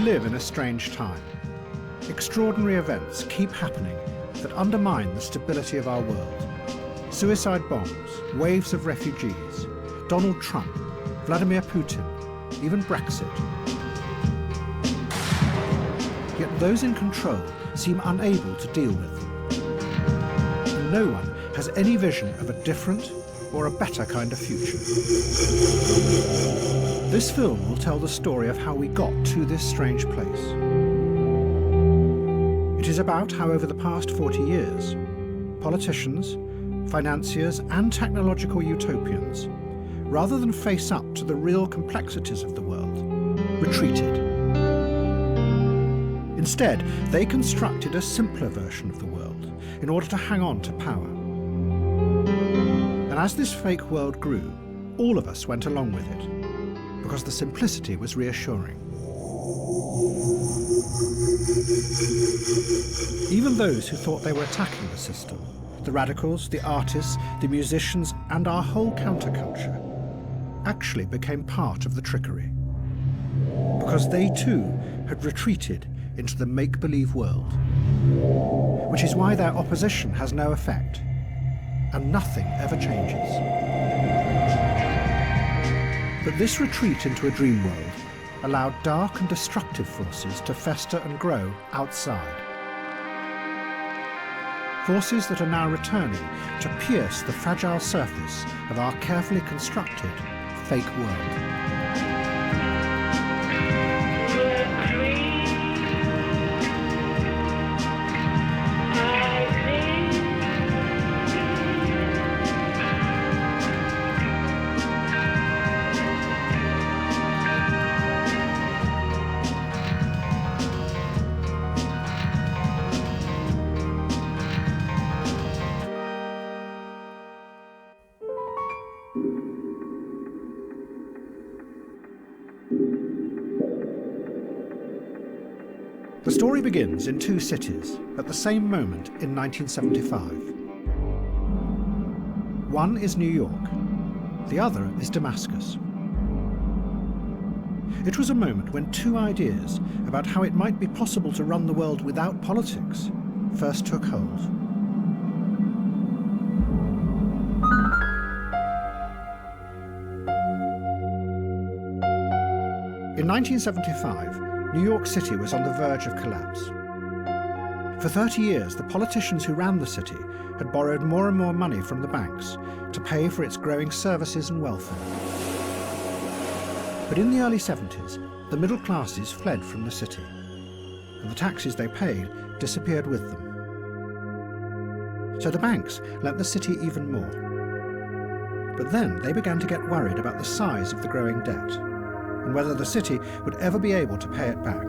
live in a strange time. Extraordinary events keep happening that undermine the stability of our world. Suicide bombs, waves of refugees, Donald Trump, Vladimir Putin, even Brexit. Yet those in control seem unable to deal with them. And no one has any vision of a different or a better kind of future. This film will tell the story of how we got to this strange place. It is about how over the past 40 years, politicians, financiers and technological utopians, rather than face up to the real complexities of the world, retreated. Instead, they constructed a simpler version of the world in order to hang on to power. And as this fake world grew, all of us went along with it, because the simplicity was reassuring. Even those who thought they were attacking the system, the radicals, the artists, the musicians, and our whole counterculture, actually became part of the trickery. Because they too had retreated into the make-believe world. Which is why their opposition has no effect, and nothing ever changes. But this retreat into a dream world allowed dark and destructive forces to fester and grow outside. Forces that are now returning to pierce the fragile surface of our carefully constructed fake world. The story begins in two cities at the same moment in 1975. One is New York, the other is Damascus. It was a moment when two ideas about how it might be possible to run the world without politics first took hold. In 1975, New York City was on the verge of collapse. For 30 years, the politicians who ran the city had borrowed more and more money from the banks to pay for its growing services and welfare. But in the early 70s, the middle classes fled from the city, and the taxes they paid disappeared with them. So the banks lent the city even more. But then they began to get worried about the size of the growing debt, and whether the city would ever be able to pay it back.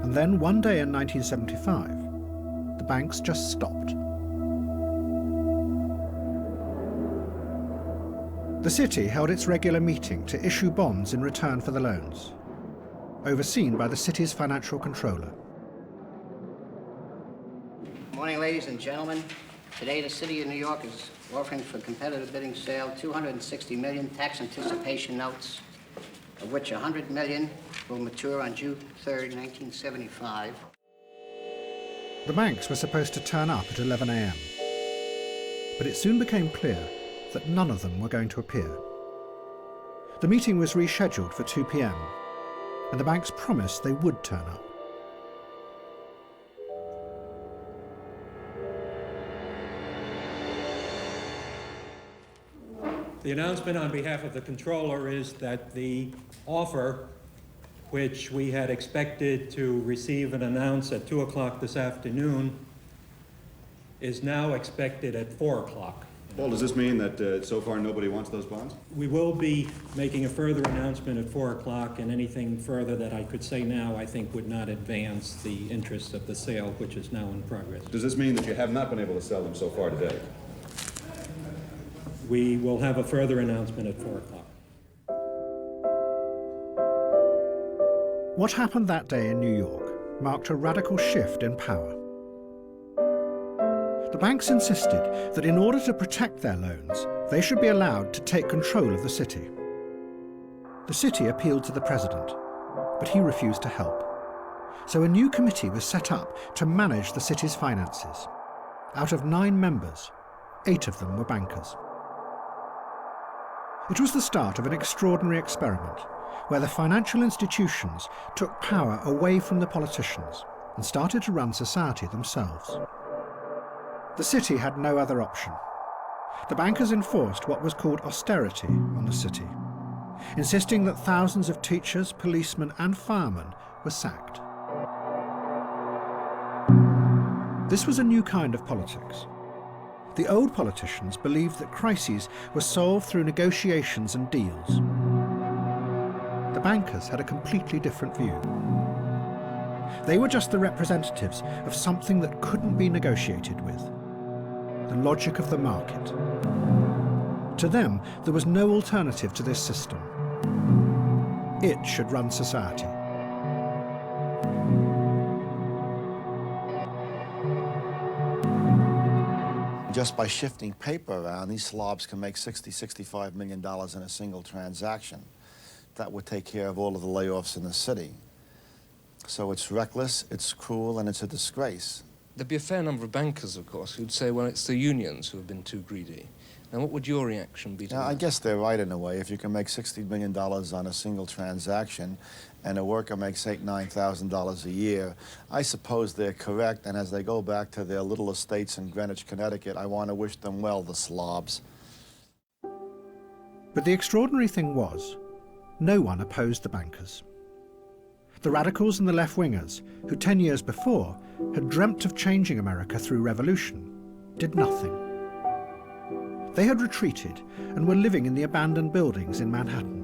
And then one day in 1975, the banks just stopped. The city held its regular meeting to issue bonds in return for the loans, overseen by the city's financial controller. Good morning, ladies and gentlemen. Today, the City of New York is offering for competitive bidding sale 260 million tax anticipation notes, of which 100 million will mature on June 3rd, 1975. The banks were supposed to turn up at 11 a.m. But it soon became clear that none of them were going to appear. The meeting was rescheduled for 2 p.m, and the banks promised they would turn up. The announcement on behalf of the controller is that the offer, which we had expected to receive and announce at 2 o'clock this afternoon, is now expected at 4 o'clock. Paul, does this mean that so far nobody wants those bonds? We will be making a further announcement at 4 o'clock, and anything further that I could say now I think would not advance the interest of the sale, which is now in progress. Does this mean that you have not been able to sell them so far today? We will have a further announcement at 4 o'clock. What happened that day in New York marked a radical shift in power. The banks insisted that in order to protect their loans, they should be allowed to take control of the city. The city appealed to the president, but he refused to help. So a new committee was set up to manage the city's finances. Out of 9 members, 8 of them were bankers. It was the start of an extraordinary experiment where the financial institutions took power away from the politicians and started to run society themselves. The city had no other option. The bankers enforced what was called austerity on the city, insisting that thousands of teachers, policemen and firemen were sacked. This was a new kind of politics. The old politicians believed that crises were solved through negotiations and deals. The bankers had a completely different view. They were just the representatives of something that couldn't be negotiated with, the logic of the market. To them, there was no alternative to this system. It should run society. Just by shifting paper around, these slobs can make $60–65 million in a single transaction. That would take care of all of the layoffs in the city. So it's reckless, it's cruel, and it's a disgrace. There'd be a fair number of bankers, of course, who'd say, well, it's the unions who have been too greedy. Now, what would your reaction be to that? I guess they're right in a way. If you can make $60 million on a single transaction and a worker makes $8–9,000 a year, I suppose they're correct, and as they go back to their little estates in Greenwich, Connecticut, I want to wish them well, the slobs. But the extraordinary thing was, no one opposed the bankers. The radicals and the left-wingers, who 10 years before had dreamt of changing America through revolution, did nothing. They had retreated and were living in the abandoned buildings in Manhattan.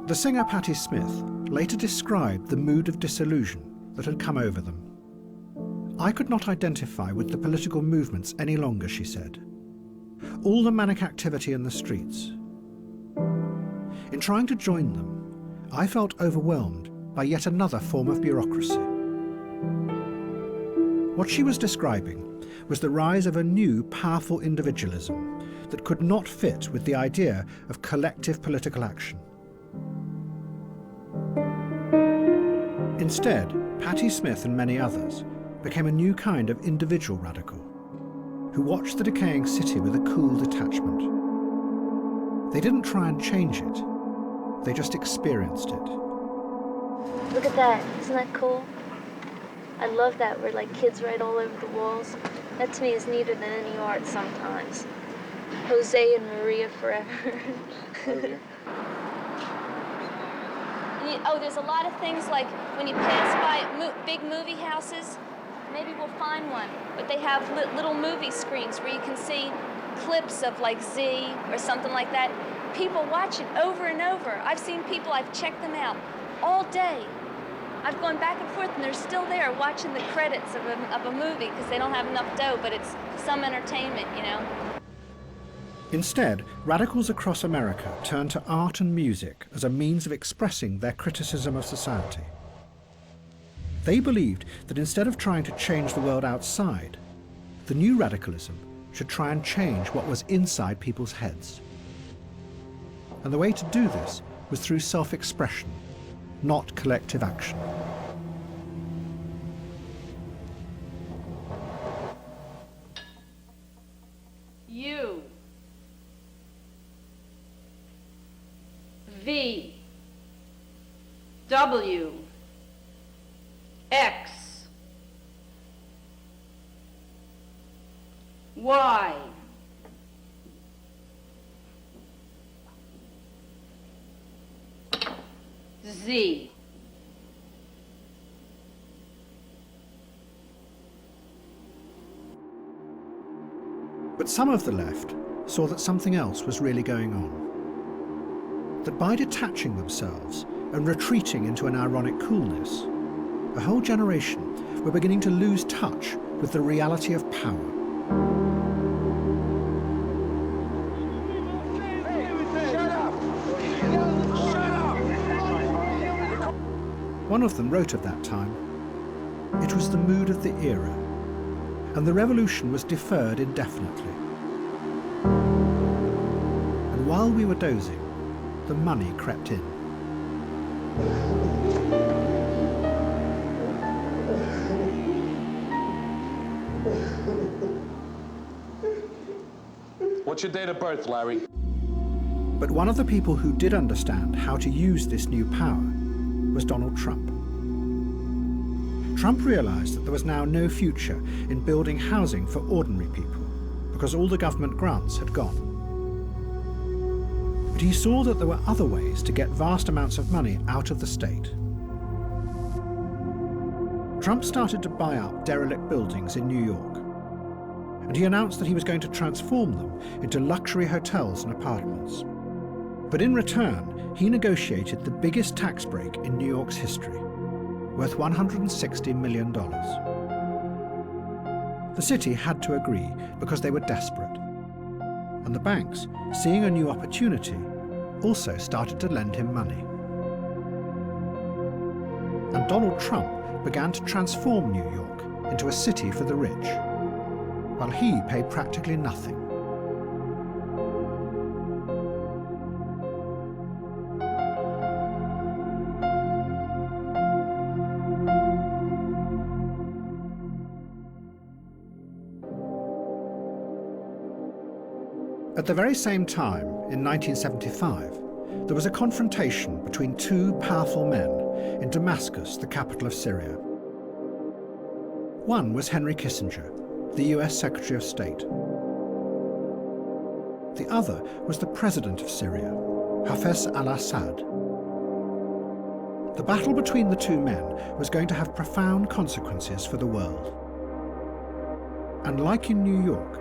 The singer Patti Smith later described the mood of disillusion that had come over them. I could not identify with the political movements any longer, she said. All the manic activity in the streets. In trying to join them, I felt overwhelmed by yet another form of bureaucracy. What she was describing was the rise of a new, powerful individualism that could not fit with the idea of collective political action. Instead, Patti Smith and many others became a new kind of individual radical who watched the decaying city with a cool detachment. They didn't try and change it, they just experienced it. Look at that, isn't that cool? I love that, where like kids write all over the walls. That to me is neater than any art sometimes. Jose and Maria forever. Oh, there's a lot of things like when you pass by big movie houses, maybe we'll find one, but they have little movie screens where you can see clips of like Z or something like that. People watch it over and over. I've seen people, I've checked them out all day. I've gone back and forth and they're still there watching the credits of a movie because they don't have enough dough, but it's some entertainment, you know. Instead, radicals across America turned to art and music as a means of expressing their criticism of society. They believed that instead of trying to change the world outside, the new radicalism should try and change what was inside people's heads. And the way to do this was through self-expression, not collective action. U V W X Y Z. But some of the left saw that something else was really going on. That by detaching themselves and retreating into an ironic coolness, a whole generation were beginning to lose touch with the reality of power. One of them wrote of that time, "It It was the mood of the era, and the revolution was deferred indefinitely. And while we were dozing, the money crept in. What's your date of birth, Larry? But one of the people who did understand how to use this new power was Donald Trump. Trump realized that there was now no future in building housing for ordinary people because all the government grants had gone. But he saw that there were other ways to get vast amounts of money out of the state. Trump started to buy up derelict buildings in New York, and he announced that he was going to transform them into luxury hotels and apartments. But in return, he negotiated the biggest tax break in New York's history, worth $160 million. The city had to agree because they were desperate. And the banks, seeing a new opportunity, also started to lend him money. And Donald Trump began to transform New York into a city for the rich, while he paid practically nothing. At the very same time, in 1975, there was a confrontation between two powerful men in Damascus, the capital of Syria. One was Henry Kissinger, the US Secretary of State. The other was the president of Syria, Hafez al-Assad. The battle between the two men was going to have profound consequences for the world. And like in New York,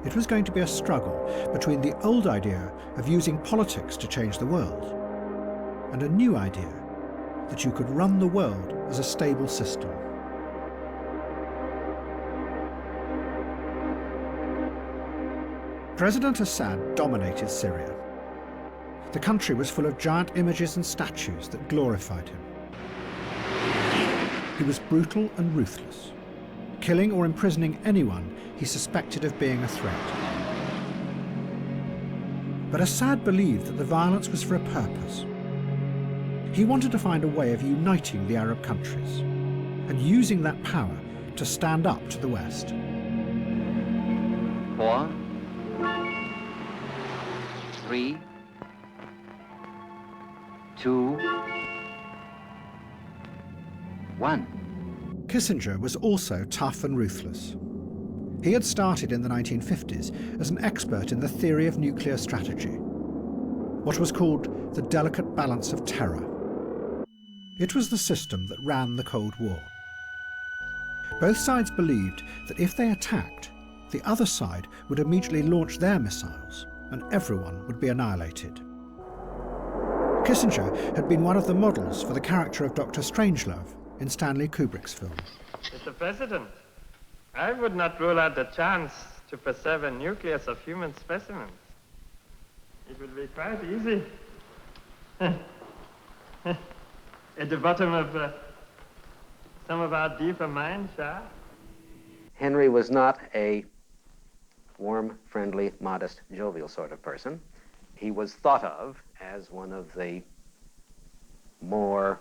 it was going to be a struggle between the old idea of using politics to change the world and a new idea that you could run the world as a stable system. President Assad dominated Syria. The country was full of giant images and statues that glorified him. He was brutal and ruthless, killing or imprisoning anyone he suspected of being a threat. But Assad believed that the violence was for a purpose. He wanted to find a way of uniting the Arab countries and using that power to stand up to the West. 4, 3, 2, 1. Kissinger was also tough and ruthless. He had started in the 1950s as an expert in the theory of nuclear strategy, what was called the delicate balance of terror. It was the system that ran the Cold War. Both sides believed that if they attacked, the other side would immediately launch their missiles and everyone would be annihilated. Kissinger had been one of the models for the character of Dr. Strangelove in Stanley Kubrick's film. Mr. President, I would not rule out the chance to preserve a nucleus of human specimens. It would be quite easy. At the bottom of some of our deeper minds, yeah? Henry was not a warm, friendly, modest, jovial sort of person. He was thought of as one of the more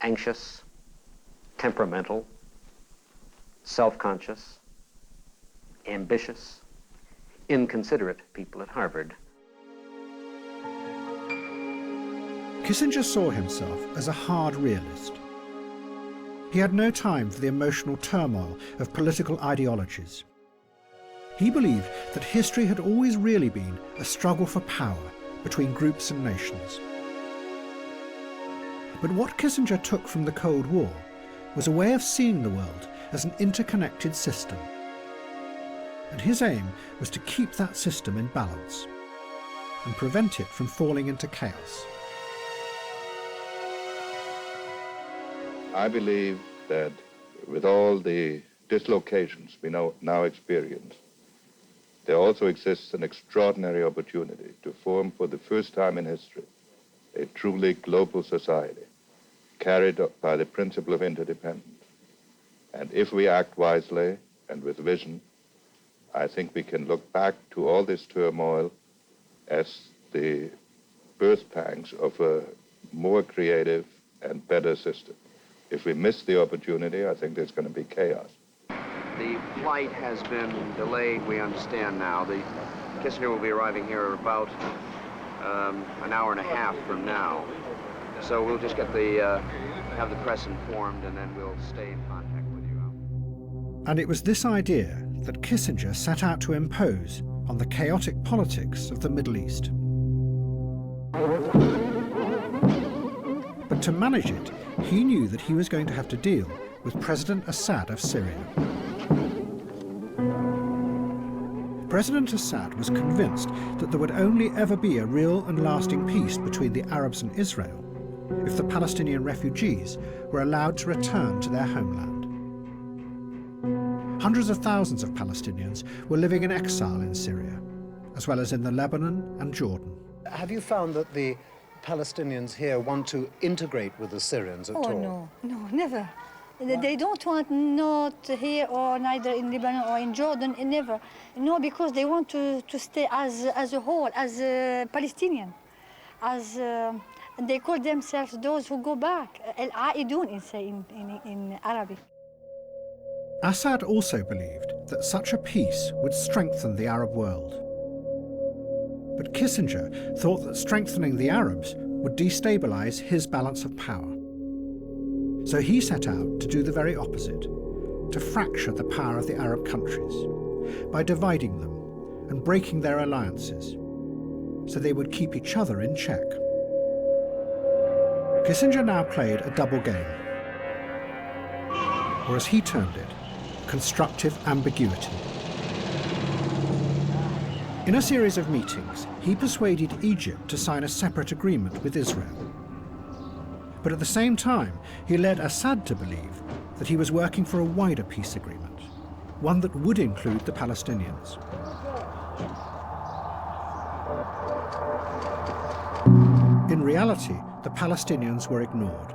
anxious, temperamental, self-conscious, ambitious, inconsiderate people at Harvard. Kissinger saw himself as a hard realist. He had no time for the emotional turmoil of political ideologies. He believed that history had always really been a struggle for power between groups and nations. But what Kissinger took from the Cold War was a way of seeing the world as an interconnected system. And his aim was to keep that system in balance and prevent it from falling into chaos. I believe that with all the dislocations we now experience, there also exists an extraordinary opportunity to form for the first time in history a truly global society carried by the principle of interdependence. And if we act wisely and with vision, I think we can look back to all this turmoil as the birth pangs of a more creative and better system. If we miss the opportunity, I think there's going to be chaos. The flight has been delayed, we understand now. The Kissinger will be arriving here about an hour and a half from now. So we'll just get have the press informed, and then we'll stay in contact with you. And it was this idea that Kissinger set out to impose on the chaotic politics of the Middle East. But to manage it, he knew that he was going to have to deal with President Assad of Syria. President Assad was convinced that there would only ever be a real and lasting peace between the Arabs and Israel if the Palestinian refugees were allowed to return to their homeland. Hundreds of thousands of Palestinians were living in exile in Syria, as well as in the Lebanon and Jordan. Have you found that the Palestinians here want to integrate with the Syrians at all? Oh, no, never. They don't want, not here or neither in Lebanon or in Jordan, never. No, because they want to stay as a whole, as a Palestinian. And they call themselves those who go back, al-Aidun in Arabic. Assad also believed that such a peace would strengthen the Arab world. But Kissinger thought that strengthening the Arabs would destabilize his balance of power. So he set out to do the very opposite, to fracture the power of the Arab countries by dividing them and breaking their alliances, so they would keep each other in check. Kissinger now played a double game, or as he termed it, constructive ambiguity. In a series of meetings, he persuaded Egypt to sign a separate agreement with Israel. But at the same time, he led Assad to believe that he was working for a wider peace agreement, one that would include the Palestinians. In reality, the Palestinians were ignored.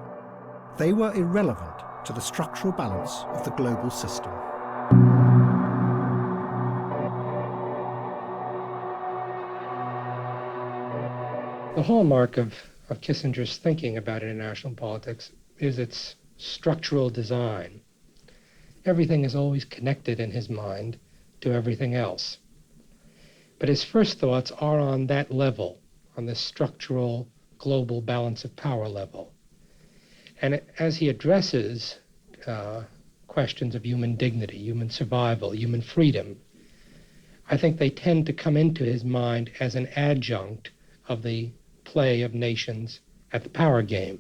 They were irrelevant to the structural balance of the global system. The hallmark of Kissinger's thinking about international politics is its structural design. Everything is always connected in his mind to everything else. But his first thoughts are on that level, on this structural global balance of power level. And as he addresses questions of human dignity, human survival, human freedom, I think they tend to come into his mind as an adjunct of the play of nations at the power game.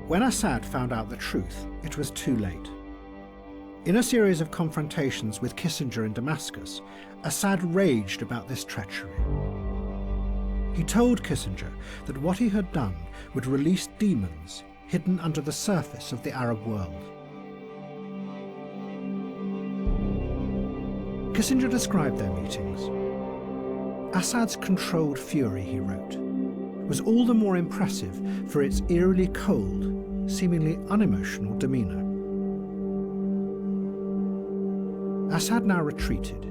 When Assad found out the truth, it was too late. In a series of confrontations with Kissinger in Damascus, Assad raged about this treachery. He told Kissinger that what he had done would release demons hidden under the surface of the Arab world. Kissinger described their meetings. Assad's controlled fury, he wrote, was all the more impressive for its eerily cold, seemingly unemotional demeanor. Assad now retreated.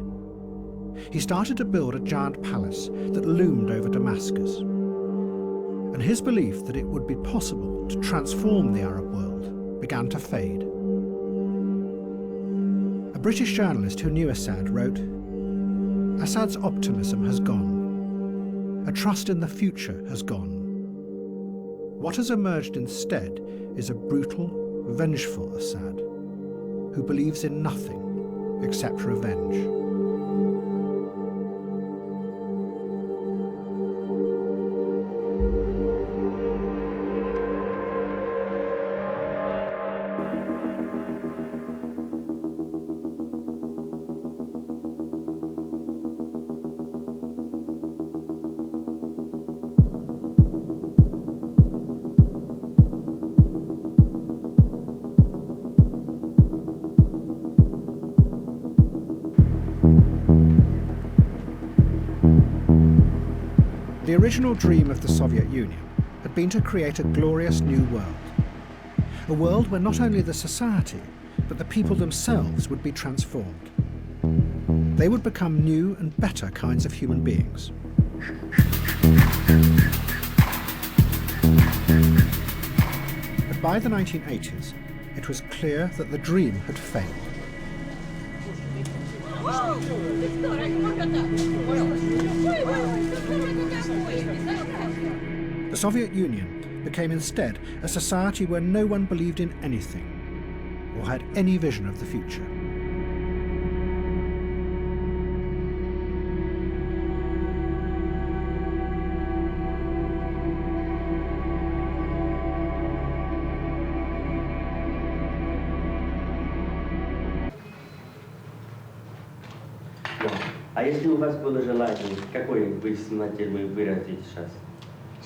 He started to build a giant palace that loomed over Damascus, and his belief that it would be possible to transform the Arab world began to fade. A British journalist who knew Assad wrote, "Assad's optimism has gone. A trust in the future has gone. What has emerged instead is a brutal, vengeful Assad, who believes in nothing except revenge." The original dream of the Soviet Union had been to create a glorious new world, A world where not only the society, but the people themselves would be transformed. They would become new and better kinds of human beings. But by the 1980s, it was clear that the dream had failed. The Soviet Union became instead a society where no one believed in anything or had any vision of the future. А если у вас было желание, какое вы смотрели, вы выразить сейчас?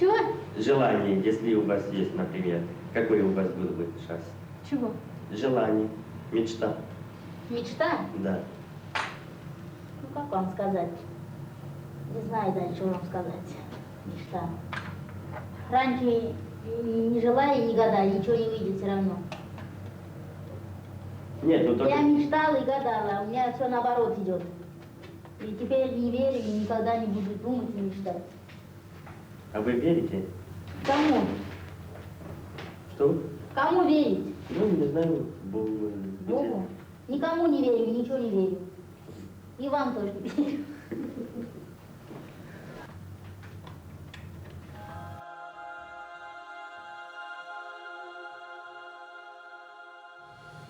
Чего? Желание, если у вас есть, например, какое у вас было бы сейчас? Чего? Желание, мечта. Мечта? Да. Ну, как вам сказать? Не знаю даже, что вам сказать. Мечта. Раньше не желая, не гадая, ничего не выйдет все равно. Нет, ну только... Я мечтала и гадала, а у меня все наоборот идет. И теперь не верю и никогда не буду думать и мечтать. А вы верите? Кому? Что? Кому верить? Ну, не знаю, Богу. Богу? Никому не верю, ничего не верю. И вам тоже не верю.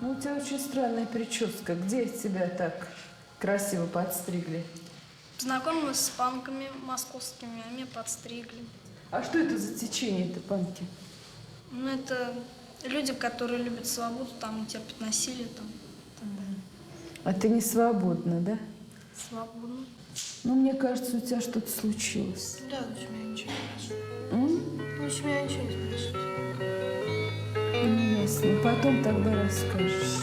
Ну, у тебя очень странная прическа. Где тебя так красиво подстригли? Знакомы с панками московскими, они подстригли. А что это за течение-то, панки? Ну, это люди, которые любят свободу, там, терпят насилие, там. А ты не свободна, да? Свободно. Ну, мне кажется, у тебя что-то случилось. Да, лучше меня ничего не спрашивать. Лучше меня ничего не спрашивать. Ну, ясно. Потом тогда расскажешь.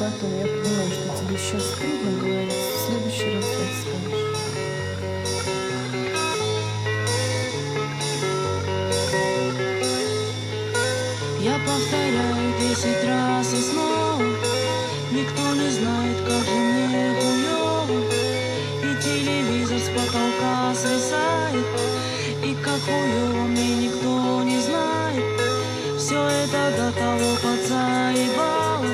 Потом, я понимаю, что тебе сейчас трудно говорить. В следующий раз расскажешь. Я повторяю 10 раз и снова. Никто не знает, как же мне хуёво. И телевизор с потолка свисает. И как хуёво мне никто не знает. Все это до того подзаебало,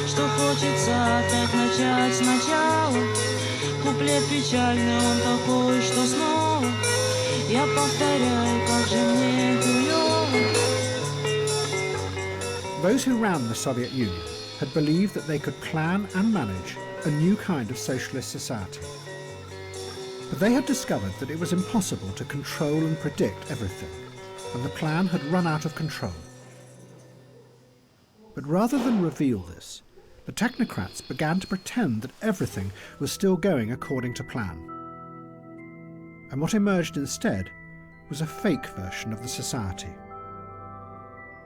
что хочется опять начать сначала. Куплет печальный, он такой, что снова я повторяю, как же мне хуёво. Those who ran the Soviet Union had believed that they could plan and manage a new kind of socialist society. But they had discovered that it was impossible to control and predict everything, and the plan had run out of control. But rather than reveal this, the technocrats began to pretend that everything was still going according to plan. And what emerged instead was a fake version of the society.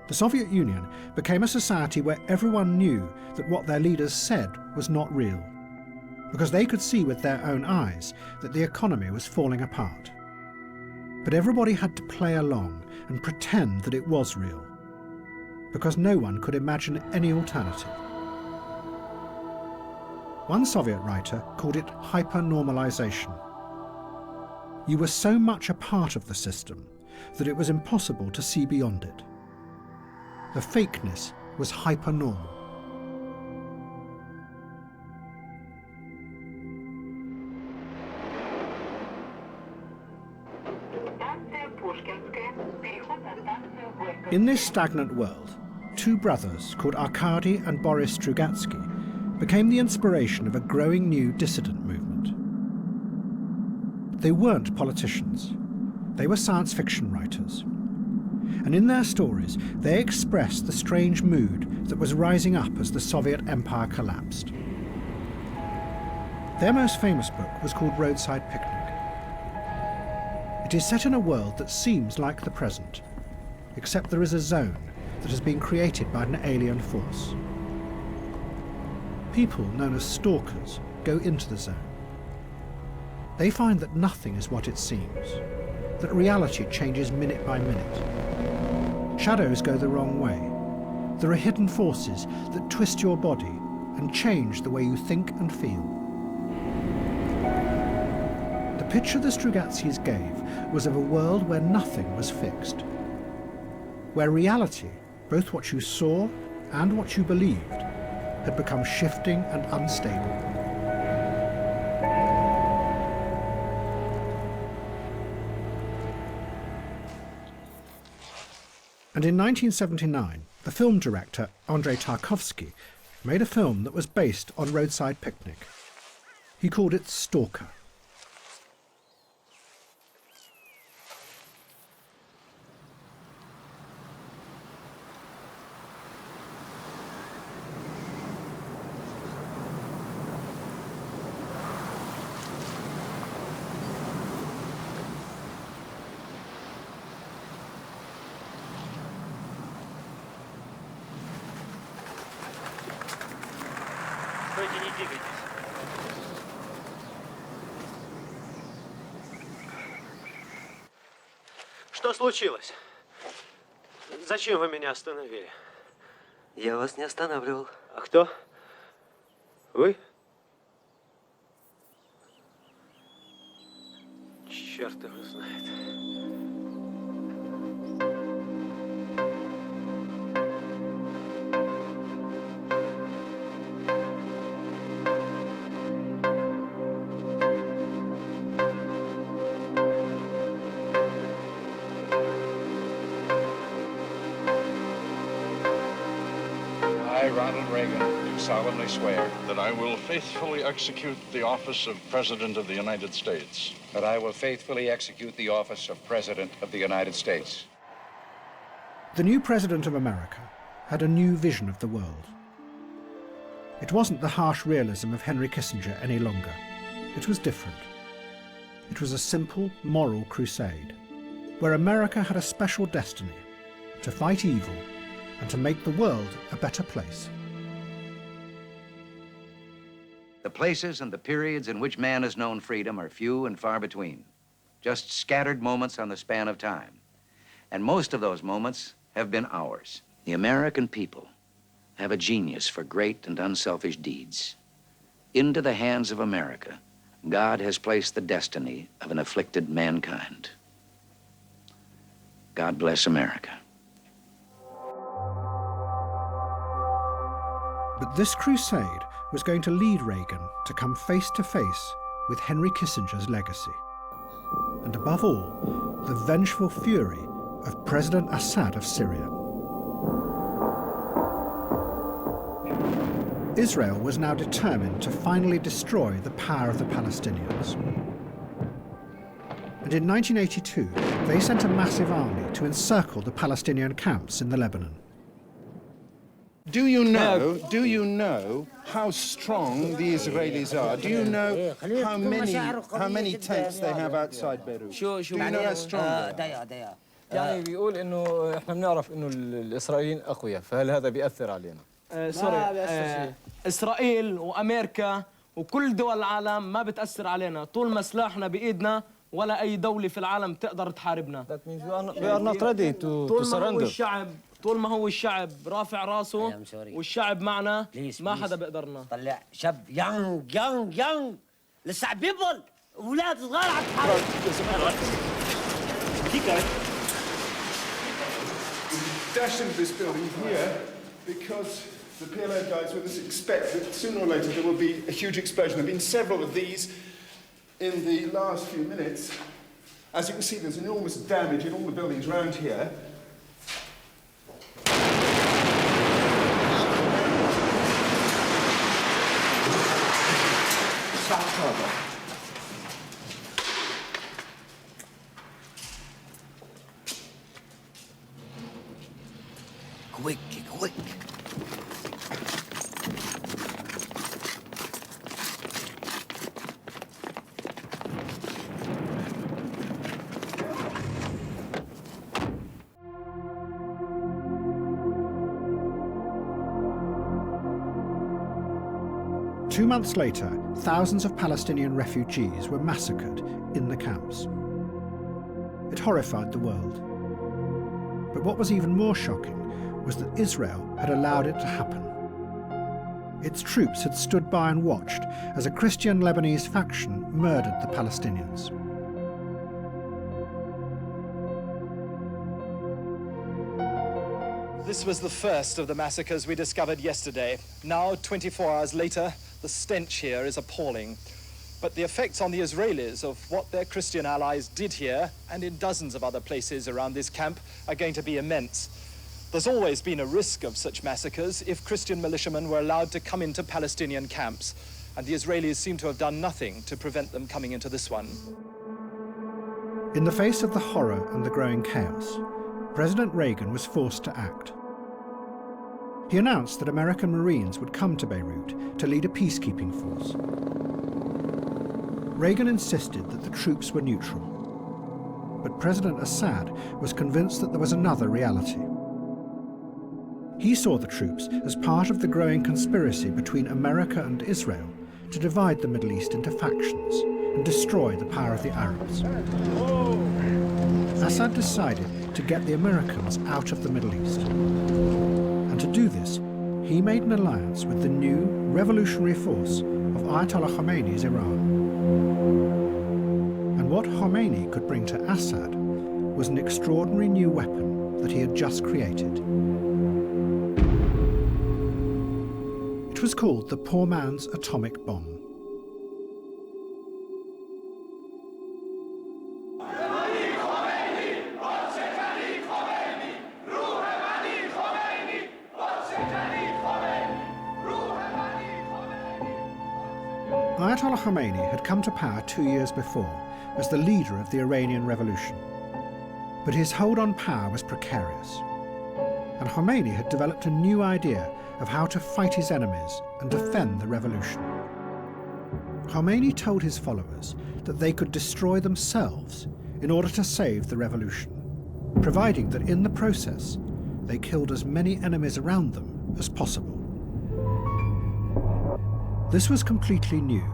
The Soviet Union became a society where everyone knew that what their leaders said was not real, because they could see with their own eyes that the economy was falling apart. But everybody had to play along and pretend that it was real, because no one could imagine any alternative. One Soviet writer called it HyperNormalisation. You were so much a part of the system that it was impossible to see beyond it. The fakeness was hyper-normal. In this stagnant world, two brothers called Arkady and Boris Strugatsky became the inspiration of a growing new dissident movement. They weren't politicians. They were science fiction writers. And in their stories, they expressed the strange mood that was rising up as the Soviet Empire collapsed. Their most famous book was called Roadside Picnic. It is set in a world that seems like the present, except there is a zone that has been created by an alien force. People known as stalkers go into the zone. They find that nothing is what it seems, that reality changes minute by minute. Shadows go the wrong way, There are hidden forces that twist your body and change the way you think and feel. The picture the Strugatzkis gave was of a world where nothing was fixed, where reality, both what you saw and what you believed, had become shifting and unstable. And in 1979, the film director Andrei Tarkovsky made a film that was based on Roadside Picnic. He called it Stalker. Что случилось? Зачем вы меня остановили? Я вас не останавливал. А кто? Вы? Черт его знает. I, Ronald Reagan, do solemnly swear that I will faithfully execute the office of President of the United States. That I will faithfully execute the office of President of the United States. The new President of America had a new vision of the world. It wasn't the harsh realism of Henry Kissinger any longer. It was different. It was a simple, moral crusade, where America had a special destiny to fight evil and to make the world a better place. The places and the periods in which man has known freedom are few and far between, just scattered moments on the span of time. And most of those moments have been ours. The American people have a genius for great and unselfish deeds. Into the hands of America, God has placed the destiny of an afflicted mankind. God bless America. But this crusade was going to lead Reagan to come face to face with Henry Kissinger's legacy. And above all, the vengeful fury of President Assad of Syria. Israel was now determined to finally destroy the power of the Palestinians. And in 1982, they sent a massive army to encircle the Palestinian camps in the Lebanon. Do you know how strong the Israelis are? Do you know how many tanks they have outside Beirut? Do you know how strong they are? يعني بيقول انه احنا بنعرف انه الاسرائيليين اقوياء، فهل هذا بيأثر علينا؟ اسرائيل وامريكا وكل دول العالم ما بتأثر علينا طول ما سلاحنا بايدنا ولا اي دولة في العالم تقدر تحاربنا. That means we are not ready to surrender. طول ما هو الشعب رافع راسه والشعب معنا ما حدا بيقدرنا. طلع شاب يانج لسه بيبل اولاد صغار على الحرب. Dash into this building here because the PLO guys with us expect that sooner or later there will be a huge explosion. There have been several of these in the last few minutes. As you can see, there's enormous damage in all the buildings around here. Stop cover. Quick. 2 months later, thousands of Palestinian refugees were massacred in the camps. It horrified the world. But what was even more shocking was that Israel had allowed it to happen. Its troops had stood by and watched as a Christian Lebanese faction murdered the Palestinians. This was the first of the massacres we discovered yesterday. Now, 24 hours later, the stench here is appalling. But the effects on the Israelis of what their Christian allies did here and in dozens of other places around this camp are going to be immense. There's always been a risk of such massacres if Christian militiamen were allowed to come into Palestinian camps, and the Israelis seem to have done nothing to prevent them coming into this one. In the face of the horror and the growing chaos, President Reagan was forced to act. He announced that American Marines would come to Beirut to lead a peacekeeping force. Reagan insisted that the troops were neutral, but President Assad was convinced that there was another reality. He saw the troops as part of the growing conspiracy between America and Israel to divide the Middle East into factions and destroy the power of the Arabs. Assad decided to get the Americans out of the Middle East. And to do this, he made an alliance with the new revolutionary force of Ayatollah Khomeini's Iran. And what Khomeini could bring to Assad was an extraordinary new weapon that he had just created. It was called the poor man's atomic bomb. Ayatollah Khomeini had come to power 2 years before as the leader of the Iranian Revolution. But his hold on power was precarious. And Khomeini had developed a new idea of how to fight his enemies and defend the revolution. Khomeini told his followers that they could destroy themselves in order to save the revolution, providing that in the process they killed as many enemies around them as possible. This was completely new,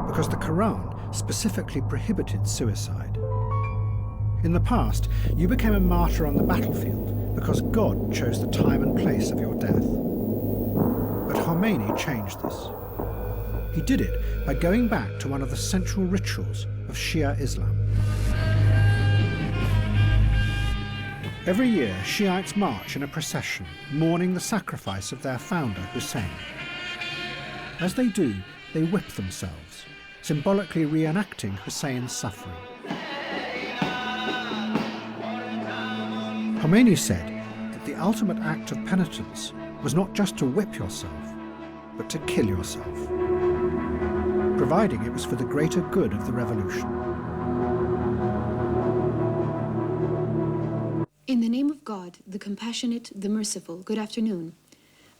because the Quran specifically prohibited suicide. In the past, you became a martyr on the battlefield because God chose the time and place of your death. But Khomeini changed this. He did it by going back to one of the central rituals of Shia Islam. Every year, Shiites march in a procession, mourning the sacrifice of their founder, Hussein. As they do, they whip themselves, symbolically reenacting Hussein's suffering. Khomeini said that the ultimate act of penitence was not just to whip yourself, but to kill yourself, providing it was for the greater good of the revolution. In the name of God, the compassionate, the merciful, good afternoon.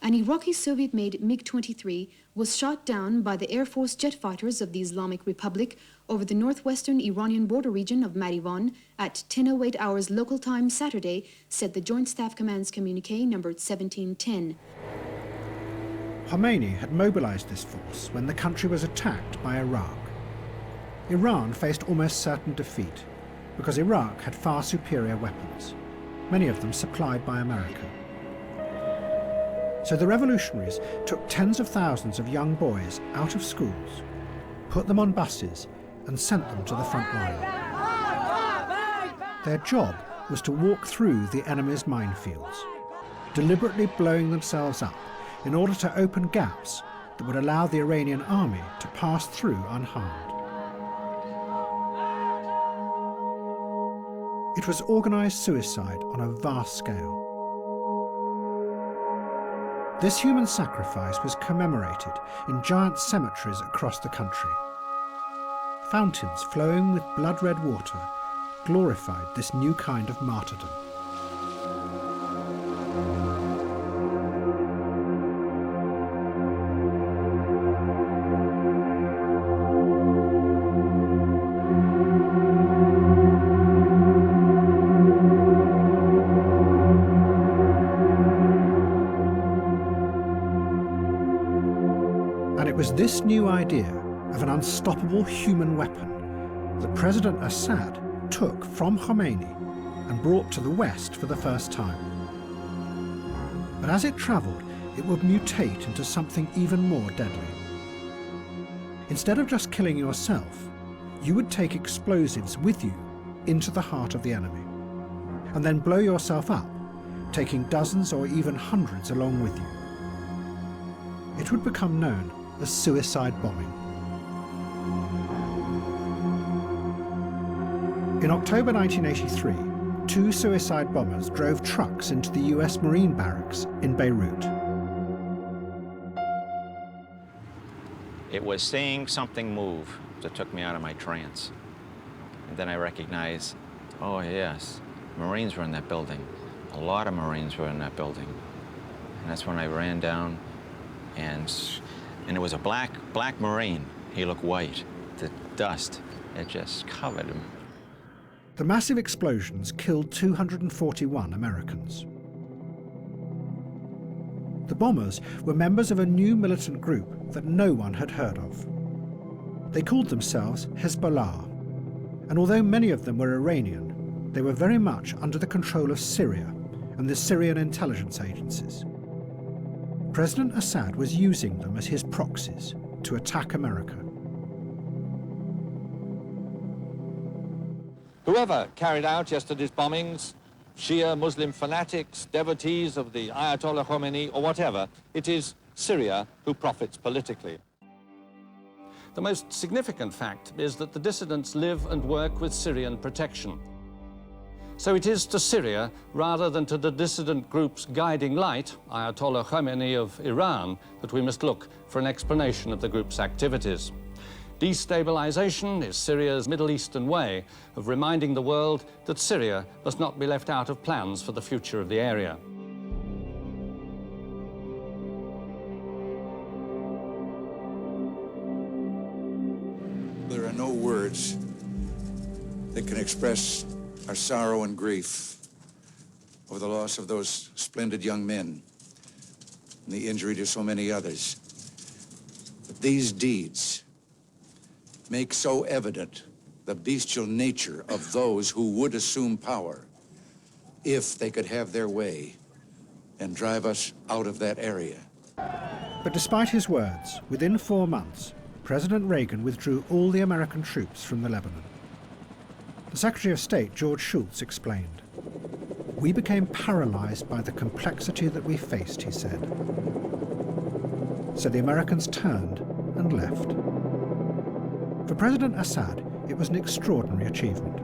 An Iraqi Soviet-made MiG-23 was shot down by the Air Force jet fighters of the Islamic Republic over the northwestern Iranian border region of Marivan at 10:08 hours local time Saturday, said the Joint Staff Command's communique numbered 1710. Khomeini had mobilized this force when the country was attacked by Iraq. Iran faced almost certain defeat because Iraq had far superior weapons, many of them supplied by America. So the revolutionaries took tens of thousands of young boys out of schools, put them on buses, and sent them to the front line. Their job was to walk through the enemy's minefields, deliberately blowing themselves up in order to open gaps that would allow the Iranian army to pass through unharmed. It was organized suicide on a vast scale. This human sacrifice was commemorated in giant cemeteries across the country. Fountains flowing with blood-red water glorified this new kind of martyrdom. And it was this new idea of an unstoppable human weapon that President Assad took from Khomeini and brought to the West for the first time. But as it travelled, it would mutate into something even more deadly. Instead of just killing yourself, you would take explosives with you into the heart of the enemy, and then blow yourself up, taking dozens or even hundreds along with you. It would become known as suicide bombing. In October 1983, 2 suicide bombers drove trucks into the US Marine barracks in Beirut. It was seeing something move that took me out of my trance. And then I recognized, oh yes, Marines were in that building. A lot of Marines were in that building. And that's when I ran down, and it was a black Marine. He looked white. The dust, it just covered him. The massive explosions killed 241 Americans. The bombers were members of a new militant group that no one had heard of. They called themselves Hezbollah, and although many of them were Iranian, they were very much under the control of Syria and the Syrian intelligence agencies. President Assad was using them as his proxies to attack America. Whoever carried out yesterday's bombings, Shia Muslim fanatics, devotees of the Ayatollah Khomeini, or whatever, it is Syria who profits politically. The most significant fact is that the dissidents live and work with Syrian protection. So it is to Syria, rather than to the dissident group's guiding light, Ayatollah Khomeini of Iran, that we must look for an explanation of the group's activities. Destabilization is Syria's Middle Eastern way of reminding the world that Syria must not be left out of plans for the future of the area. There are no words that can express our sorrow and grief over the loss of those splendid young men and the injury to so many others. But these deeds make so evident the bestial nature of those who would assume power if they could have their way and drive us out of that area. But despite his words, within 4 months, President Reagan withdrew all the American troops from the Lebanon. The Secretary of State, George Shultz, explained, "We became paralyzed by the complexity that we faced," he said. So the Americans turned and left. For President Assad, it was an extraordinary achievement.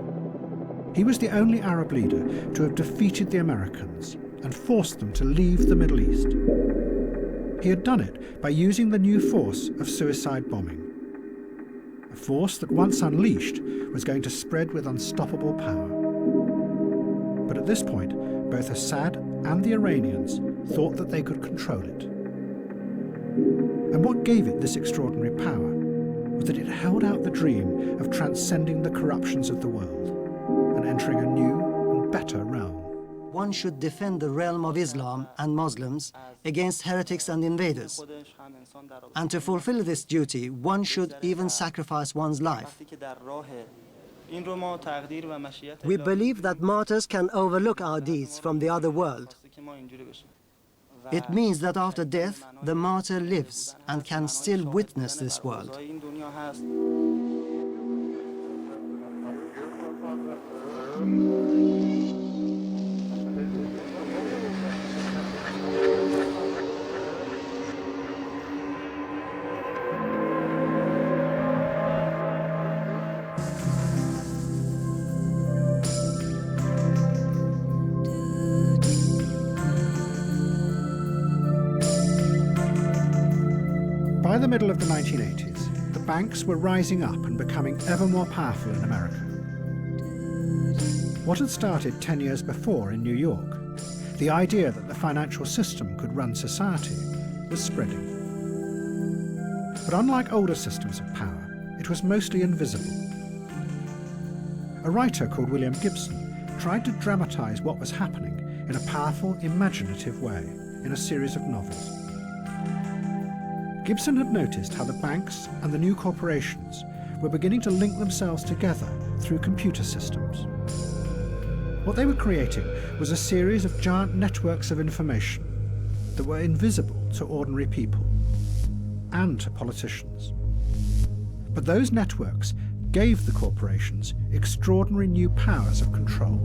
He was the only Arab leader to have defeated the Americans and forced them to leave the Middle East. He had done it by using the new force of suicide bombing, a force that once unleashed was going to spread with unstoppable power. But at this point, both Assad and the Iranians thought that they could control it. And what gave it this extraordinary power was that it held out the dream of transcending the corruptions of the world and entering a new and better realm. One should defend the realm of Islam and Muslims against heretics and invaders. And to fulfill this duty, one should even sacrifice one's life. We believe that martyrs can overlook our deeds from the other world. It means that after death, the martyr lives and can still witness this world. By the middle of the 1980s, the banks were rising up and becoming ever more powerful in America. What had started 10 years before in New York, the idea that the financial system could run society, was spreading. But unlike older systems of power, it was mostly invisible. A writer called William Gibson tried to dramatize what was happening in a powerful, imaginative way in a series of novels. Gibson had noticed how the banks and the new corporations were beginning to link themselves together through computer systems. What they were creating was a series of giant networks of information, that were invisible to ordinary people and to politicians. But those networks gave the corporations extraordinary new powers of control.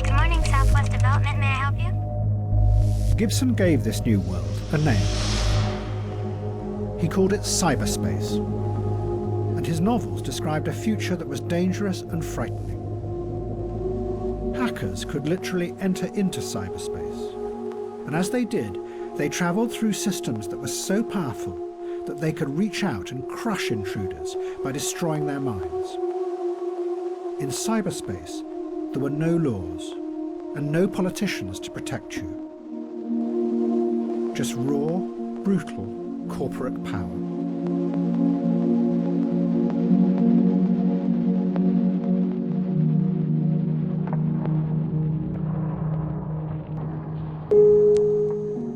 Good morning, Southwest Development. May I help you? Gibson gave this new world a name. He called it cyberspace, and his novels described a future that was dangerous and frightening. Hackers could literally enter into cyberspace, and as they did, they travelled through systems that were so powerful that they could reach out and crush intruders by destroying their minds. In cyberspace, there were no laws and no politicians to protect you. Just raw, brutal corporate power.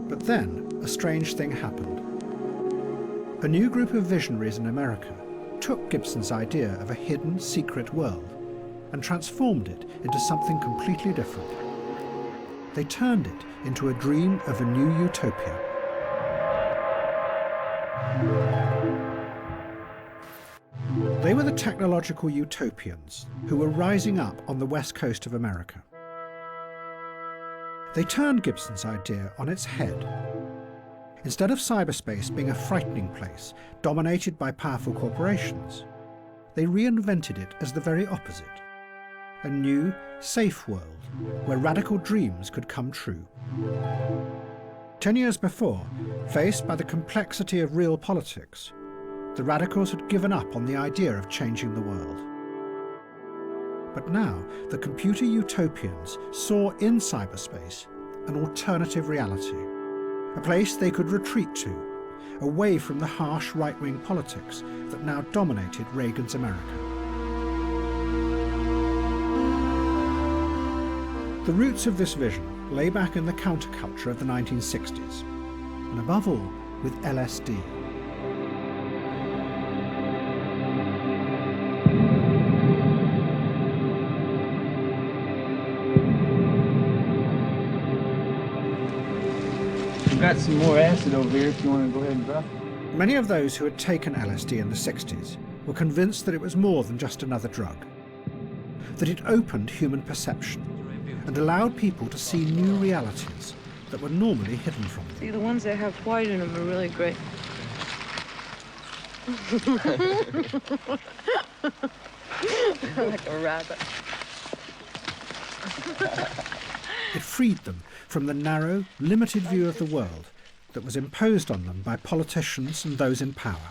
But then, a strange thing happened. A new group of visionaries in America took Gibson's idea of a hidden, secret world and transformed it into something completely different. They turned it into a dream of a new utopia. They were the technological utopians who were rising up on the west coast of America. They turned Gibson's idea on its head. Instead of cyberspace being a frightening place dominated by powerful corporations, they reinvented it as the very opposite. A new, safe world where radical dreams could come true. 10 years before, faced by the complexity of real politics, the radicals had given up on the idea of changing the world. But now, the computer utopians saw in cyberspace an alternative reality, a place they could retreat to, away from the harsh right-wing politics that now dominated Reagan's America. The roots of this vision lay back in the counterculture of the 1960s, and above all, with LSD. We've got some more acid over here if you want to go ahead and drop it. Many of those who had taken LSD in the 60s were convinced that it was more than just another drug, that it opened human perception and allowed people to see new realities that were normally hidden from them. See, the ones that have white in them are really great. Like a rabbit. It freed them from the narrow, limited view of the world that was imposed on them by politicians and those in power.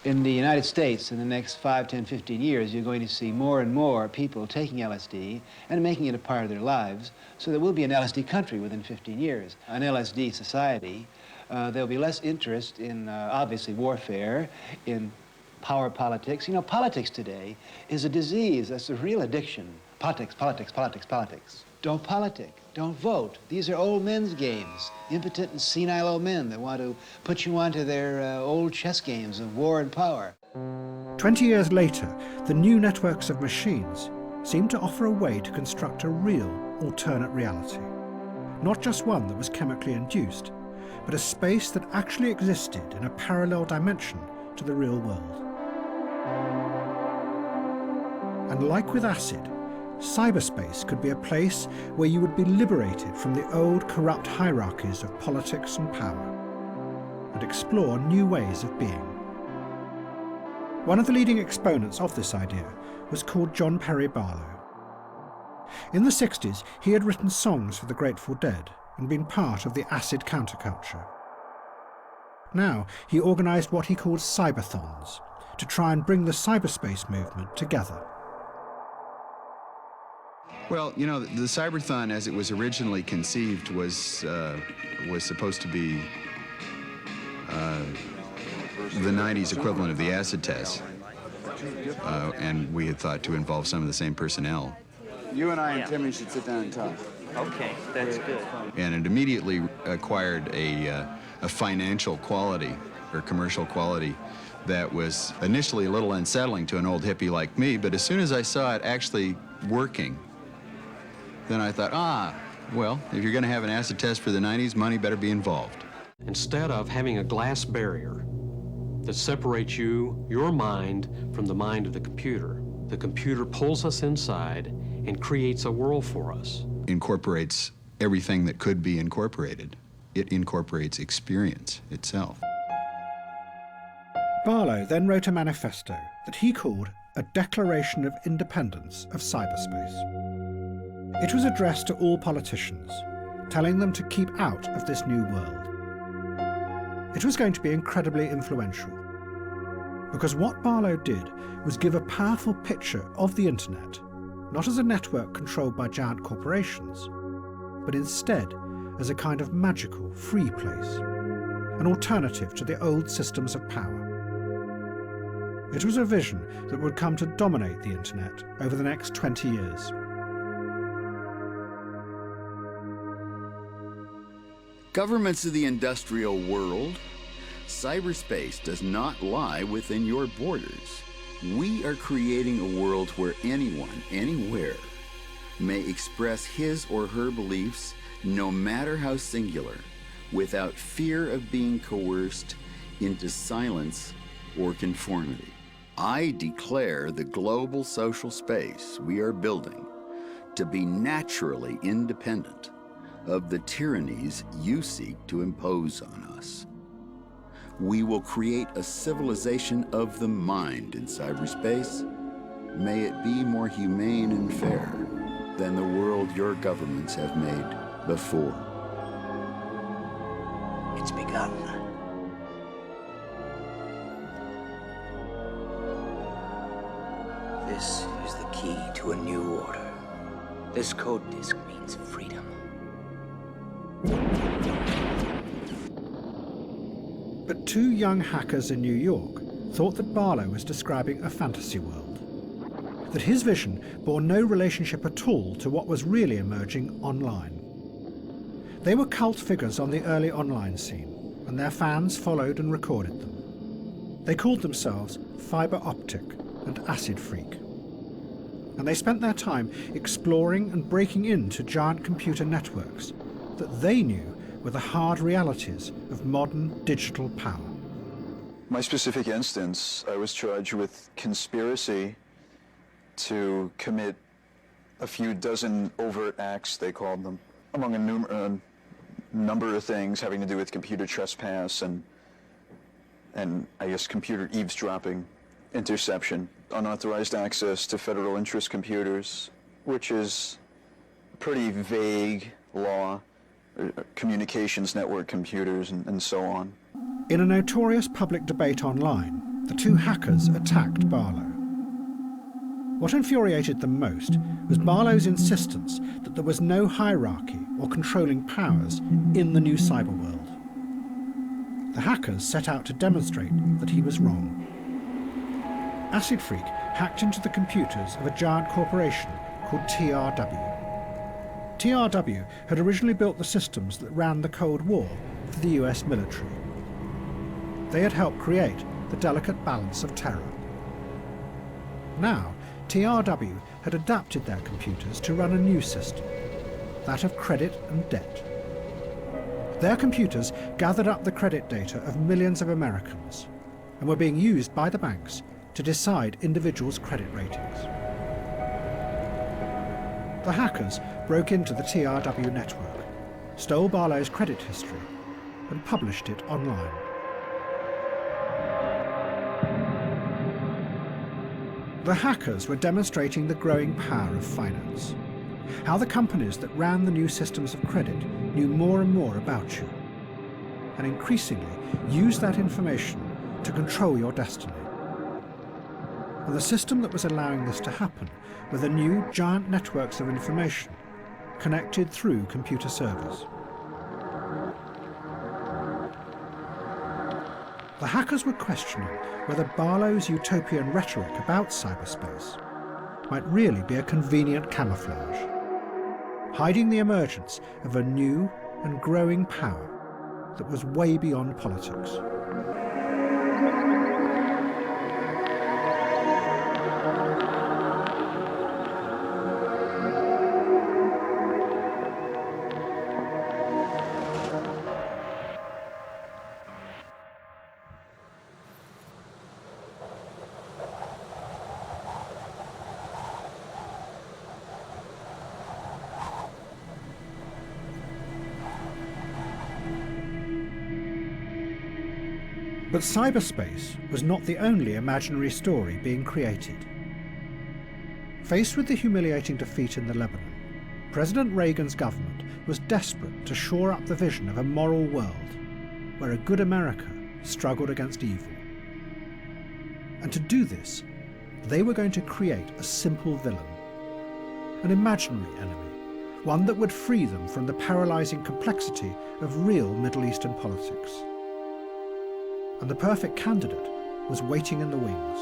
In the United States, in the next 5, 10, 15 years, you're going to see more and more people taking LSD and making it a part of their lives, so there will be an LSD country within 15 years, an LSD society. There'll be less interest in, obviously, warfare, in power politics. You know, politics today is a disease. That's a real addiction. Politics, politics, politics, politics. Don't politic. Don't vote. These are old men's games. Impotent and senile old men that want to put you onto their old chess games of war and power. 20 years later, the new networks of machines seemed to offer a way to construct a real alternate reality. Not just one that was chemically induced, but a space that actually existed in a parallel dimension to the real world. And like with acid, cyberspace could be a place where you would be liberated from the old corrupt hierarchies of politics and power and explore new ways of being. One of the leading exponents of this idea was called John Perry Barlow. In the 60s, he had written songs for the Grateful Dead and been part of the acid counterculture. Now, he organised what he called cyberthons to try and bring the cyberspace movement together. Well, you know, the Cyberthon, as it was originally conceived, was supposed to be the 90s equivalent of the acid test. And we had thought to involve some of the same personnel. You and I and Timmy should sit down and talk. Okay, that's good. And it immediately acquired a financial quality, or commercial quality, that was initially a little unsettling to an old hippie like me, but as soon as I saw it actually working, then I thought, well, if you're going to have an acid test for the 90s, money better be involved. Instead of having a glass barrier that separates your mind, from the mind of the computer pulls us inside and creates a world for us. Incorporates everything that could be incorporated. It incorporates experience itself. Barlow then wrote a manifesto that he called a Declaration of Independence of Cyberspace. It was addressed to all politicians, telling them to keep out of this new world. It was going to be incredibly influential, because what Barlow did was give a powerful picture of the internet, not as a network controlled by giant corporations, but instead as a kind of magical, free place, an alternative to the old systems of power. It was a vision that would come to dominate the internet over the next 20 years. Governments of the industrial world, cyberspace does not lie within your borders. We are creating a world where anyone, anywhere, may express his or her beliefs, no matter how singular, without fear of being coerced into silence or conformity. I declare the global social space we are building to be naturally independent of the tyrannies you seek to impose on us. We will create a civilization of the mind in cyberspace. May it be more humane and fair than the world your governments have made before. It's begun. This is the key to a new order. This code disk means freedom. But two young hackers in New York thought that Barlow was describing a fantasy world, that his vision bore no relationship at all to what was really emerging online. They were cult figures on the early online scene, and their fans followed and recorded them. They called themselves Fiber Optic and Acid Freak. And they spent their time exploring and breaking into giant computer networks that they knew were the hard realities of modern digital power. My specific instance, I was charged with conspiracy to commit a few dozen overt acts, they called them, among a number of things having to do with computer trespass and I guess computer eavesdropping, interception, unauthorized access to federal interest computers, which is a pretty vague law, communications network computers and so on. In a notorious public debate online, the two hackers attacked Barlow. What infuriated them most was Barlow's insistence that there was no hierarchy or controlling powers in the new cyber world. The hackers set out to demonstrate that he was wrong. Acid Freak hacked into the computers of a giant corporation called TRW. TRW had originally built the systems that ran the Cold War for the US military. They had helped create the delicate balance of terror. Now, TRW had adapted their computers to run a new system, that of credit and debt. Their computers gathered up the credit data of millions of Americans and were being used by the banks to decide individuals' credit ratings. The hackers broke into the TRW network, stole Barlow's credit history, and published it online. The hackers were demonstrating the growing power of finance, how the companies that ran the new systems of credit knew more and more about you, and increasingly used that information to control your destiny. And the system that was allowing this to happen were the new giant networks of information connected through computer servers. The hackers were questioning whether Barlow's utopian rhetoric about cyberspace might really be a convenient camouflage, hiding the emergence of a new and growing power that was way beyond politics. But cyberspace was not the only imaginary story being created. Faced with the humiliating defeat in the Lebanon, President Reagan's government was desperate to shore up the vision of a moral world where a good America struggled against evil. And to do this, they were going to create a simple villain, an imaginary enemy, one that would free them from the paralyzing complexity of real Middle Eastern politics. And the perfect candidate was waiting in the wings.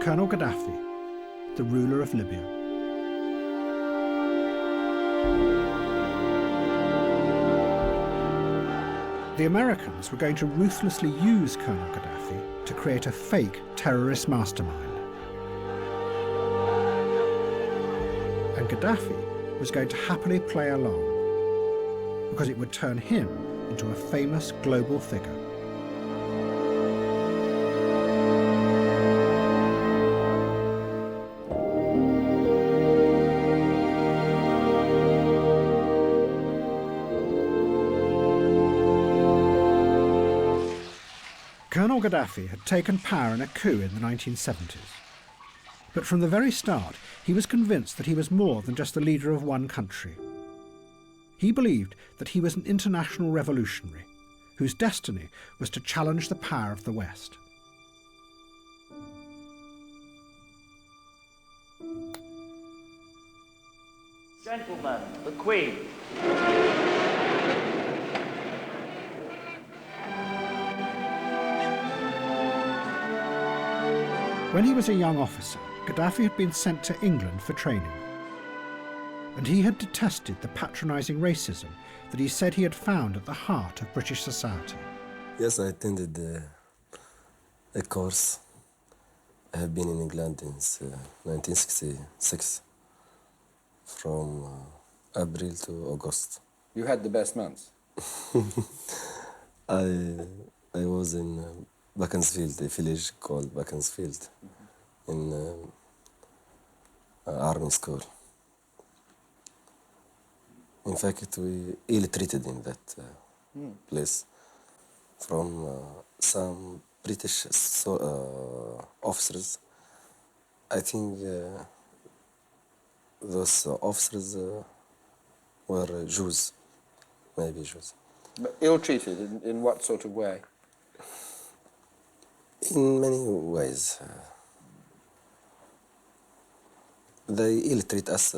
Colonel Gaddafi, the ruler of Libya. The Americans were going to ruthlessly use Colonel Gaddafi to create a fake terrorist mastermind. And Gaddafi was going to happily play along, because it would turn him into a famous global figure. Colonel Gaddafi had taken power in a coup in the 1970s. But from the very start, he was convinced that he was more than just the leader of one country. He believed that he was an international revolutionary whose destiny was to challenge the power of the West. Gentlemen, the Queen. When he was a young officer, Gaddafi had been sent to England for training. And he had detested the patronising racism that he said he had found at the heart of British society. Yes, I attended a course. I have been in England since 1966, from April to August. You had the best months? I was in Beaconsfield, a village called Beaconsfield, in Army School. In fact, we ill-treated in that place from some British officers. I think those officers were Jews, maybe Jews. But ill-treated in what sort of way? In many ways. They ill-treat us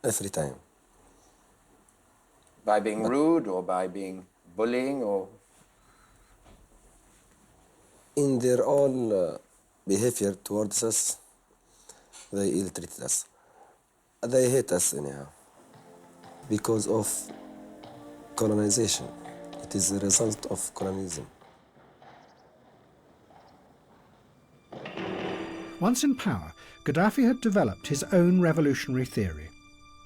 every time. By being rude or by being bullying or? In their all behavior towards us, they ill-treat us. They hate us anyhow because of colonization. It is a result of colonialism. Once in power, Gaddafi had developed his own revolutionary theory,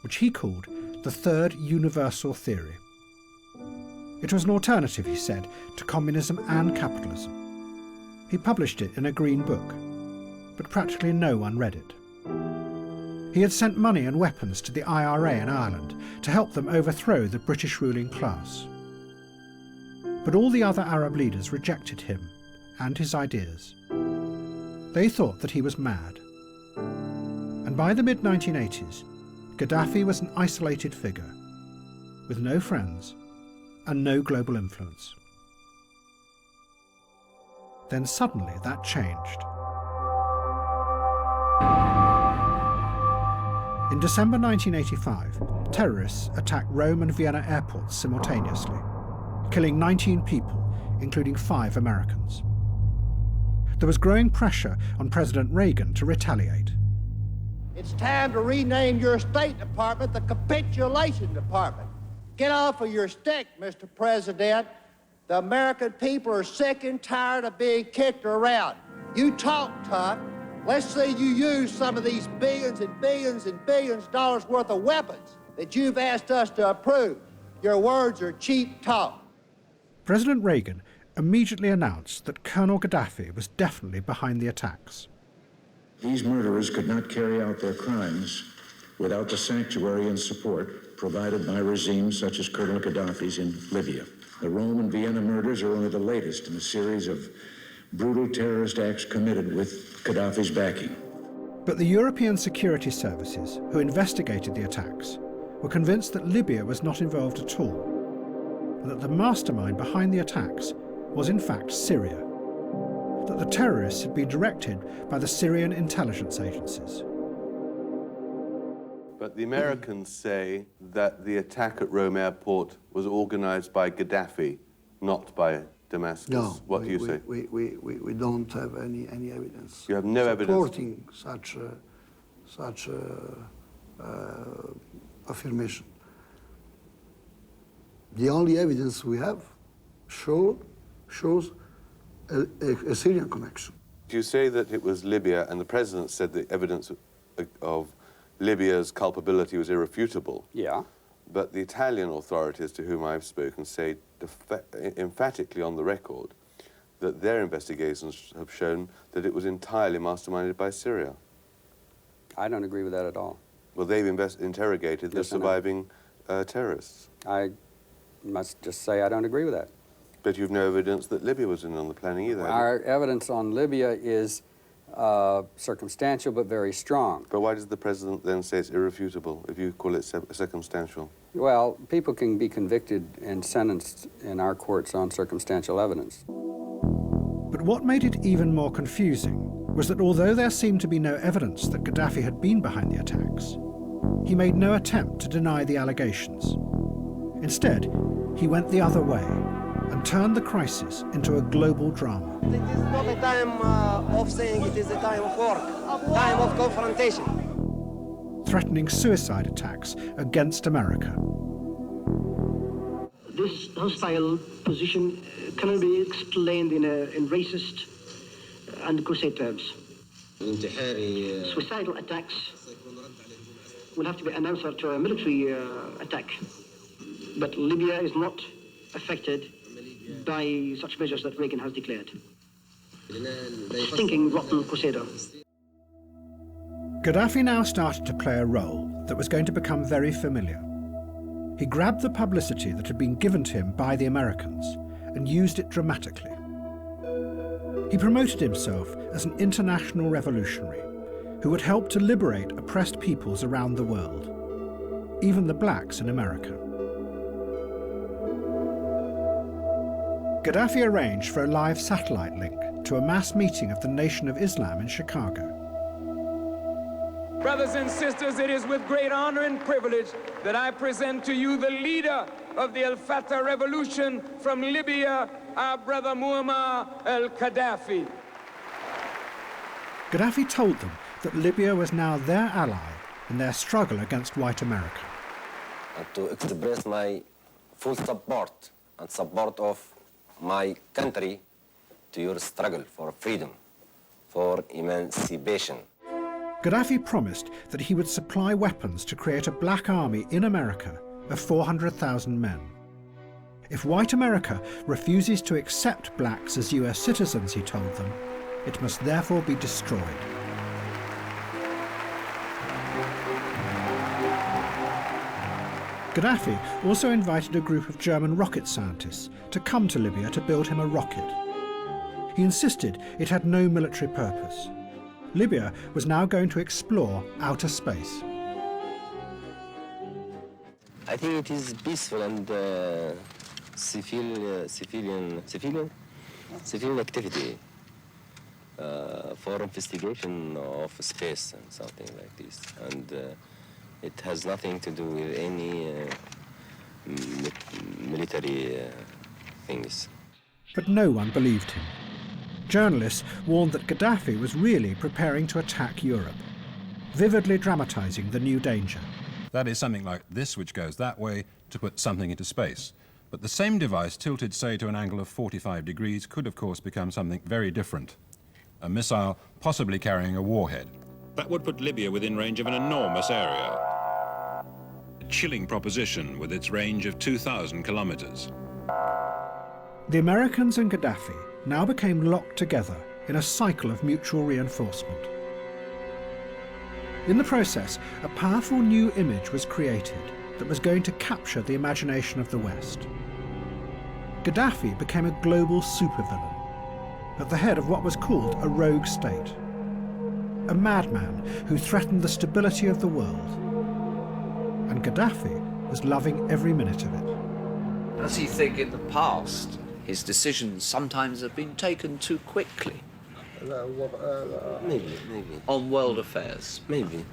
which he called the Third Universal Theory. It was an alternative, he said, to communism and capitalism. He published it in a green book, but practically no one read it. He had sent money and weapons to the IRA in Ireland to help them overthrow the British ruling class. But all the other Arab leaders rejected him and his ideas. They thought that he was mad. And by the mid-1980s, Gaddafi was an isolated figure, with no friends and no global influence. Then suddenly that changed. In December 1985, terrorists attacked Rome and Vienna airports simultaneously, killing 19 people, including 5 Americans. There was growing pressure on President Reagan to retaliate. It's time to rename your State Department the Capitulation Department. Get off of your stick, Mr. President. The American people are sick and tired of being kicked around. You talk tough. Let's see you use some of these billions and billions and billions of dollars worth of weapons that you've asked us to approve. Your words are cheap talk. President Reagan immediately announced that Colonel Gaddafi was definitely behind the attacks. These murderers could not carry out their crimes without the sanctuary and support provided by regimes such as Colonel Gaddafi's in Libya. The Rome and Vienna murders are only the latest in a series of brutal terrorist acts committed with Gaddafi's backing. But the European security services who investigated the attacks were convinced that Libya was not involved at all, and that the mastermind behind the attacks was in fact Syria, that the terrorists had been directed by the Syrian intelligence agencies. But the Americans say that the attack at Rome airport was organized by Gaddafi, not by Damascus. No. What do you say? We don't have any evidence. You have no evidence? Supporting such affirmation. The only evidence we have shows a Syrian connection. Do you say that it was Libya, and the president said the evidence of Libya's culpability was irrefutable? Yeah. But the Italian authorities to whom I've spoken say emphatically on the record that their investigations have shown that it was entirely masterminded by Syria. I don't agree with that at all. Well, they've interrogated the surviving terrorists. I must just say I don't agree with that. But you've no evidence that Libya was in on the planning either. Our evidence on Libya is circumstantial but very strong. But why does the president then say it's irrefutable if you call it circumstantial? Well, people can be convicted and sentenced in our courts on circumstantial evidence. But what made it even more confusing was that although there seemed to be no evidence that Gaddafi had been behind the attacks, he made no attempt to deny the allegations. Instead, he went the other way and turned the crisis into a global drama. It is not a time of saying, it is a time of work, time of confrontation. Threatening suicide attacks against America. This hostile position cannot be explained in racist and crusade terms. Suicidal attacks will have to be an answer to a military attack. But Libya is not affected by such measures that Reagan has declared. Stinking, rotten crusader. Gaddafi now started to play a role that was going to become very familiar. He grabbed the publicity that had been given to him by the Americans and used it dramatically. He promoted himself as an international revolutionary who would help to liberate oppressed peoples around the world, even the blacks in America. Gaddafi arranged for a live satellite link to a mass meeting of the Nation of Islam in Chicago. Brothers and sisters, it is with great honor and privilege that I present to you the leader of the Al-Fatah revolution from Libya, our brother Muammar al-Gaddafi. Gaddafi told them that Libya was now their ally in their struggle against white America. And to express my full support and support of my country to your struggle for freedom, for emancipation. Gaddafi promised that he would supply weapons to create a black army in America of 400,000 men. If white America refuses to accept blacks as US citizens, he told them, it must therefore be destroyed. Gaddafi also invited a group of German rocket scientists to come to Libya to build him a rocket. He insisted it had no military purpose. Libya was now going to explore outer space. I think it is peaceful and civilian activity for investigation of space and something like this. And it has nothing to do with any military things. But no one believed him. Journalists warned that Gaddafi was really preparing to attack Europe, vividly dramatizing the new danger. That is something like this, which goes that way to put something into space. But the same device tilted, say, to an angle of 45 degrees could, of course, become something very different. A missile possibly carrying a warhead. That would put Libya within range of an enormous area. A chilling proposition with its range of 2,000 kilometers. The Americans and Gaddafi now became locked together in a cycle of mutual reinforcement. In the process, a powerful new image was created that was going to capture the imagination of the West. Gaddafi became a global supervillain, at the head of what was called a rogue state. A madman who threatened the stability of the world. And Gaddafi was loving every minute of it. Does he think in the past his decisions sometimes have been taken too quickly? Maybe. On world affairs? Maybe.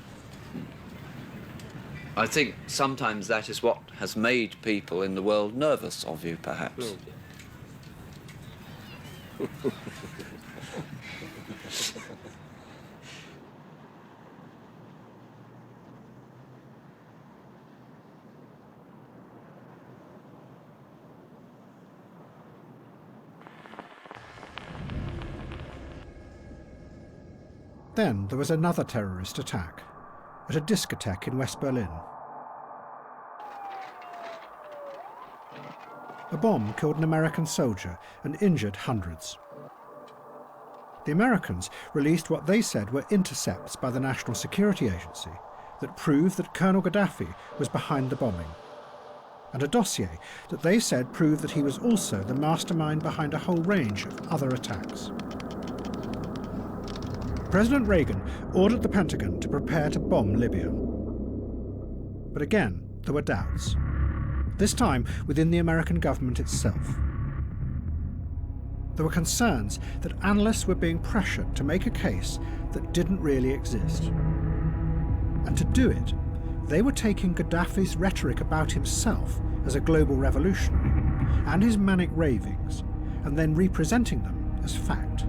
I think sometimes that is what has made people in the world nervous of you, perhaps. Maybe. Then there was another terrorist attack at a discotheque in West Berlin. A bomb killed an American soldier and injured hundreds. The Americans released what they said were intercepts by the National Security Agency that proved that Colonel Gaddafi was behind the bombing, and a dossier that they said proved that he was also the mastermind behind a whole range of other attacks. President Reagan ordered the Pentagon to prepare to bomb Libya. But again, there were doubts, this time within the American government itself. There were concerns that analysts were being pressured to make a case that didn't really exist. And to do it, they were taking Gaddafi's rhetoric about himself as a global revolutionary and his manic ravings, and then representing them as fact.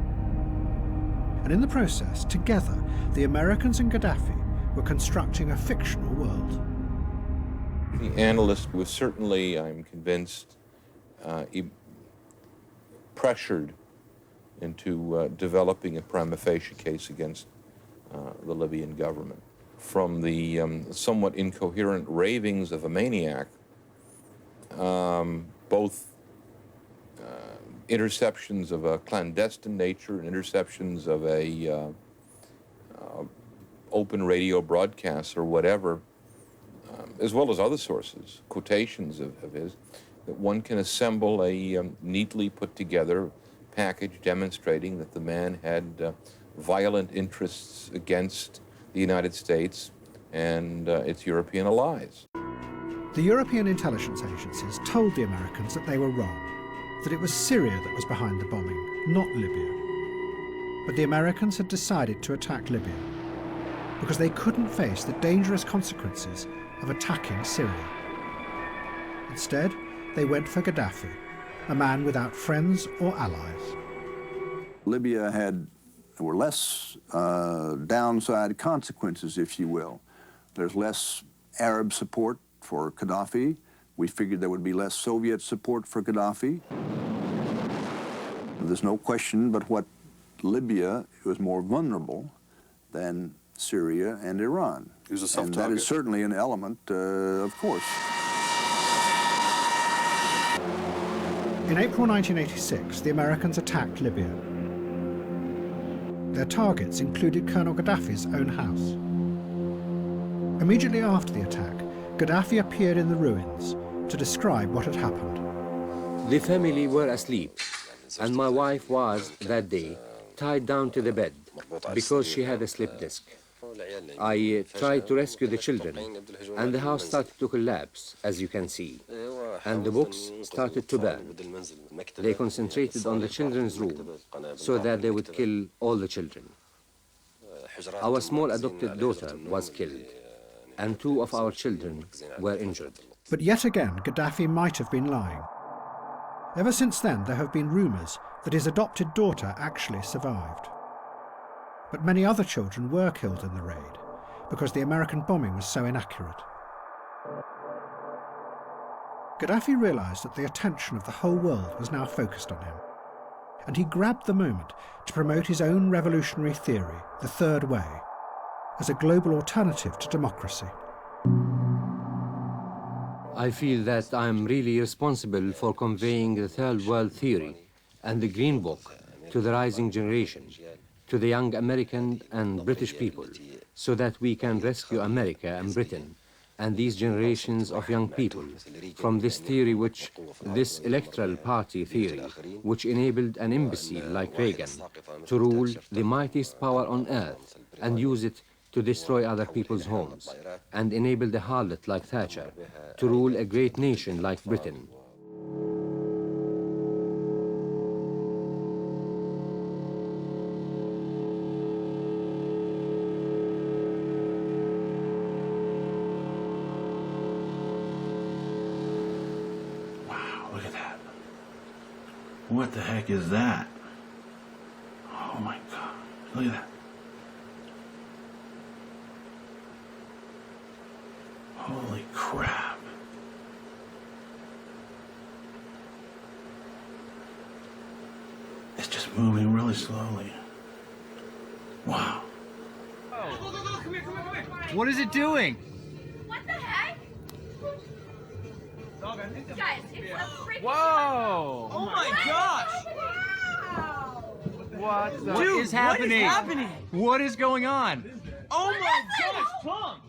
And in the process, together, the Americans and Gaddafi were constructing a fictional world. The analyst was certainly, I'm convinced, pressured into developing a prima facie case against the Libyan government. From the somewhat incoherent ravings of a maniac, both interceptions of a clandestine nature and interceptions of a open radio broadcasts or whatever, as well as other sources, quotations of his, that one can assemble a neatly put together package demonstrating that the man had violent interests against the United States and its European allies. The European intelligence agencies told the Americans that they were wrong, that it was Syria that was behind the bombing, not Libya. But the Americans had decided to attack Libya because they couldn't face the dangerous consequences of attacking Syria. Instead, they went for Gaddafi, a man without friends or allies. Libya were less downside consequences, if you will. There's less Arab support for Gaddafi. We figured there would be less Soviet support for Gaddafi. There's no question but what Libya was more vulnerable than Syria and Iran. It was a soft and target. that is certainly an element, of course. In April 1986, the Americans attacked Libya. Their targets included Colonel Gaddafi's own house. Immediately after the attack, Gaddafi appeared in the ruins to describe what had happened. The family were asleep, and my wife was, that day, tied down to the bed because she had a slip disc. I tried to rescue the children, and the house started to collapse, as you can see, and the books started to burn. They concentrated on the children's room so that they would kill all the children. Our small adopted daughter was killed, and 2 of our children were injured. But yet again, Gaddafi might have been lying. Ever since then, there have been rumours that his adopted daughter actually survived. But many other children were killed in the raid because the American bombing was so inaccurate. Gaddafi realised that the attention of the whole world was now focused on him, and he grabbed the moment to promote his own revolutionary theory, the Third Way, as a global alternative to democracy. I feel that I'm really responsible for conveying the Third World Theory and the Green Book to the rising generation, to the young American and British people, so that we can rescue America and Britain and these generations of young people from this theory, this electoral party theory, which enabled an imbecile like Reagan to rule the mightiest power on earth and use it to destroy other people's homes, and enabled a harlot like Thatcher to rule a great nation like Britain. Look at that. What the heck is that? Oh my God. Look at that. Holy crap. It's just moving really slowly. Wow. What is it doing? What the heck? Guys, it's a freaking Whoa! UFO. Oh my gosh! What the? What is happening? What is happening? What is going on? Oh my it? gosh, Tom!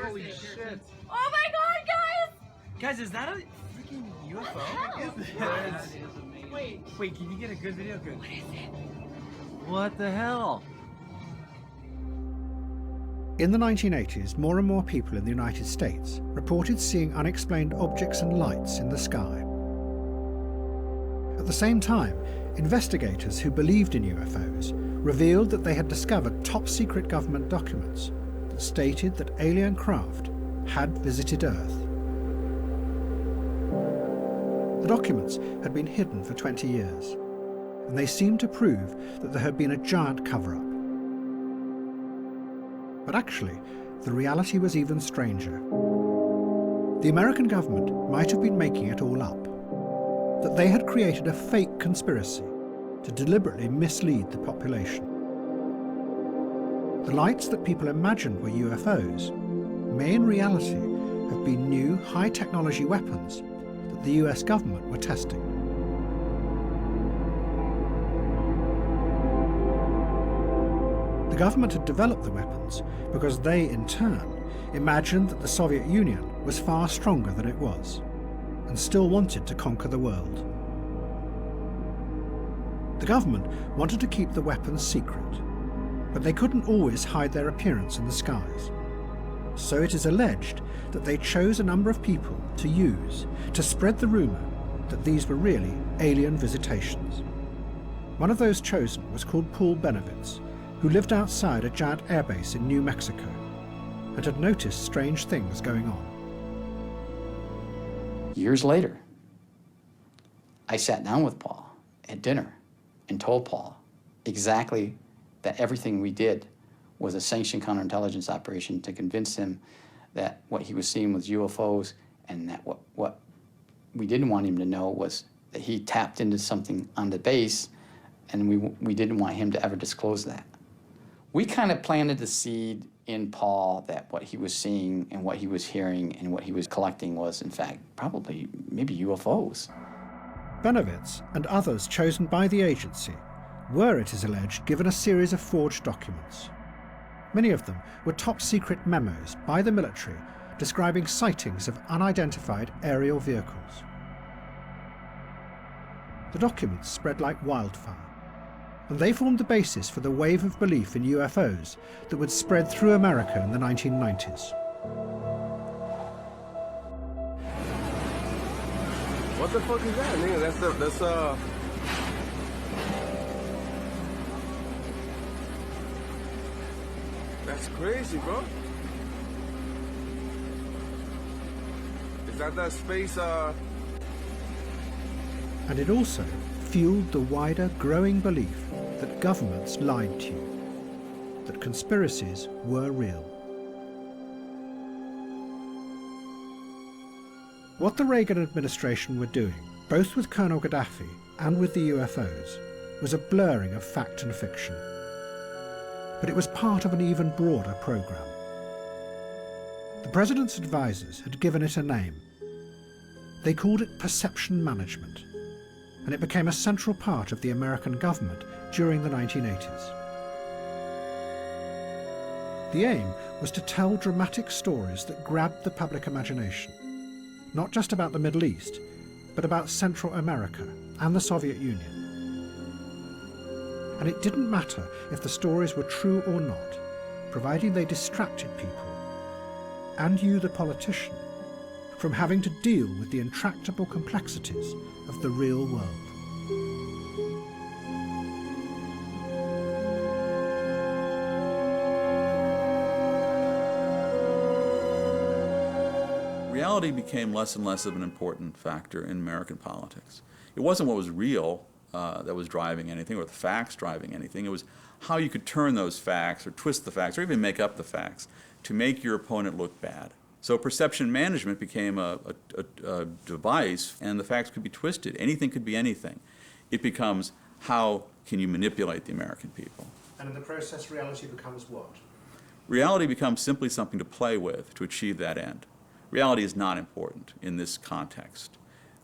Holy shit. Oh my god, guys! Guys, is that a freaking UFO? Wait, can you get a good video? Good. What is it? What the hell? In the 1980s, more and more people in the United States reported seeing unexplained objects and lights in the sky. At the same time, investigators who believed in UFOs revealed that they had discovered top-secret government documents that stated that alien craft had visited Earth. The documents had been hidden for 20 years, and they seemed to prove that there had been a giant cover-up. But actually, the reality was even stranger. The American government might have been making it all up, that they had created a fake conspiracy to deliberately mislead the population. The lights that people imagined were UFOs may in reality have been new high-technology weapons that the US government were testing. The government had developed the weapons because they, in turn, imagined that the Soviet Union was far stronger than it was, and still wanted to conquer the world. The government wanted to keep the weapons secret, but they couldn't always hide their appearance in the skies. So it is alleged that they chose a number of people to use to spread the rumour that these were really alien visitations. One of those chosen was called Paul Benovitz, who lived outside a giant airbase in New Mexico and had noticed strange things going on. Years later, I sat down with Paul at dinner and told Paul exactly that everything we did was a sanctioned counterintelligence operation to convince him that what he was seeing was UFOs, and that what we didn't want him to know was that he tapped into something on the base, and we didn't want him to ever disclose that. We kind of planted the seed in Paul that what he was seeing and what he was hearing and what he was collecting was, in fact, probably maybe UFOs. Benovitz and others chosen by the agency were, it is alleged, given a series of forged documents. Many of them were top-secret memos by the military describing sightings of unidentified aerial vehicles. The documents spread like wildfire, and they formed the basis for the wave of belief in UFOs that would spread through America in the 1990s. What the fuck is that, nigga? That's crazy, bro. Is that space, And it also fueled the wider, growing belief that governments lied to you, that conspiracies were real. What the Reagan administration were doing, both with Colonel Gaddafi and with the UFOs, was a blurring of fact and fiction. But it was part of an even broader program. The president's advisors had given it a name. They called it perception management, and it became a central part of the American government during the 1980s. The aim was to tell dramatic stories that grabbed the public imagination, not just about the Middle East, but about Central America and the Soviet Union. And it didn't matter if the stories were true or not, providing they distracted people, and you, the politician, from having to deal with the intractable complexities of the real world. Reality became less and less of an important factor in American politics. It wasn't what was real that was driving anything, or the facts driving anything. It was how you could turn those facts, or twist the facts, or even make up the facts, to make your opponent look bad. So perception management became a device, and the facts could be twisted. Anything could be anything. It becomes, how can you manipulate the American people? And in the process, reality becomes what? Reality becomes simply something to play with to achieve that end. Reality is not important in this context.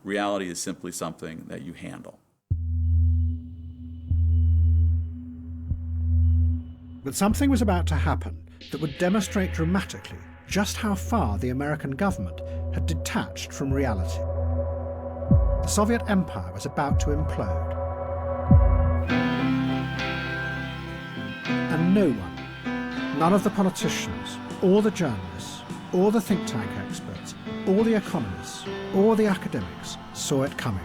Reality is simply something that you handle. But something was about to happen that would demonstrate dramatically just how far the American government had detached from reality. The Soviet Empire was about to implode. And no one, none of the politicians, or the journalists, or the think tank experts, or the economists, or the academics saw it coming.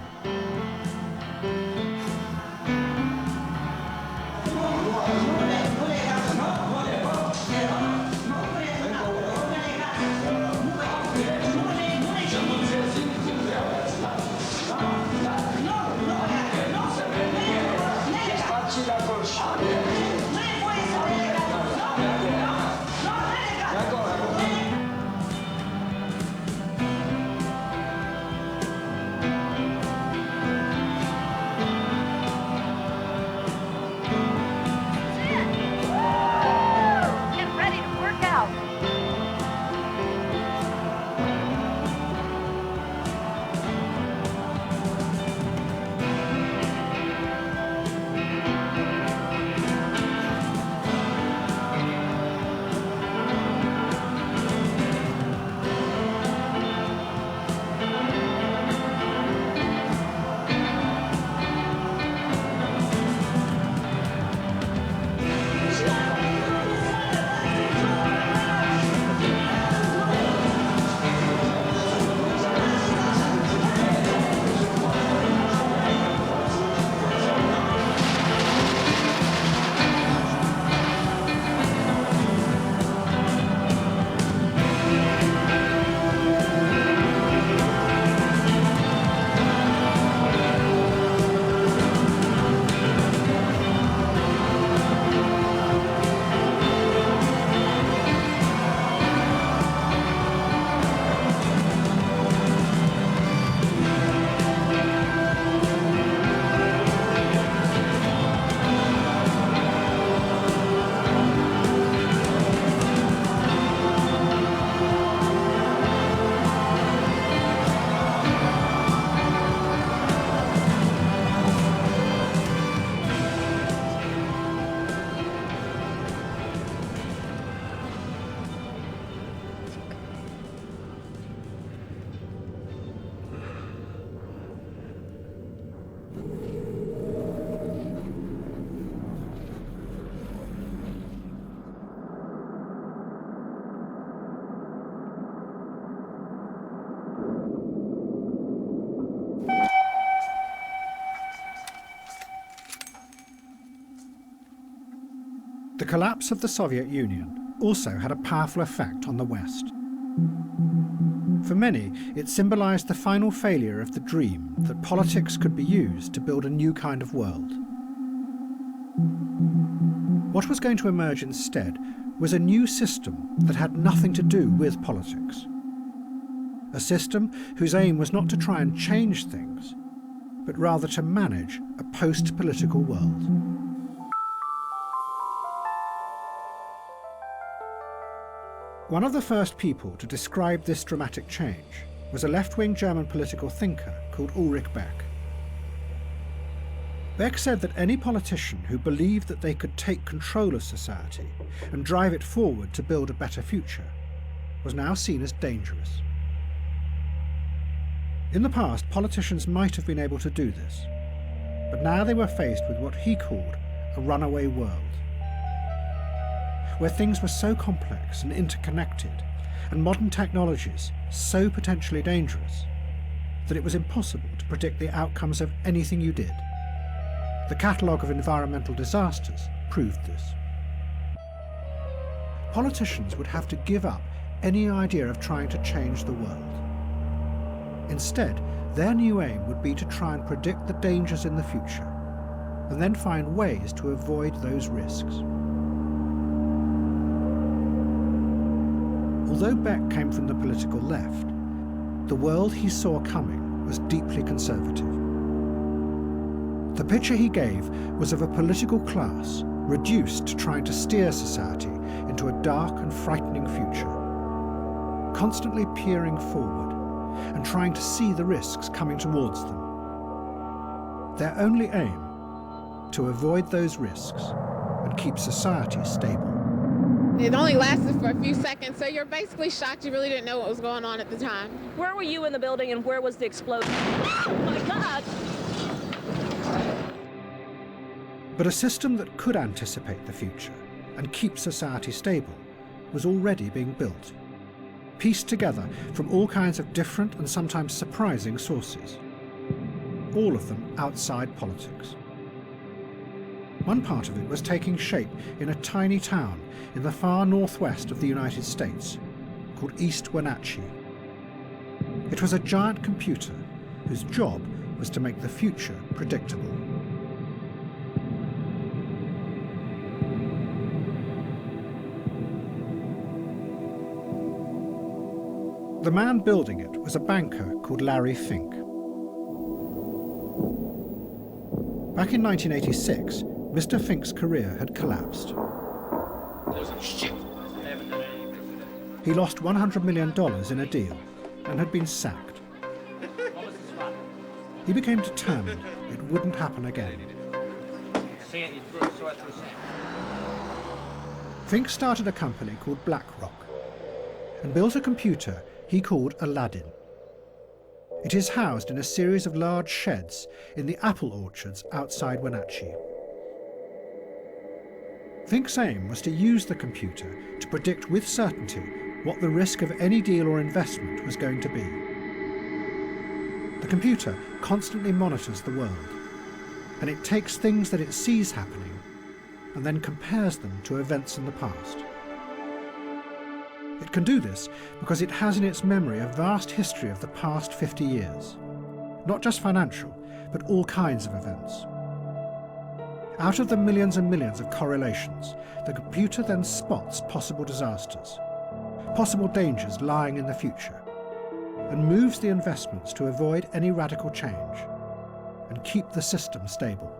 The collapse of the Soviet Union also had a powerful effect on the West. For many, it symbolized the final failure of the dream that politics could be used to build a new kind of world. What was going to emerge instead was a new system that had nothing to do with politics. A system whose aim was not to try and change things, but rather to manage a post-political world. One of the first people to describe this dramatic change was a left-wing German political thinker called Ulrich Beck. Beck said that any politician who believed that they could take control of society and drive it forward to build a better future was now seen as dangerous. In the past, politicians might have been able to do this, but now they were faced with what he called a runaway world, where things were so complex and interconnected, and modern technologies so potentially dangerous, that it was impossible to predict the outcomes of anything you did. The catalogue of environmental disasters proved this. Politicians would have to give up any idea of trying to change the world. Instead, their new aim would be to try and predict the dangers in the future, and then find ways to avoid those risks. Although Beck came from the political left, the world he saw coming was deeply conservative. The picture he gave was of a political class reduced to trying to steer society into a dark and frightening future, constantly peering forward and trying to see the risks coming towards them. Their only aim, to avoid those risks and keep society stable. It only lasted for a few seconds, so you're basically shocked you really didn't know what was going on at the time. Where were you in the building and where was the explosion? Oh my God! But a system that could anticipate the future and keep society stable was already being built, pieced together from all kinds of different and sometimes surprising sources, all of them outside politics. One part of it was taking shape in a tiny town in the far northwest of the United States called East Wenatchee. It was a giant computer whose job was to make the future predictable. The man building it was a banker called Larry Fink. Back in 1986, Mr. Fink's career had collapsed. He lost $100 million in a deal and had been sacked. He became determined it wouldn't happen again. Fink started a company called BlackRock and built a computer he called Aladdin. It is housed in a series of large sheds in the apple orchards outside Wenatchee. Fink's aim was to use the computer to predict with certainty what the risk of any deal or investment was going to be. The computer constantly monitors the world, and it takes things that it sees happening and then compares them to events in the past. It can do this because it has in its memory a vast history of the past 50 years, not just financial, but all kinds of events. Out of the millions and millions of correlations, the computer then spots possible disasters, possible dangers lying in the future, and moves the investments to avoid any radical change and keep the system stable.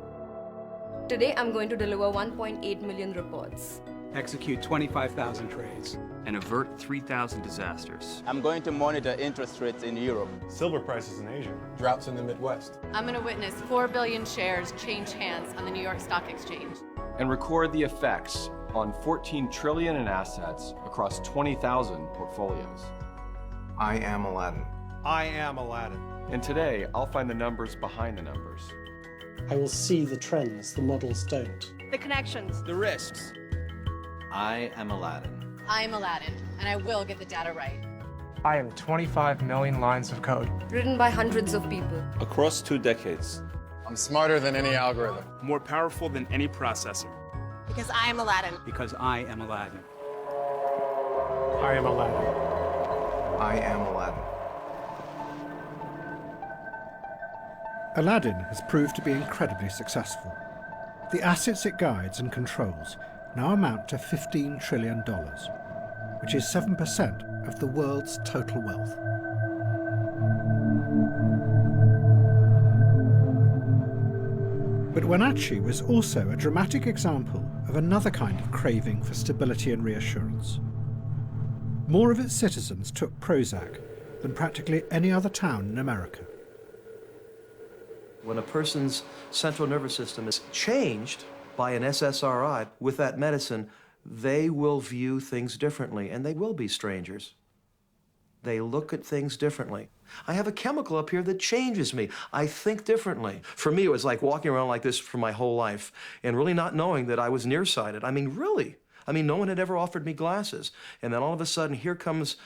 Today I'm going to deliver 1.8 million reports. Execute 25,000 trades. And avert 3,000 disasters. I'm going to monitor interest rates in Europe. Silver prices in Asia. Droughts in the Midwest. I'm going to witness 4 billion shares change hands on the New York Stock Exchange. And record the effects on 14 trillion in assets across 20,000 portfolios. I am Aladdin. I am Aladdin. And today, I'll find the numbers behind the numbers. I will see the trends the models don't. The connections. The risks. I am Aladdin. I am Aladdin, and I will get the data right. I am 25 million lines of code. Written by hundreds of people. Across 2 decades. I'm smarter than any algorithm. More powerful than any processor. Because I am Aladdin. Because I am Aladdin. I am Aladdin. I am Aladdin. Aladdin has proved to be incredibly successful. The assets it guides and controls now amount to $15 trillion, which is 7% of the world's total wealth. But Wenatchee was also a dramatic example of another kind of craving for stability and reassurance. More of its citizens took Prozac than practically any other town in America. When a person's central nervous system is changed by an SSRI with that medicine, they will view things differently, and they will be strangers. They look at things differently. I have a chemical up here that changes me. I think differently. For me, it was like walking around like this for my whole life and really not knowing that I was nearsighted. I mean, really. I mean, no one had ever offered me glasses. And then all of a sudden, here comes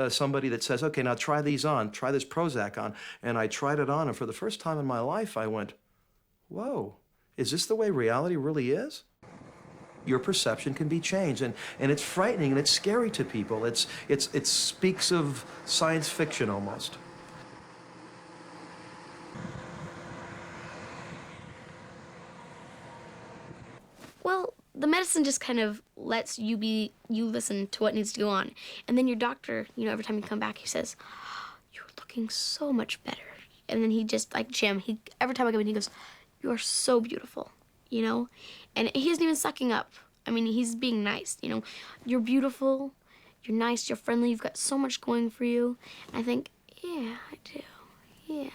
somebody that says, okay, now try these on, try this Prozac on. And I tried it on, and for the first time in my life, I went, whoa, is this the way reality really is? Your perception can be changed, and it's frightening and it's scary to people. It speaks of science fiction almost. Well, the medicine just kind of lets you listen to what needs to go on. And then your doctor, every time you come back, he says, you're looking so much better. And then he just, like Jim, every time I come in, he goes, you are so beautiful, And he isn't even sucking up. I mean, he's being nice, You're beautiful, you're nice, you're friendly, you've got so much going for you. And I think, yeah, I do, yeah.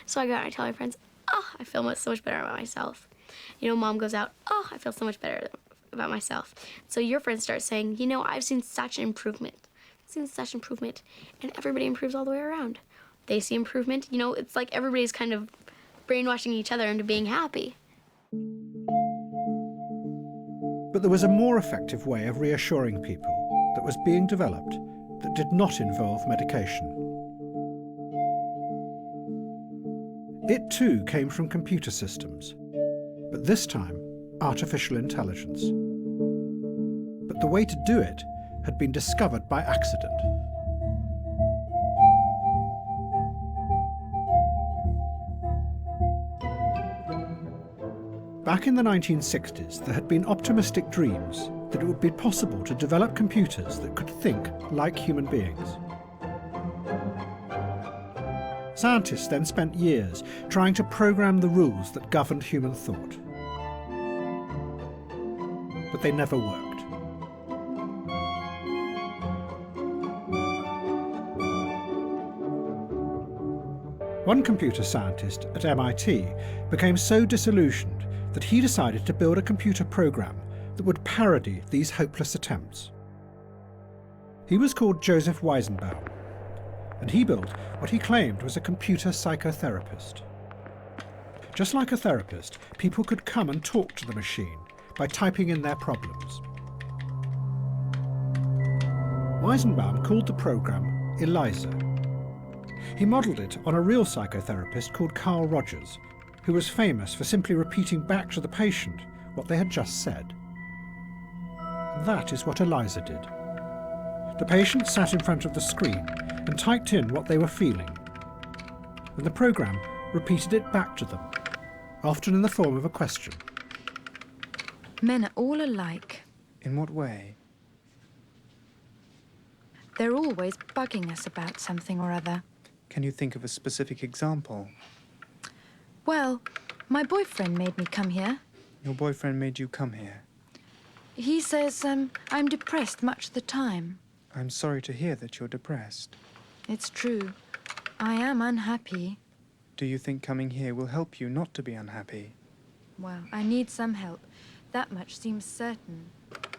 So I go out and I tell my friends, oh, I feel so much better about myself. Mom goes out, oh, I feel so much better about myself. So your friends start saying, I've seen such an improvement. And everybody improves all the way around. They see improvement, it's like everybody's kind of brainwashing each other into being happy. But there was a more effective way of reassuring people that was being developed that did not involve medication. It too came from computer systems, but this time artificial intelligence. But the way to do it had been discovered by accident. Back in the 1960s, there had been optimistic dreams that it would be possible to develop computers that could think like human beings. Scientists then spent years trying to program the rules that governed human thought. But they never worked. One computer scientist at MIT became so disillusioned that he decided to build a computer program that would parody these hopeless attempts. He was called Joseph Weizenbaum, and he built what he claimed was a computer psychotherapist. Just like a therapist, people could come and talk to the machine by typing in their problems. Weizenbaum called the program ELIZA. He modelled it on a real psychotherapist called Carl Rogers, who was famous for simply repeating back to the patient what they had just said. And that is what ELIZA did. The patient sat in front of the screen and typed in what they were feeling, and the program repeated it back to them, often in the form of a question. Men are all alike. In what way? They're always bugging us about something or other. Can you think of a specific example? Well, my boyfriend made me come here. Your boyfriend made you come here? He says I'm depressed much of the time. I'm sorry to hear that you're depressed. It's true. I am unhappy. Do you think coming here will help you not to be unhappy? Well, I need some help. That much seems certain.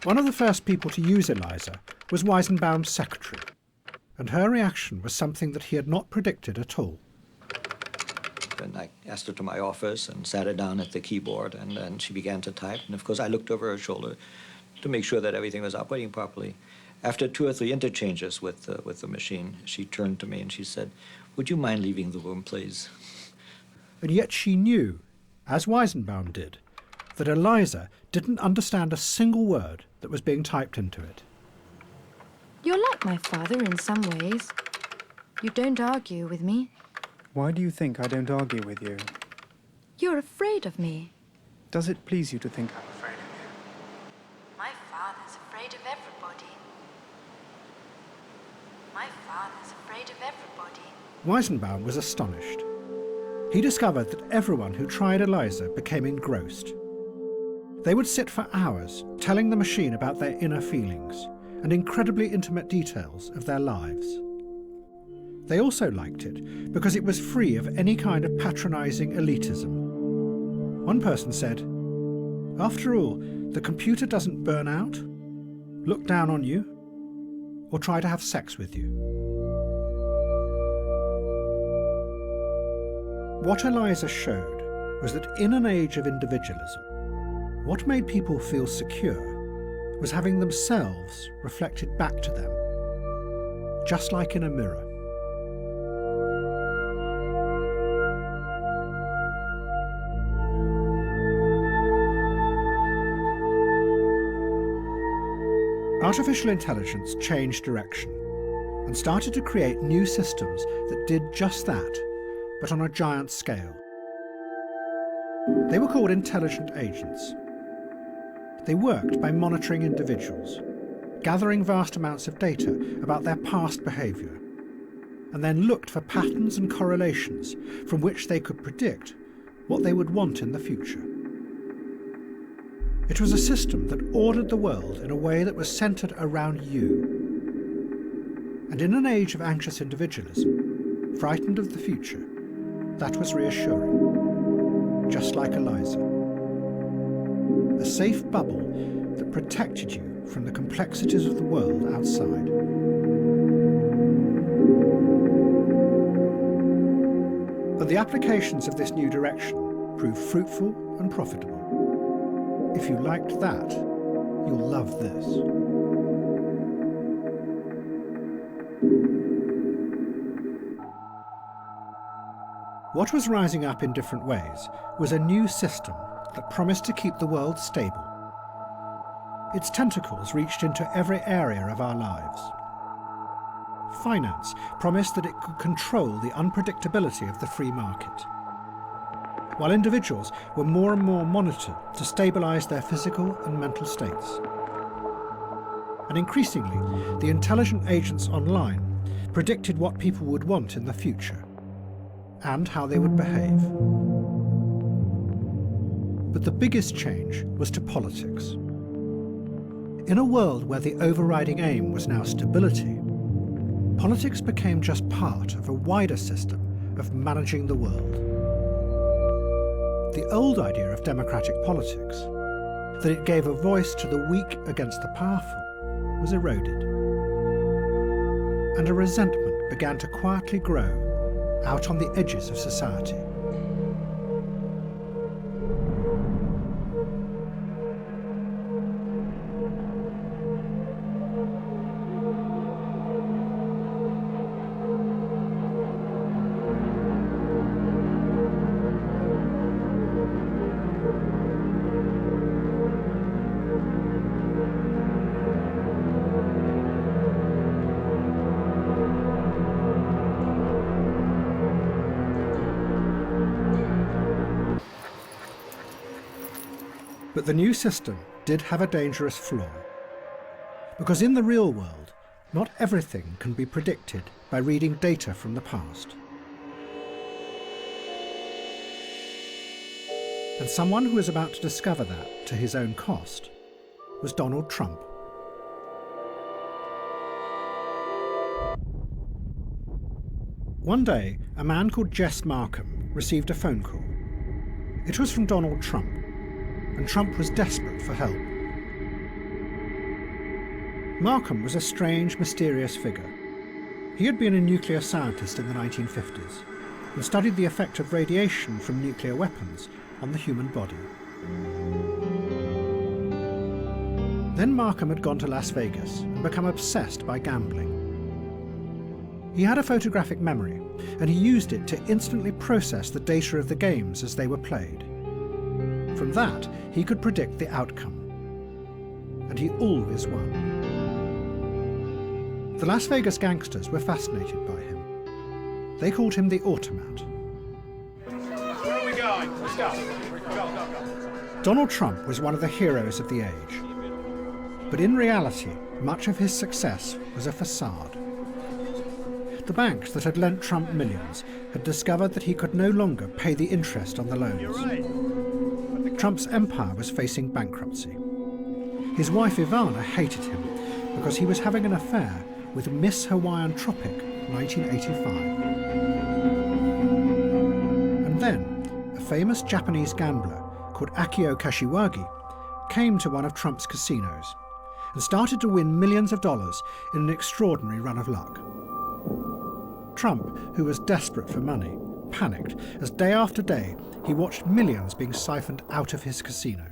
One of the first people to use ELIZA was Weizenbaum's secretary, and her reaction was something that he had not predicted at all. And I asked her to my office and sat her down at the keyboard, and then she began to type. And of course, I looked over her shoulder to make sure that everything was operating properly. After 2 or 3 interchanges with the machine, she turned to me and she said, "Would you mind leaving the room, please?" And yet she knew, as Weizenbaum did, that ELIZA didn't understand a single word that was being typed into it. You're like my father in some ways. You don't argue with me. Why do you think I don't argue with you? You're afraid of me. Does it please you to think I'm afraid of you? My father's afraid of everybody. My father's afraid of everybody. Weizenbaum was astonished. He discovered that everyone who tried ELIZA became engrossed. They would sit for hours telling the machine about their inner feelings and incredibly intimate details of their lives. They also liked it because it was free of any kind of patronizing elitism. One person said, "After all, the computer doesn't burn out, look down on you, or try to have sex with you." What Eliza showed was that in an age of individualism, what made people feel secure was having themselves reflected back to them, just like in a mirror. Artificial intelligence changed direction and started to create new systems that did just that, but on a giant scale. They were called intelligent agents. They worked by monitoring individuals, gathering vast amounts of data about their past behaviour, and then looked for patterns and correlations from which they could predict what they would want in the future. It was a system that ordered the world in a way that was centred around you. And in an age of anxious individualism, frightened of the future, that was reassuring, just like Eliza. A safe bubble that protected you from the complexities of the world outside. But the applications of this new direction proved fruitful and profitable. If you liked that, you'll love this. What was rising up in different ways was a new system that promised to keep the world stable. Its tentacles reached into every area of our lives. Finance promised that it could control the unpredictability of the free market, while individuals were more and more monitored to stabilise their physical and mental states. And increasingly, the intelligent agents online predicted what people would want in the future and how they would behave. But the biggest change was to politics. In a world where the overriding aim was now stability, politics became just part of a wider system of managing the world. The old idea of democratic politics, that it gave a voice to the weak against the powerful, was eroded. And a resentment began to quietly grow out on the edges of society. But the new system did have a dangerous flaw. Because in the real world, not everything can be predicted by reading data from the past. And someone who was about to discover that to his own cost was Donald Trump. One day, a man called Jess Markham received a phone call. It was from Donald Trump, and Trump was desperate for help. Markham was a strange, mysterious figure. He had been a nuclear scientist in the 1950s and studied the effect of radiation from nuclear weapons on the human body. Then Markham had gone to Las Vegas and become obsessed by gambling. He had a photographic memory, and he used it to instantly process the data of the games as they were played. From that, he could predict the outcome. And he always won. The Las Vegas gangsters were fascinated by him. They called him the Automat. Where are we going? Let's go. Go. Donald Trump was one of the heroes of the age. But in reality, much of his success was a facade. The banks that had lent Trump millions had discovered that he could no longer pay the interest on the loans. Trump's empire was facing bankruptcy. His wife Ivana hated him because he was having an affair with Miss Hawaiian Tropic 1985. And then, a famous Japanese gambler called Akio Kashiwagi came to one of Trump's casinos and started to win millions of dollars in an extraordinary run of luck. Trump, who was desperate for money, panicked as day after day he watched millions being siphoned out of his casino.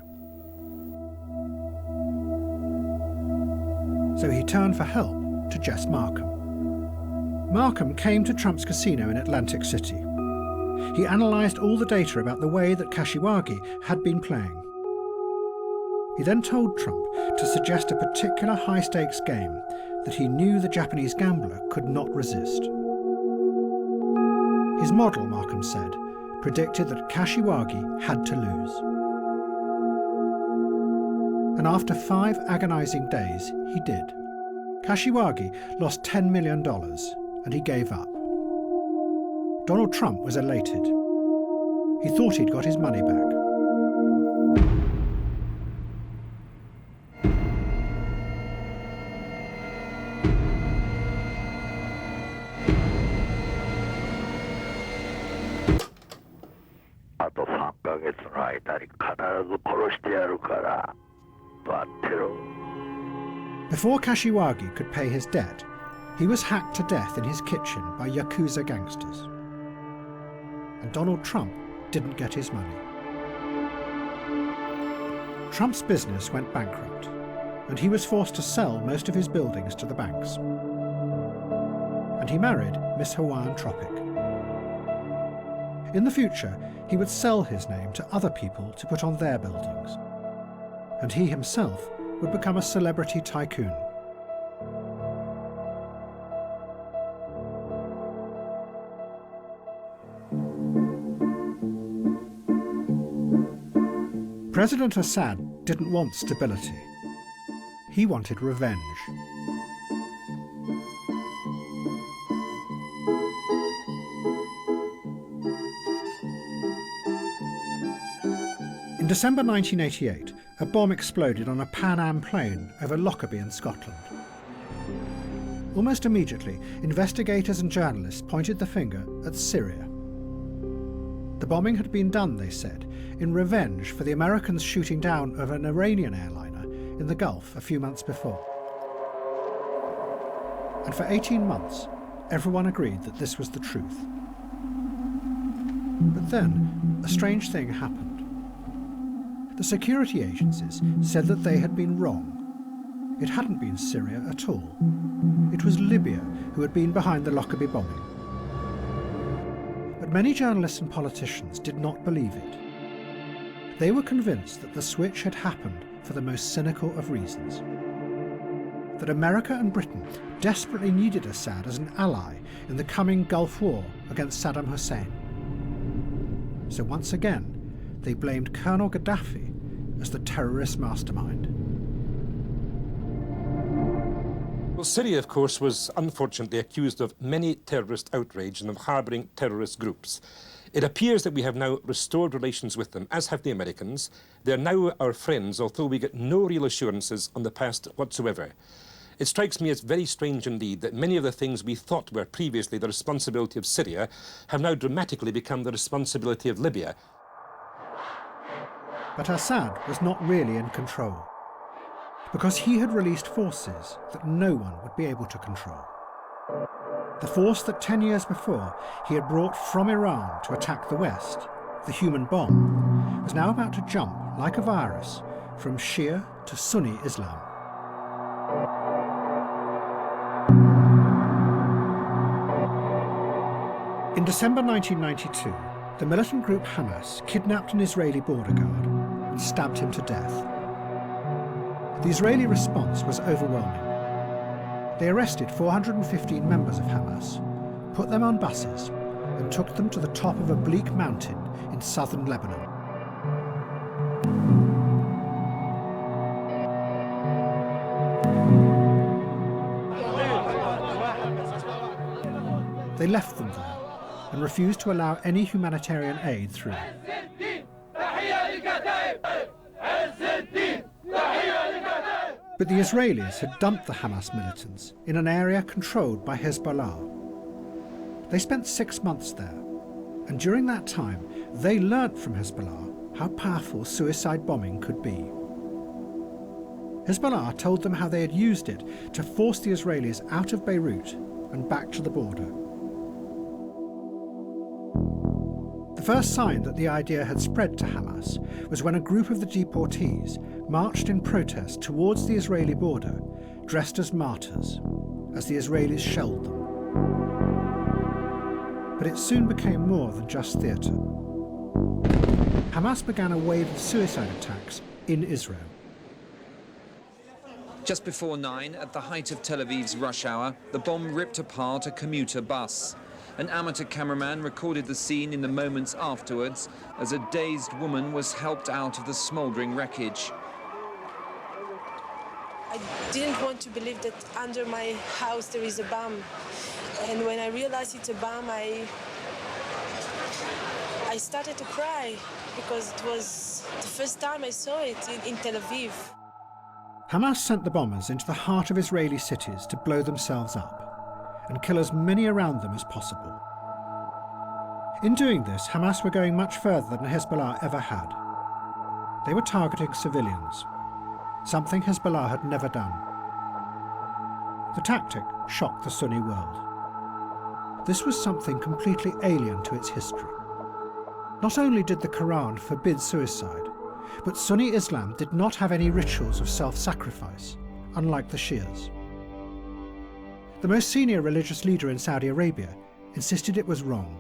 So he turned for help to Jess Markham. Markham came to Trump's casino in Atlantic City. He analysed all the data about the way that Kashiwagi had been playing. He then told Trump to suggest a particular high-stakes game that he knew the Japanese gambler could not resist. His model, Markham said, predicted that Kashiwagi had to lose. And after 5 agonising days, he did. Kashiwagi lost $10 million, and he gave up. Donald Trump was elated. He thought he'd got his money back. Before Kashiwagi could pay his debt, he was hacked to death in his kitchen by Yakuza gangsters. And Donald Trump didn't get his money. Trump's business went bankrupt, and he was forced to sell most of his buildings to the banks. And he married Miss Hawaiian Tropic. In the future, he would sell his name to other people to put on their buildings. And he himself would become a celebrity tycoon. President Assad didn't want stability. He wanted revenge. In December 1988, a bomb exploded on a Pan Am plane over Lockerbie in Scotland. Almost immediately, investigators and journalists pointed the finger at Syria. The bombing had been done, they said, in revenge for the Americans shooting down of an Iranian airliner in the Gulf a few months before. And for 18 months, everyone agreed that this was the truth. But then, a strange thing happened. The security agencies said that they had been wrong. It hadn't been Syria at all. It was Libya who had been behind the Lockerbie bombing. But many journalists and politicians did not believe it. They were convinced that the switch had happened for the most cynical of reasons. That America and Britain desperately needed Assad as an ally in the coming Gulf War against Saddam Hussein. So once again, they blamed Colonel Gaddafi as the terrorist mastermind. Well, Syria, of course, was unfortunately accused of many terrorist outrage and of harbouring terrorist groups. It appears that we have now restored relations with them, as have the Americans. They're now our friends, although we get no real assurances on the past whatsoever. It strikes me as very strange indeed that many of the things we thought were previously the responsibility of Syria have now dramatically become the responsibility of Libya. But Assad was not really in control, because he had released forces that no one would be able to control. The force that 10 years before he had brought from Iran to attack the West, the human bomb, was now about to jump, like a virus, from Shia to Sunni Islam. In December 1992, the militant group Hamas kidnapped an Israeli border guard and stabbed him to death. The Israeli response was overwhelming. They arrested 415 members of Hamas, put them on buses, and took them to the top of a bleak mountain in southern Lebanon. They left them there and refused to allow any humanitarian aid through. But the Israelis had dumped the Hamas militants in an area controlled by Hezbollah. They spent 6 months there, and during that time they learnt from Hezbollah how powerful suicide bombing could be. Hezbollah told them how they had used it to force the Israelis out of Beirut and back to the border. The first sign that the idea had spread to Hamas was when a group of the deportees marched in protest towards the Israeli border, dressed as martyrs, as the Israelis shelled them. But it soon became more than just theatre. Hamas began a wave of suicide attacks in Israel. Just before 9, at the height of Tel Aviv's rush hour, the bomb ripped apart a commuter bus. An amateur cameraman recorded the scene in the moments afterwards as a dazed woman was helped out of the smouldering wreckage. I didn't want to believe that under my house there is a bomb. And when I realized it's a bomb, I started to cry because it was the first time I saw it in Tel Aviv. Hamas sent the bombers into the heart of Israeli cities to blow themselves up and kill as many around them as possible. In doing this, Hamas were going much further than Hezbollah ever had. They were targeting civilians, something Hezbollah had never done. The tactic shocked the Sunni world. This was something completely alien to its history. Not only did the Quran forbid suicide, but Sunni Islam did not have any rituals of self-sacrifice, unlike the Shias. The most senior religious leader in Saudi Arabia insisted it was wrong.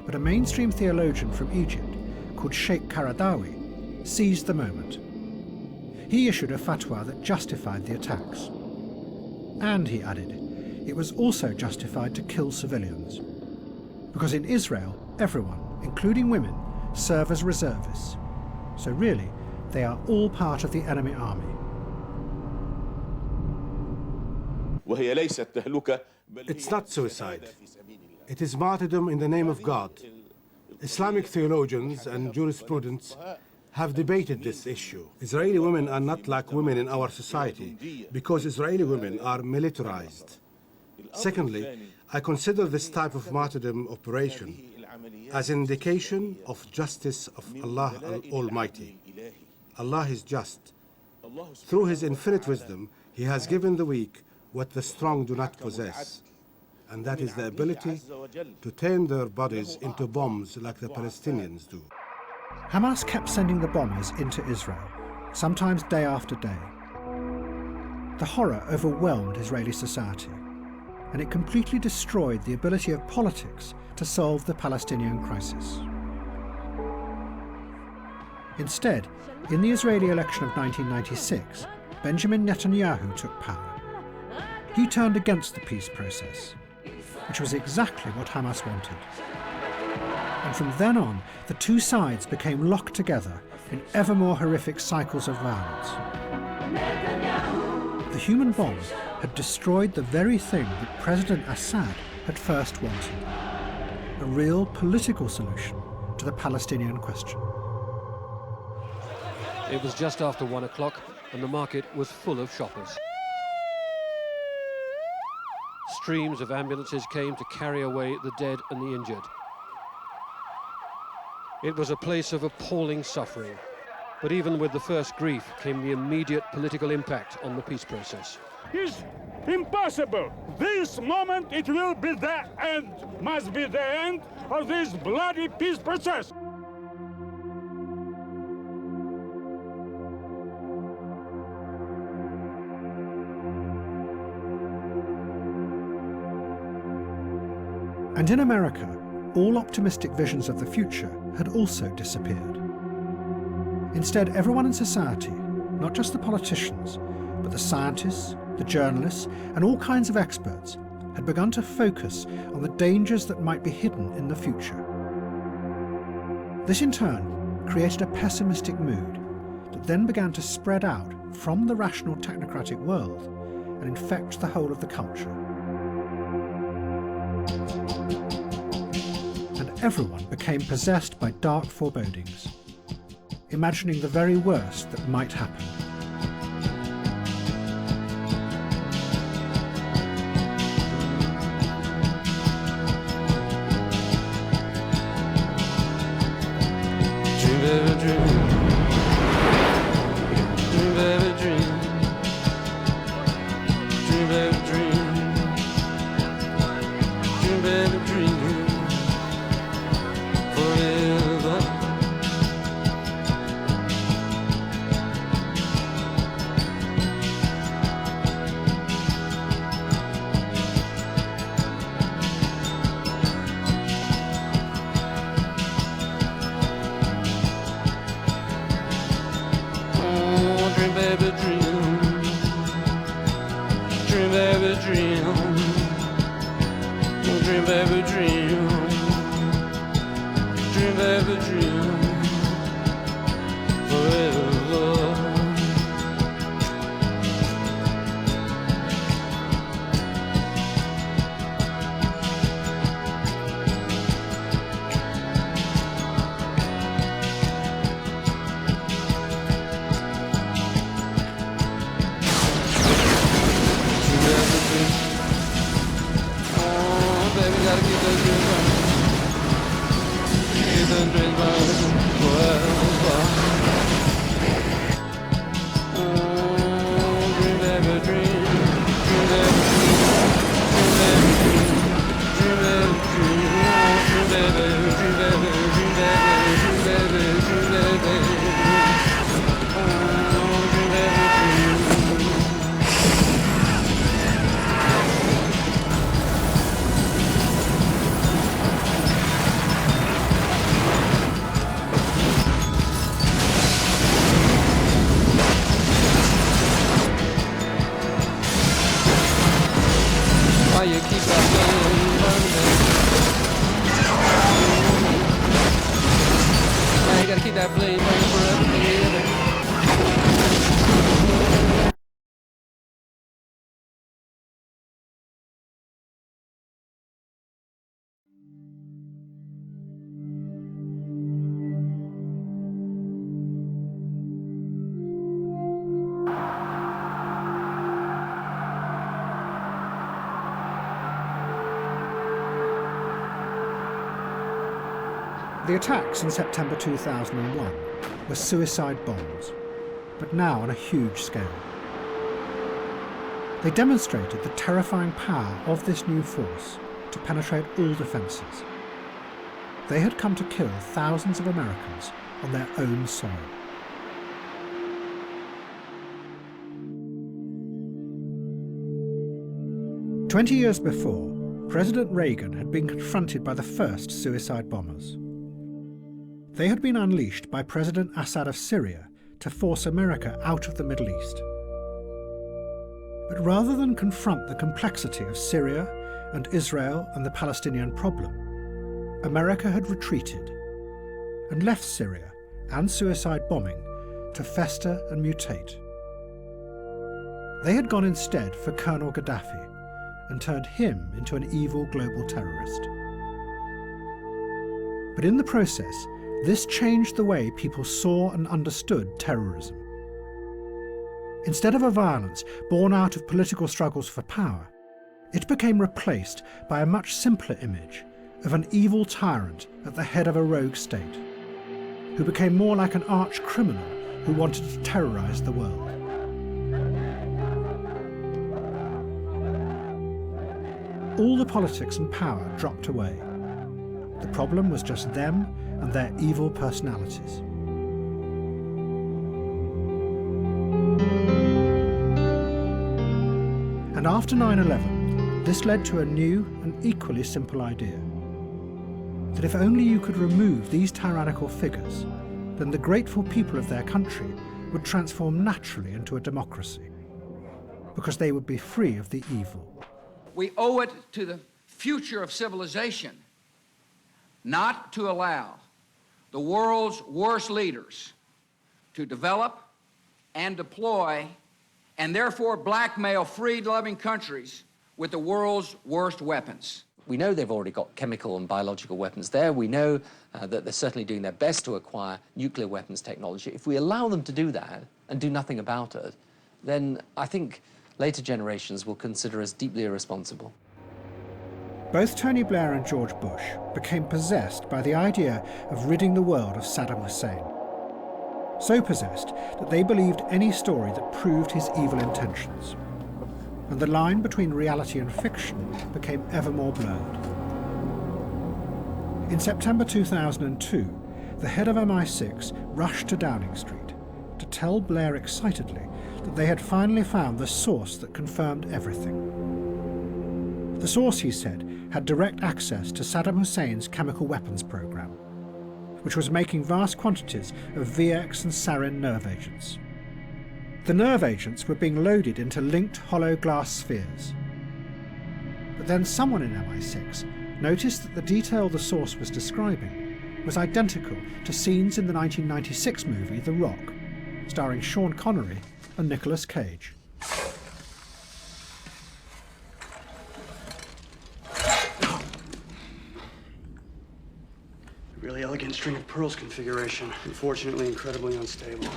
But a mainstream theologian from Egypt, called Sheikh Qaradawi, seized the moment. He issued a fatwa that justified the attacks. And, he added, it was also justified to kill civilians. Because in Israel, everyone, including women, serve as reservists. So really, they are all part of the enemy army. It's not suicide. It is martyrdom in the name of God. Islamic theologians and jurisprudents have debated this issue. Israeli women are not like women in our society because Israeli women are militarized. Secondly, I consider this type of martyrdom operation as an indication of justice of Allah Almighty. Allah is just. Through His infinite wisdom, He has given the weak what the strong do not possess, and that is the ability to turn their bodies into bombs like the Palestinians do. Hamas kept sending the bombers into Israel, sometimes day after day. The horror overwhelmed Israeli society, and it completely destroyed the ability of politics to solve the Palestinian crisis. Instead, in the Israeli election of 1996, Benjamin Netanyahu took power. He turned against the peace process, which was exactly what Hamas wanted. And from then on, the two sides became locked together in ever more horrific cycles of violence. The human bomb had destroyed the very thing that President Assad had first wanted, a real political solution to the Palestinian question. It was just after 1 o'clock and the market was full of shoppers. Streams of ambulances came to carry away the dead and the injured. It was a place of appalling suffering, but even with the first grief came the immediate political impact on the peace process. It's impossible. This moment it will be the end, must be the end of this bloody peace process. And in America, all optimistic visions of the future had also disappeared. Instead, everyone in society, not just the politicians, but the scientists, the journalists, and all kinds of experts, had begun to focus on the dangers that might be hidden in the future. This in turn created a pessimistic mood that then began to spread out from the rational technocratic world and infect the whole of the culture. And everyone became possessed by dark forebodings, imagining the very worst that might happen. baby, dream. Dream, baby, dream. Dream, baby, dream. Dream, baby, dream. Forever. Oh, dream, baby, dream. Dream, baby, dream. Oh, dream, baby, dream. Dream, baby, dream. Forever. Oh, baby, gotta keep those dreams burning. Keep those dreams burning forever. Oh, dream, baby, dream. Dream, baby, dream. Dream, baby, dream. Dream, baby, dream. Dream, baby, dream, baby, dream, baby, dream, baby. Oh, dream, baby, dream. Why you keep that flame burning? Now you gotta keep that flame burning forever, baby. The attacks in September 2001 were suicide bombs, but now on a huge scale. They demonstrated the terrifying power of this new force to penetrate all defences. They had come to kill thousands of Americans on their own soil. "20 years before, President Reagan had been confronted by the first suicide bombers. They had been unleashed by President Assad of Syria to force America out of the Middle East. But rather than confront the complexity of Syria and Israel and the Palestinian problem, America had retreated and left Syria and suicide bombing to fester and mutate. They had gone instead for Colonel Gaddafi and turned him into an evil global terrorist. But in the process, this changed the way people saw and understood terrorism. Instead of a violence born out of political struggles for power, it became replaced by a much simpler image of an evil tyrant at the head of a rogue state, who became more like an arch-criminal who wanted to terrorize the world. All the politics and power dropped away. The problem was just them and their evil personalities. And after 9/11, this led to a new and equally simple idea: that if only you could remove these tyrannical figures, then the grateful people of their country would transform naturally into a democracy, because they would be free of the evil. We owe it to the future of civilization not to allow the world's worst leaders to develop and deploy and therefore blackmail freed-loving countries with the world's worst weapons. We know they've already got chemical and biological weapons there. We know that they're certainly doing their best to acquire nuclear weapons technology. If we allow them to do that and do nothing about it, then I think later generations will consider us deeply irresponsible. Both Tony Blair and George Bush became possessed by the idea of ridding the world of Saddam Hussein. so possessed that they believed any story that proved his evil intentions. And the line between reality and fiction became ever more blurred. In September 2002, the head of MI6 rushed to Downing Street to tell Blair excitedly that they had finally found the source that confirmed everything. The source, he said, had direct access to Saddam Hussein's chemical weapons program, which was making vast quantities of VX and sarin nerve agents. The nerve agents were being loaded into linked hollow glass spheres. But then someone in MI6 noticed that the detail the source was describing was identical to scenes in the 1996 movie The Rock, starring Sean Connery and Nicolas Cage. Really elegant string of pearls configuration. Unfortunately, incredibly unstable.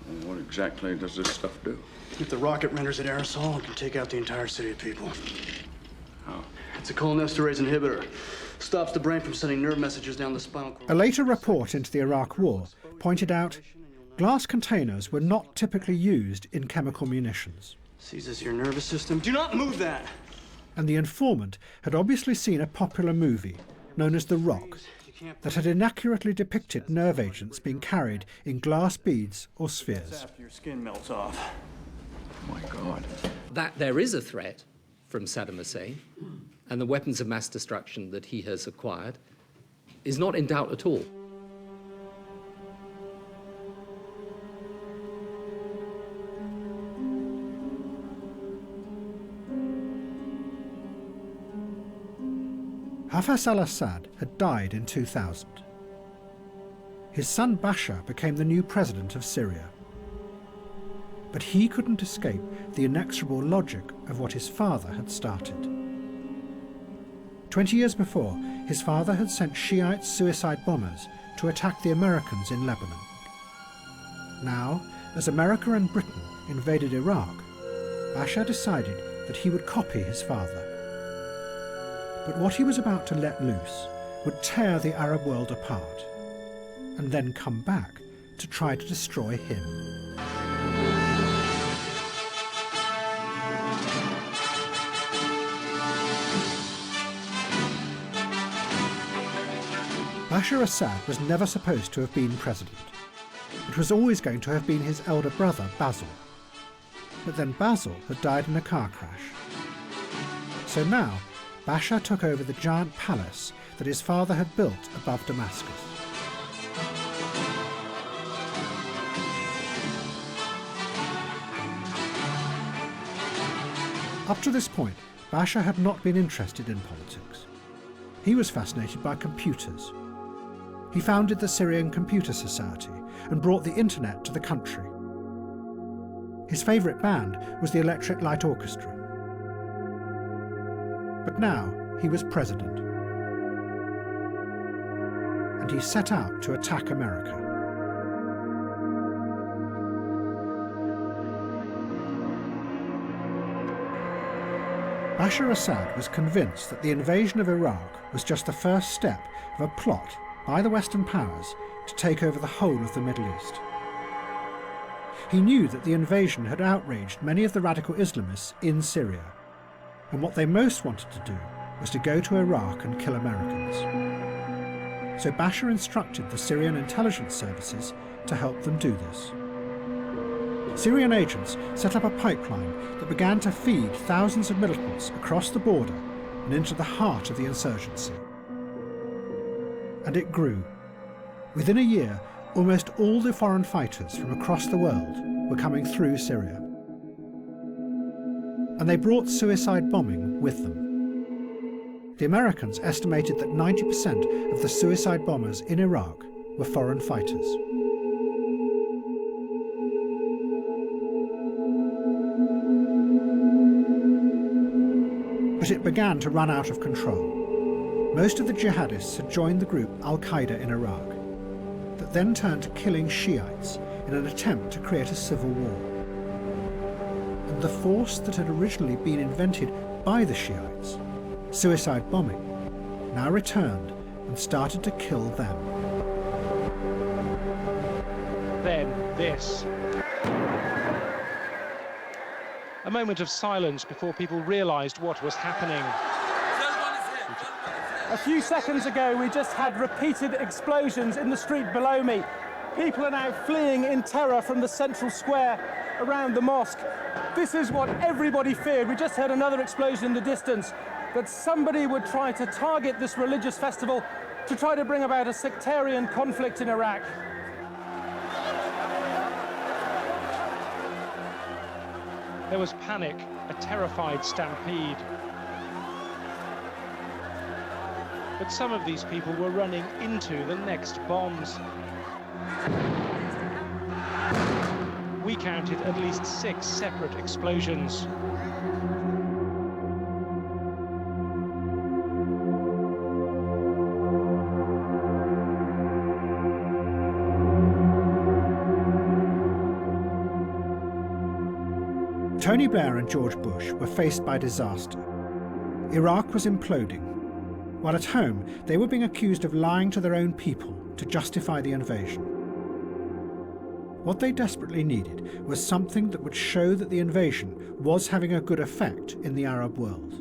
Well, what exactly does this stuff do? If the rocket renders it aerosol, it can take out the entire city of people. How? It's a cholinesterase inhibitor. Stops the brain from sending nerve messages down the spinal cord. A later report into the Iraq War pointed out glass containers were not typically used in chemical munitions. Seizes your nervous system. Do not move that! And the informant had obviously seen a popular movie known as The Rock that had inaccurately depicted nerve agents being carried in glass beads or spheres. After your skin melts off. Oh my God. That there is a threat from Saddam Hussein, and the weapons of mass destruction that he has acquired is not in doubt at all. Hafez al-Assad had died in 2000. His son Bashar became the new president of Syria. But he couldn't escape the inexorable logic of what his father had started. 20 years before, his father had sent Shiite suicide bombers to attack the Americans in Lebanon. Now, as America and Britain invaded Iraq, Bashar decided that he would copy his father. But what he was about to let loose would tear the Arab world apart, and then come back to try to destroy him. Bashar Assad was never supposed to have been president. It was always going to have been his elder brother, Basil. But then Basil had died in a car crash. So now, Bashar took over the giant palace that his father had built above Damascus. Up to this point, Bashar had not been interested in politics. He was fascinated by computers. He founded the Syrian Computer Society and brought the internet to the country. His favourite band was the Electric Light Orchestra. But now he was president. And he set out to attack America. Bashar Assad was convinced that the invasion of Iraq was just the first step of a plot by the Western powers to take over the whole of the Middle East. He knew that the invasion had outraged many of the radical Islamists in Syria, and what they most wanted to do was to go to Iraq and kill Americans. So Bashar instructed the Syrian intelligence services to help them do this. Syrian agents set up a pipeline that began to feed thousands of militants across the border and into the heart of the insurgency. And it grew. Within a year, almost all the foreign fighters from across the world were coming through Syria. And they brought suicide bombing with them. The Americans estimated that 90% of the suicide bombers in Iraq were foreign fighters. But it began to run out of control. Most of the jihadists had joined the group Al-Qaeda in Iraq, that then turned to killing Shiites in an attempt to create a civil war. And the force that had originally been invented by the Shiites, suicide bombing, now returned and started to kill them. then this. A moment of silence before people realized what was happening. A few seconds ago, we just had repeated explosions in the street below me. People are now fleeing in terror from the central square around the mosque. This is what everybody feared. We just heard another explosion in the distance, that somebody would try to target this religious festival to try to bring about a sectarian conflict in Iraq. There was panic, a terrified stampede. But some of these people were running into the next bombs. We counted at least 6 separate explosions. Tony Blair and George Bush were faced by disaster. Iraq was imploding, while at home they were being accused of lying to their own people to justify the invasion. What they desperately needed was something that would show that the invasion was having a good effect in the Arab world.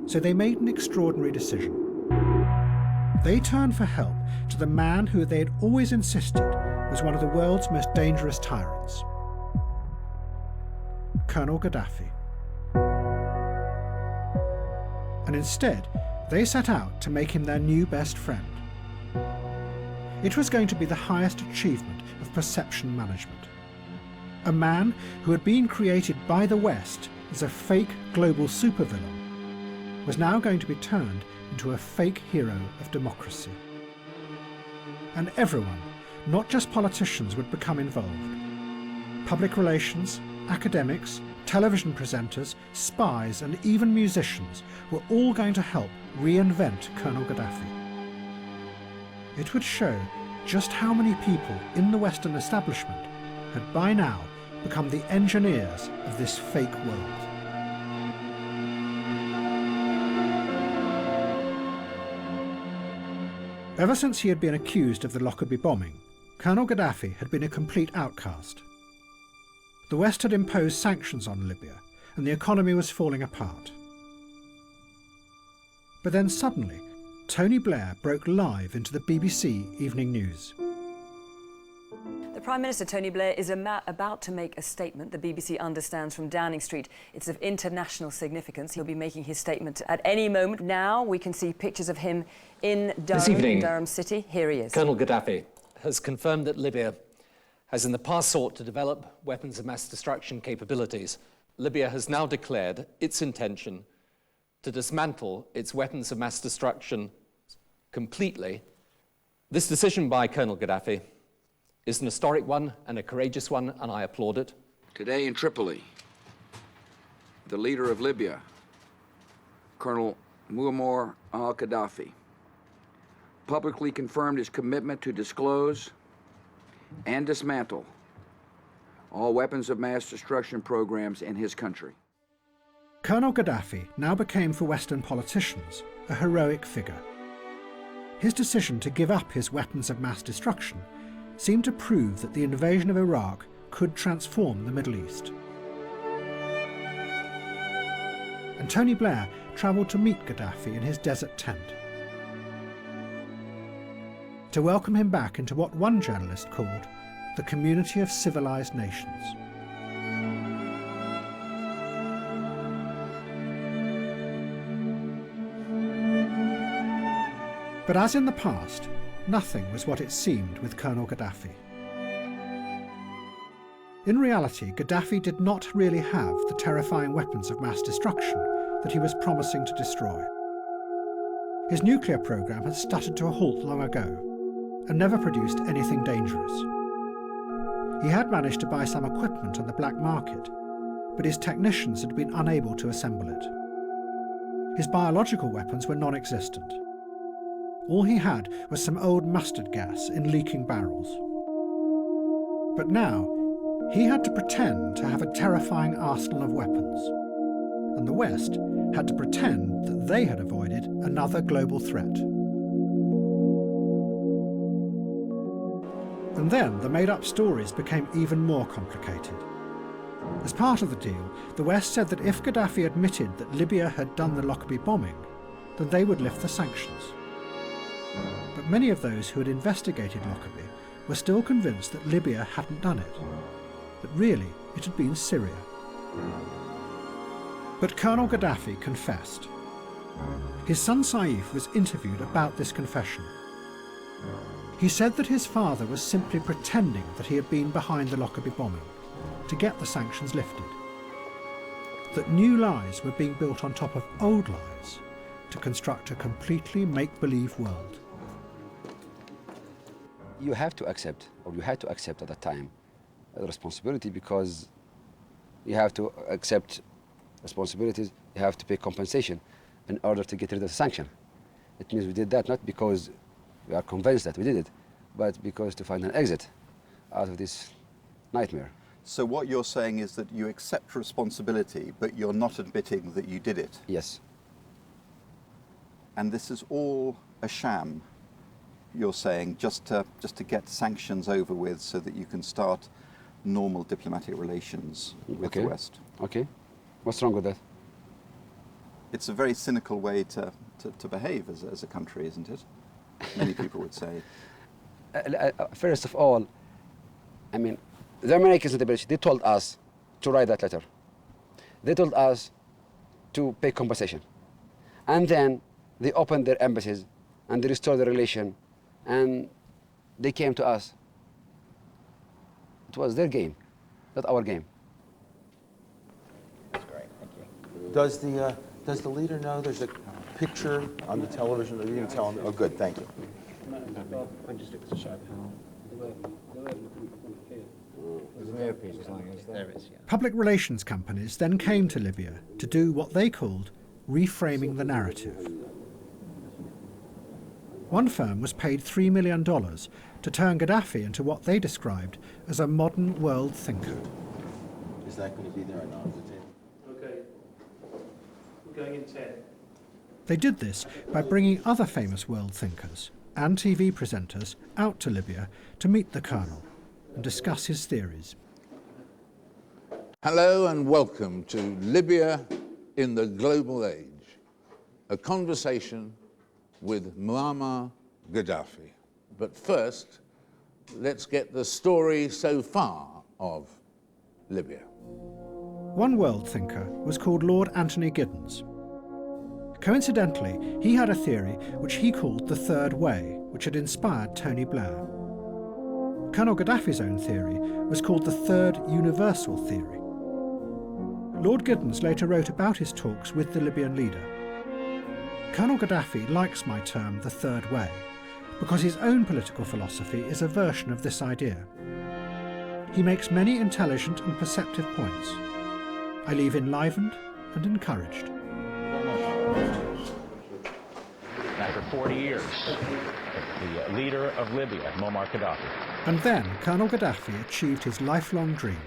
So they made an extraordinary decision. They turned for help to the man who they had always insisted was one of the world's most dangerous tyrants, Colonel Gaddafi. And instead, they set out to make him their new best friend. It was going to be the highest achievement of perception management. A man who had been created by the West as a fake global supervillain was now going to be turned into a fake hero of democracy. And everyone, not just politicians, would become involved. Public relations, academics, television presenters, spies, and even musicians were all going to help reinvent Colonel Gaddafi. It would show just how many people in the Western establishment had by now become the engineers of this fake world. Ever since he had been accused of the Lockerbie bombing, Colonel Gaddafi had been a complete outcast. The West had imposed sanctions on Libya, and the economy was falling apart. But then suddenly, Tony Blair broke live into the BBC Evening News. The Prime Minister, Tony Blair, is about to make a statement the BBC understands from Downing Street. It's of international significance. He'll be making his statement at any moment. Now we can see pictures of him in Durham City. Here he is. Colonel Gaddafi has confirmed that Libya has in the past sought to develop weapons of mass destruction capabilities. Libya has now declared its intention to dismantle its weapons of mass destruction completely. This decision by Colonel Gaddafi is an historic one and a courageous one, and I applaud it. Today in Tripoli, the leader of Libya, Colonel Muammar al-Gaddafi, publicly confirmed his commitment to disclose and dismantle all weapons of mass destruction programs in his country. Colonel Gaddafi now became for Western politicians a heroic figure. His decision to give up his weapons of mass destruction seemed to prove that the invasion of Iraq could transform the Middle East. And Tony Blair travelled to meet Gaddafi in his desert tent, to welcome him back into what one journalist called the community of civilized nations. But as in the past, nothing was what it seemed with Colonel Gaddafi. In reality, Gaddafi did not really have the terrifying weapons of mass destruction that he was promising to destroy. His nuclear program had stuttered to a halt long ago and never produced anything dangerous. He had managed to buy some equipment on the black market, but his technicians had been unable to assemble it. His biological weapons were non-existent. All he had was some old mustard gas in leaking barrels. But now, he had to pretend to have a terrifying arsenal of weapons, and the West had to pretend that they had avoided another global threat. And then the made-up stories became even more complicated. As part of the deal, the West said that if Gaddafi admitted that Libya had done the Lockerbie bombing, then they would lift the sanctions. But many of those who had investigated Lockerbie were still convinced that Libya hadn't done it, that really it had been Syria. But Colonel Gaddafi confessed. His son Saif was interviewed about this confession. He said that his father was simply pretending that he had been behind the Lockerbie bombing to get the sanctions lifted, that new lies were being built on top of old lies to construct a completely make-believe world. You have to accept, or you had to accept at that time, the responsibility, because you have to accept responsibilities, you have to pay compensation in order to get rid of the sanction. It means we did that not because we are convinced that we did it, but because to find an exit out of this nightmare. So what you're saying is that you accept responsibility, but you're not admitting that you did it? Yes. And this is all a sham, you're saying, just to get sanctions over with so that you can start normal diplomatic relations with the West? Okay. What's wrong with that? It's a very cynical way to behave as a country, isn't it? Many people would say. First of all, I mean, the Americans in the British, they told us to write that letter. They told us to pay compensation. And then they opened their embassies and they restored the relation and they came to us. It was their game, not our game. That's great, thank you. Does the leader know there's a picture on the television that you can tell him? Oh, good, thank you. Public relations companies then came to Libya to do what they called reframing the narrative. One firm was paid $3 million to turn Gaddafi into what they described as a modern world thinker. Is that going to be there or not? Okay. We're going in 10. They did this by bringing other famous world thinkers and TV presenters out to Libya to meet the colonel and discuss his theories. Hello and welcome to Libya in the Global Age, a conversation with Muammar Gaddafi. But first, let's get the story so far of Libya. One world thinker was called Lord Anthony Giddens. Coincidentally, he had a theory which he called the Third Way, which had inspired Tony Blair. Colonel Gaddafi's own theory was called the Third Universal Theory. Lord Giddens later wrote about his talks with the Libyan leader. Colonel Gaddafi likes my term, the Third Way, because his own political philosophy is a version of this idea. He makes many intelligent and perceptive points. I leave enlivened and encouraged. After 40 years, the leader of Libya, Muammar Gaddafi. And then Colonel Gaddafi achieved his lifelong dream.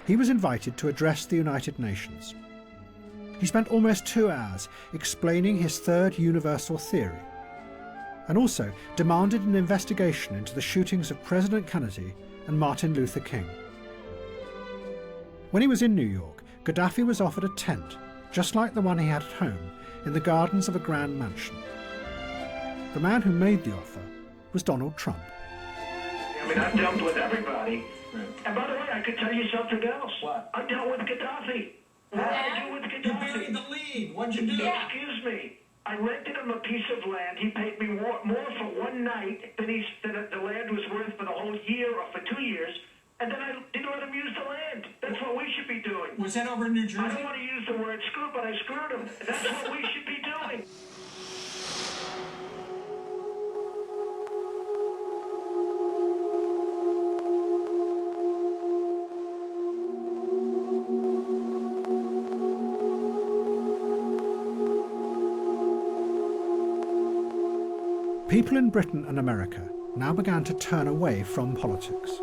He was invited to address the United Nations. He spent almost 2 hours explaining his Third Universal Theory, and also demanded an investigation into the shootings of President Kennedy and Martin Luther King. When he was in New York, Gaddafi was offered a tent, just like the one he had at home, in the gardens of a grand mansion. The man who made the offer was Donald Trump. I mean, I've dealt with everybody. And by the way, I could tell you something else. What? I dealt with Gaddafi. What did I do with Gaddafi? You buried the lead. What'd you do? Excuse me. I rented him a piece of land. He paid me more for one night than the land was worth for the whole year or for 2 years. And then I didn't let him use the land. That's what we should be doing. Was that over in New Jersey? I don't want to use the word screw, but I screwed him. That's what we should be doing. People in Britain and America now began to turn away from politics.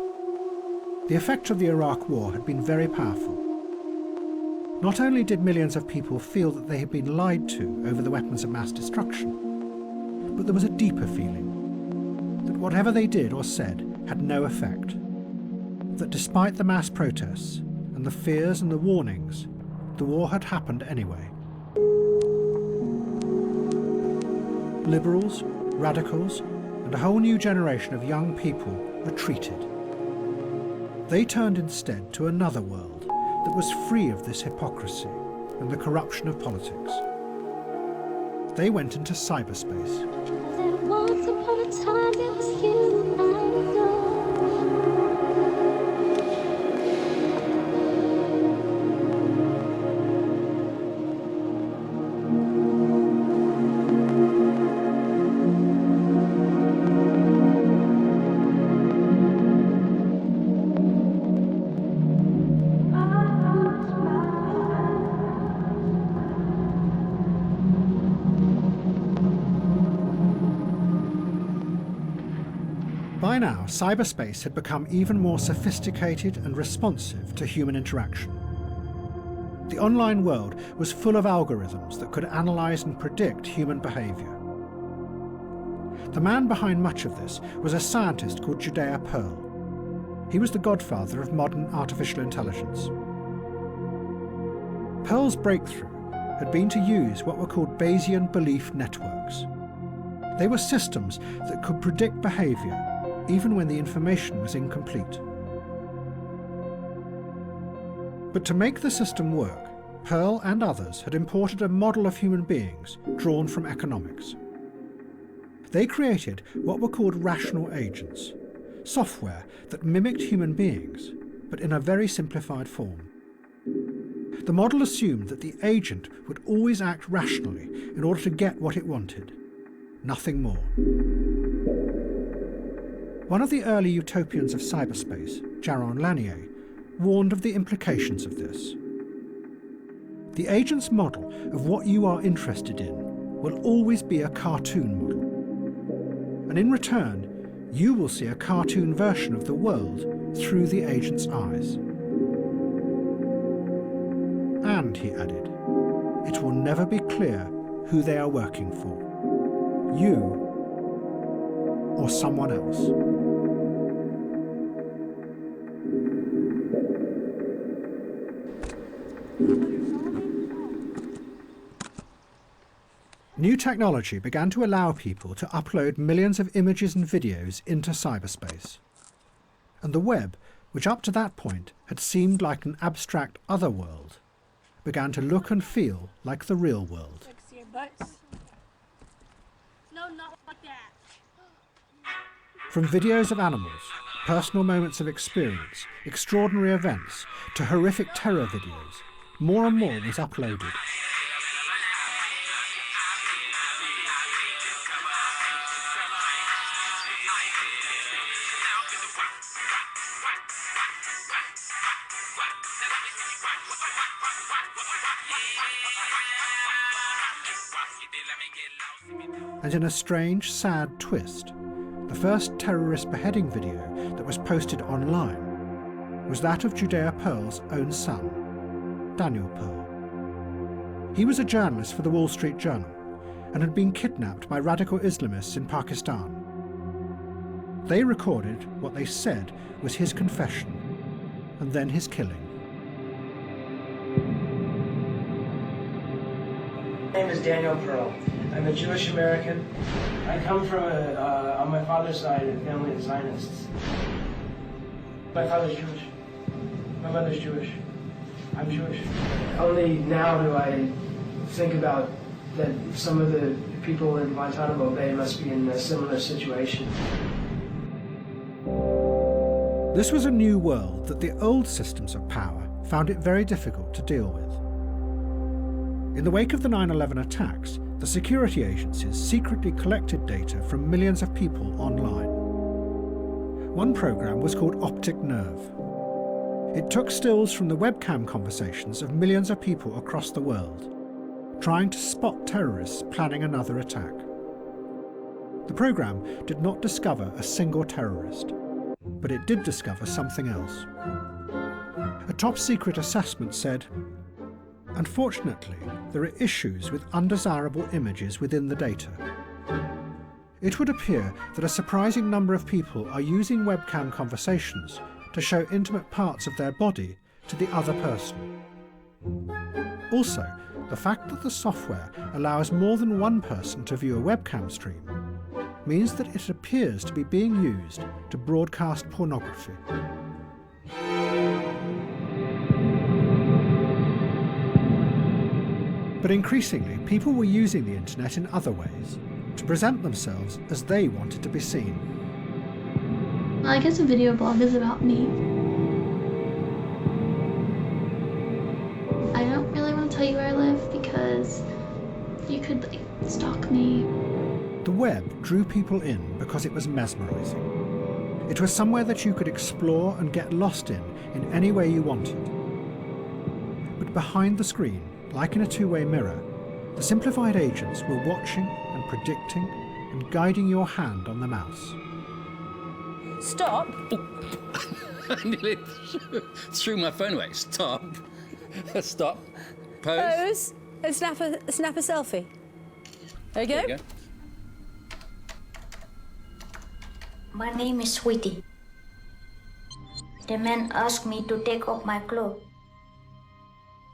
The effect of the Iraq War had been very powerful. Not only did millions of people feel that they had been lied to over the weapons of mass destruction, but there was a deeper feeling that whatever they did or said had no effect. That despite the mass protests and the fears and the warnings, the war had happened anyway. Liberals, radicals, and a whole new generation of young people retreated. They turned instead to another world that was free of this hypocrisy and the corruption of politics. They went into cyberspace. Once upon a time it was you and I. By now, cyberspace had become even more sophisticated and responsive to human interaction. The online world was full of algorithms that could analyse and predict human behaviour. The man behind much of this was a scientist called Judea Pearl. He was the godfather of modern artificial intelligence. Pearl's breakthrough had been to use what were called Bayesian belief networks. They were systems that could predict behaviour even when the information was incomplete. But to make the system work, Pearl and others had imported a model of human beings drawn from economics. They created what were called rational agents, software that mimicked human beings, but in a very simplified form. The model assumed that the agent would always act rationally in order to get what it wanted, nothing more. One of the early utopians of cyberspace, Jaron Lanier, warned of the implications of this. The agent's model of what you are interested in will always be a cartoon model. And in return, you will see a cartoon version of the world through the agent's eyes. And, he added, it will never be clear who they are working for, you or someone else. New technology began to allow people to upload millions of images and videos into cyberspace. And the web, which up to that point had seemed like an abstract other world, began to look and feel like the real world. No, not like that. From videos of animals, personal moments of experience, extraordinary events, to horrific terror videos, more and more was uploaded. And in a strange, sad twist, the first terrorist beheading video that was posted online was that of Judea Pearl's own son, Daniel Pearl. He was a journalist for the Wall Street Journal and had been kidnapped by radical Islamists in Pakistan. They recorded what they said was his confession and then his killing. My name is Daniel Pearl. I'm a Jewish American. I come from, on my father's side, a family of Zionists. My father's Jewish. My mother's Jewish. I'm Jewish. Only now do I think about that some of the people in Guantanamo Bay must be in a similar situation. This was a new world that the old systems of power found it very difficult to deal with. In the wake of the 9/11 attacks, the security agencies secretly collected data from millions of people online. One program was called Optic Nerve. It took stills from the webcam conversations of millions of people across the world, trying to spot terrorists planning another attack. The program did not discover a single terrorist, but it did discover something else. A top-secret assessment said, "Unfortunately, there are issues with undesirable images within the data. it would appear that a surprising number of people are using webcam conversations to show intimate parts of their body to the other person. Also, the fact that the software allows more than one person to view a webcam stream means that it appears to be being used to broadcast pornography. But increasingly, people were using the internet in other ways, to present themselves as they wanted to be seen. Well, I guess a video blog is about me. I don't really want to tell you where I live because you could, like, stalk me. The web drew people in because it was mesmerizing. It was somewhere that you could explore and get lost in any way you wanted. But behind the screen, like in a two-way mirror, the simplified agents were watching and predicting and guiding your hand on the mouse. Stop. I nearly threw my phone away. Stop. Stop. Pose. Pose. And snap a selfie. There you go. There you go. My name is Sweetie. The man asked me to take off my clothes.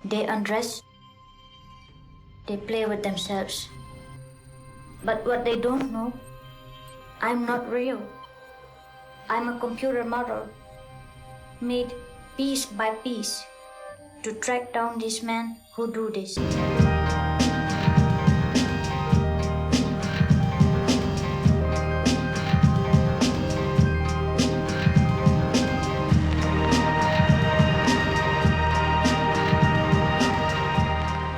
They undress. They play with themselves. But what they don't know, I'm not real. I'm a computer model, made piece by piece to track down this man who do this.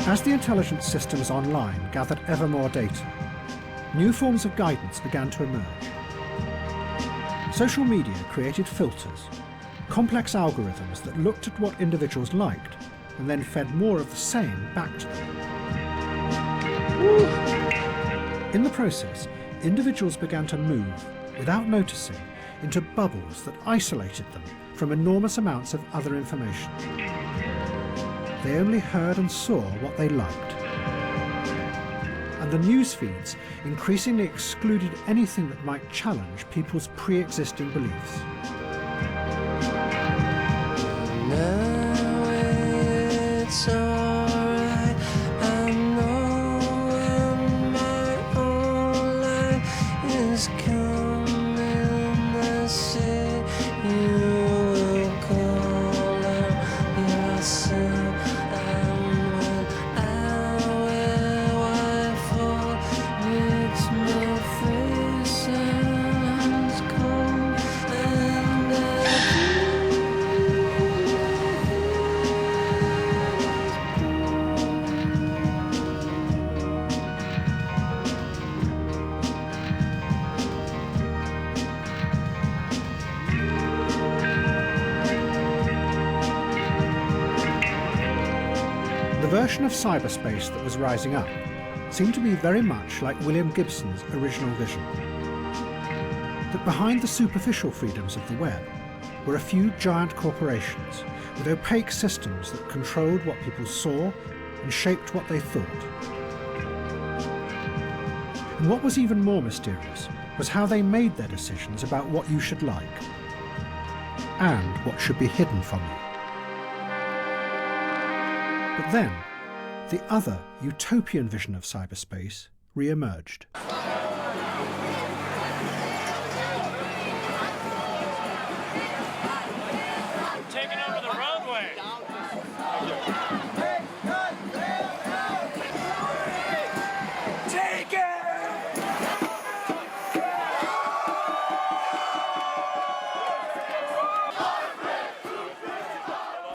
As the intelligence systems online gathered ever more data, new forms of guidance began to emerge. Social media created filters, complex algorithms that looked at what individuals liked and then fed more of the same back to them. In the process, individuals began to move, without noticing, into bubbles that isolated them from enormous amounts of other information. They only heard and saw what they liked. And the news feeds increasingly excluded anything that might challenge people's pre-existing beliefs. Now it's alright, I know when my own life is coming, I say you will call out yourself. The version of cyberspace that was rising up seemed to be very much like William Gibson's original vision. That behind the superficial freedoms of the web were a few giant corporations with opaque systems that controlled what people saw and shaped what they thought. And what was even more mysterious was how they made their decisions about what you should like and what should be hidden from you. But then, the other utopian vision of cyberspace re-emerged. Taking over the roadway. Take it!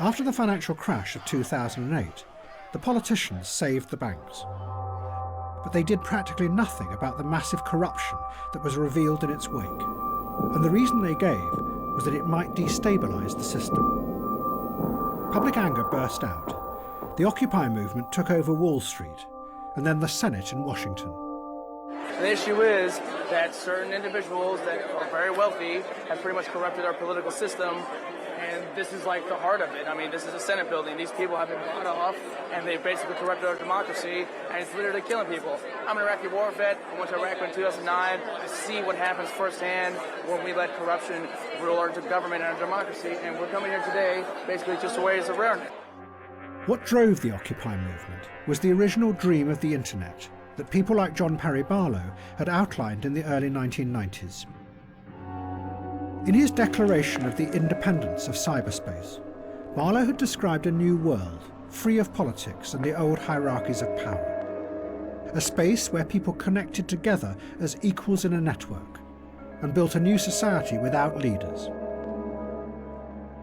After the financial crash of 2008, the politicians saved the banks. But they did practically nothing about the massive corruption that was revealed in its wake. And the reason they gave was that it might destabilise the system. Public anger burst out. The Occupy movement took over Wall Street, and then the Senate in Washington. The issue is that certain individuals that are very wealthy have pretty much corrupted our political system, And this is like the heart of it. I mean, this is a Senate building. These people have been bought off, and they basically corrupted our democracy, and it's literally killing people. I'm an Iraqi war vet. I went to Iraq in 2009 to see what happens firsthand when we let corruption rule our government and our democracy, and we're coming here today basically just to raise awareness. What drove the Occupy movement was the original dream of the internet that people like John Perry Barlow had outlined in the early 1990s. In his declaration of the independence of cyberspace, Barlow had described a new world, free of politics and the old hierarchies of power. A space where people connected together as equals in a network, and built a new society without leaders.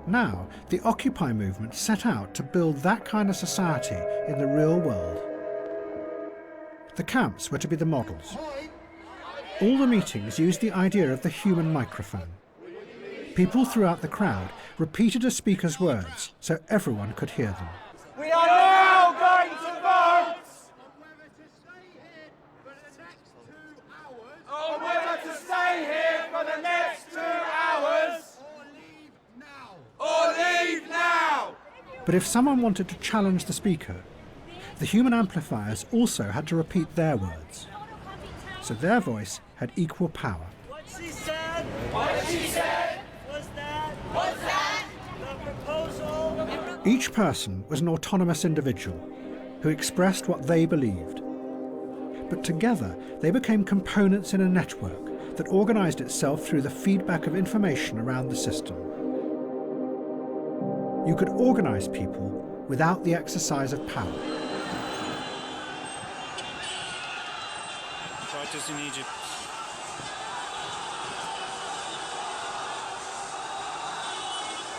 Now, the Occupy movement set out to build that kind of society in the real world. The camps were to be the models. All the meetings used the idea of the human microphone. People throughout the crowd repeated a speaker's words so everyone could hear them. We are now going to vote on whether to stay here for the next 2 hours or leave now. But if someone wanted to challenge the speaker, the human amplifiers also had to repeat their words. So their voice had equal power. What she said. What she said. What's that? What's that? The proposal. Each person was an autonomous individual who expressed what they believed. But together, they became components in a network that organized itself through the feedback of information around the system. You could organize people without the exercise of power. Protests in Egypt.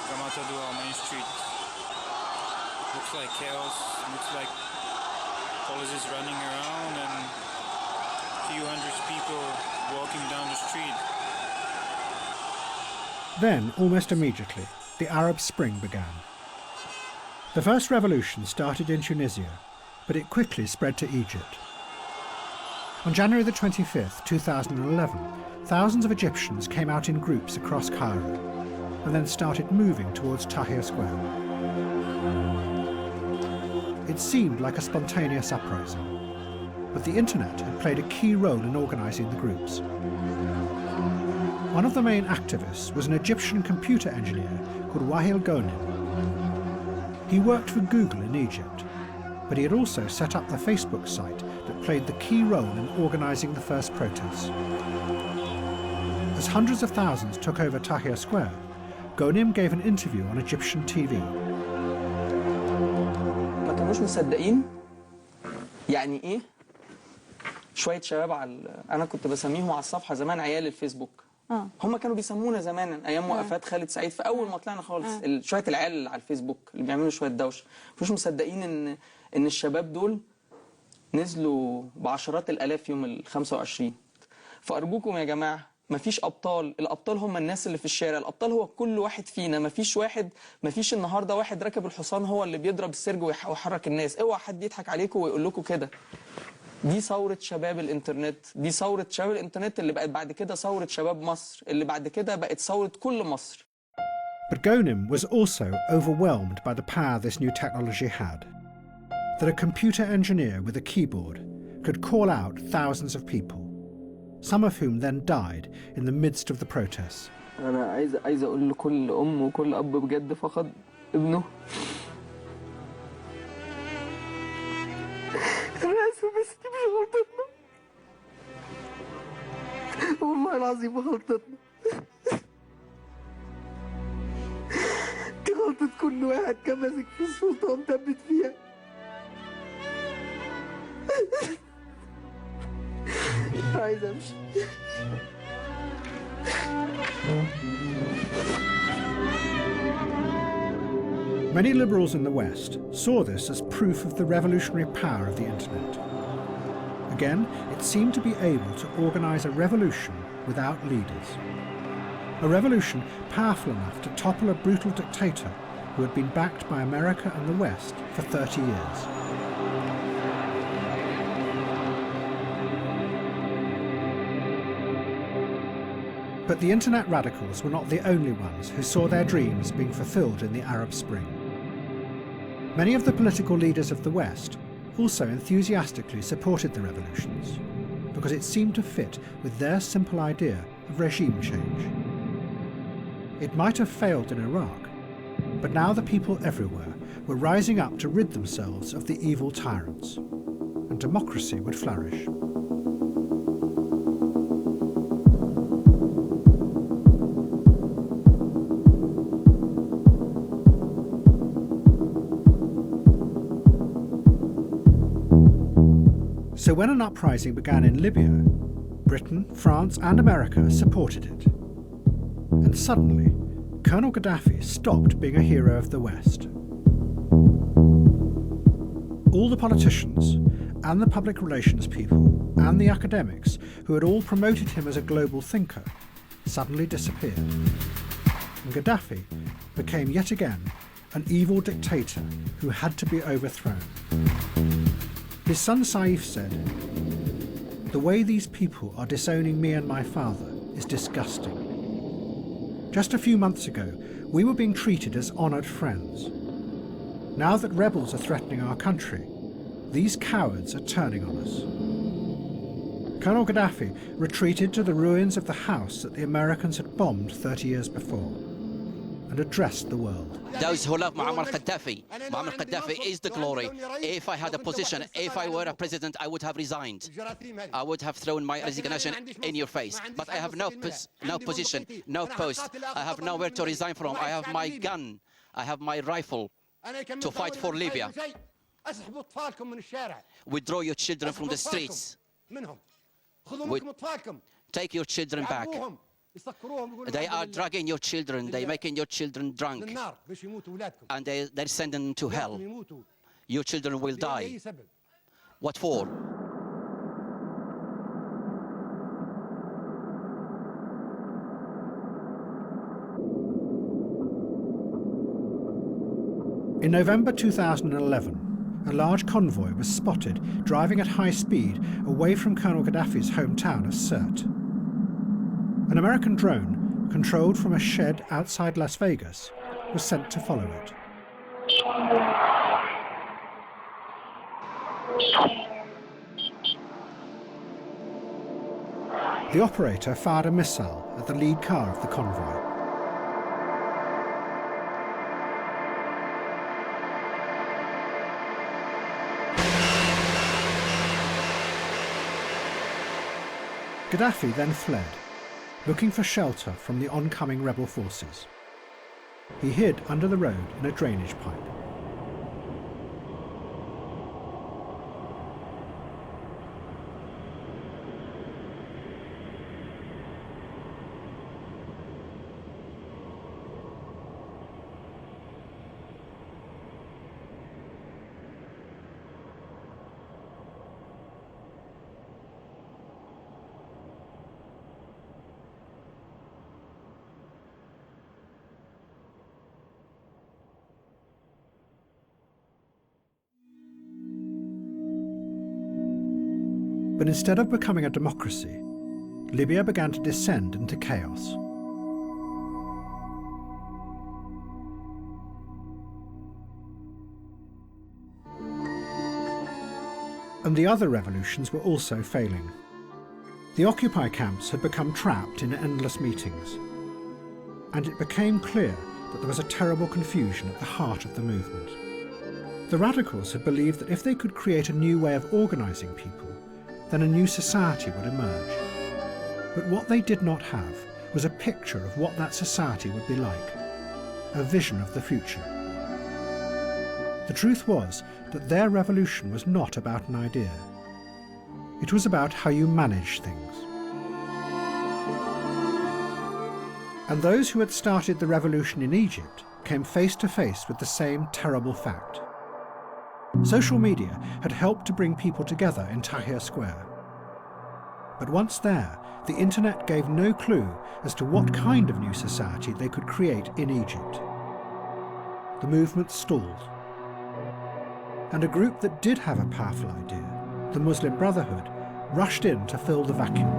Gamatadua, Main Street. Looks like chaos. Looks like police running around and a few hundred people walking down the street. Then, almost immediately, the Arab Spring began. The first revolution started in Tunisia, but it quickly spread to Egypt. On January the 25th, 2011, thousands of Egyptians came out in groups across Cairo and then started moving towards Tahrir Square. It seemed like a spontaneous uprising, but the internet had played a key role in organising the groups. One of the main activists was an Egyptian computer engineer called Wael Ghonim. He worked for Google in Egypt, but he had also set up the Facebook site that played the key role in organising the first protests. As hundreds of thousands took over Tahrir Square, Ghonim gave an interview on Egyptian TV. ما كانوش مصدقين يعني ايه شويه شباب على انا كنت بسميهم على الصفحه زمان عيال الفيسبوك. هم كانوا بيسمونا زمان ايام وقفات خالد سعيد في اول ما طلعنا خالص شويه العيال اللي على الفيسبوك اللي بيعملوا شويه دوشه مش مصدقين ان الشباب دول نزلوا بعشرات الالاف يوم ال 25. فارجوكم يا جماعه مفيش ابطال، الابطال هم الناس اللي في الشارع، الابطال هو كل واحد فينا، مفيش النهارده واحد راكب الحصان هو اللي بيضرب السرج ويحرك الناس، اوعى حد يضحك عليكم ويقول لكم كده. دي ثورة شباب الانترنت، دي ثورة شباب الانترنت اللي بقت بعد كده ثورة شباب مصر، اللي بعد كده بقت ثورة كل مصر. But Ghonim was also overwhelmed by the power this new technology had. That a computer engineer with a keyboard could call out thousands of people, some of whom then died in the midst of the protests. أنا عايز أقول لكل أم وكل أب بجد فقد ابنه. أنا آسف بس دي مش غلطتنا. والله العظيم غلطتنا. دي غلطة كل واحد كان ماسك في السلطة ومثبت فيها. عايز أمشي. Many liberals in the West saw this as proof of the revolutionary power of the internet. Again, it seemed to be able to organise a revolution without leaders. A revolution powerful enough to topple a brutal dictator who had been backed by America and the West for 30 years. But the internet radicals were not the only ones who saw their dreams being fulfilled in the Arab Spring. Many of the political leaders of the West also enthusiastically supported the revolutions, because it seemed to fit with their simple idea of regime change. It might have failed in Iraq, but now the people everywhere were rising up to rid themselves of the evil tyrants, and democracy would flourish. So when an uprising began in Libya, Britain, France and America supported it. And suddenly, Colonel Gaddafi stopped being a hero of the West. All the politicians and the public relations people and the academics who had all promoted him as a global thinker suddenly disappeared. And Gaddafi became yet again an evil dictator who had to be overthrown. His son Saif said, "The way these people are disowning me and my father is disgusting. Just a few months ago, we were being treated as honoured friends. Now that rebels are threatening our country, these cowards are turning on us." Colonel Gaddafi retreated to the ruins of the house that the Americans had bombed 30 years before and addressed the world. Those who love Muammar Gaddafi is the glory. If I had a position, if I were a president, I would have resigned. I would have thrown my resignation in your face. But I have no position, no post. I have nowhere to resign from. I have my gun, I have my rifle to fight for Libya. Withdraw your children from the streets. Take your children back. They are drugging your children, they're making your children drunk, and they're sending them to hell. Your children will die. What for? In November 2011, a large convoy was spotted driving at high speed away from Colonel Gaddafi's hometown of Sirte. An American drone, controlled from a shed outside Las Vegas, was sent to follow it. The operator fired a missile at the lead car of the convoy. Gaddafi then fled, looking for shelter from the oncoming rebel forces. He hid under the road in a drainage pipe. But instead of becoming a democracy, Libya began to descend into chaos. And the other revolutions were also failing. The Occupy camps had become trapped in endless meetings, and it became clear that there was a terrible confusion at the heart of the movement. The radicals had believed that if they could create a new way of organising people, then a new society would emerge. But what they did not have was a picture of what that society would be like, a vision of the future. The truth was that their revolution was not about an idea. It was about how you manage things. And those who had started the revolution in Egypt came face to face with the same terrible fact. Social media had helped to bring people together in Tahrir Square. But once there, the internet gave no clue as to what kind of new society they could create in Egypt. The movement stalled. And a group that did have a powerful idea, the Muslim Brotherhood, rushed in to fill the vacuum.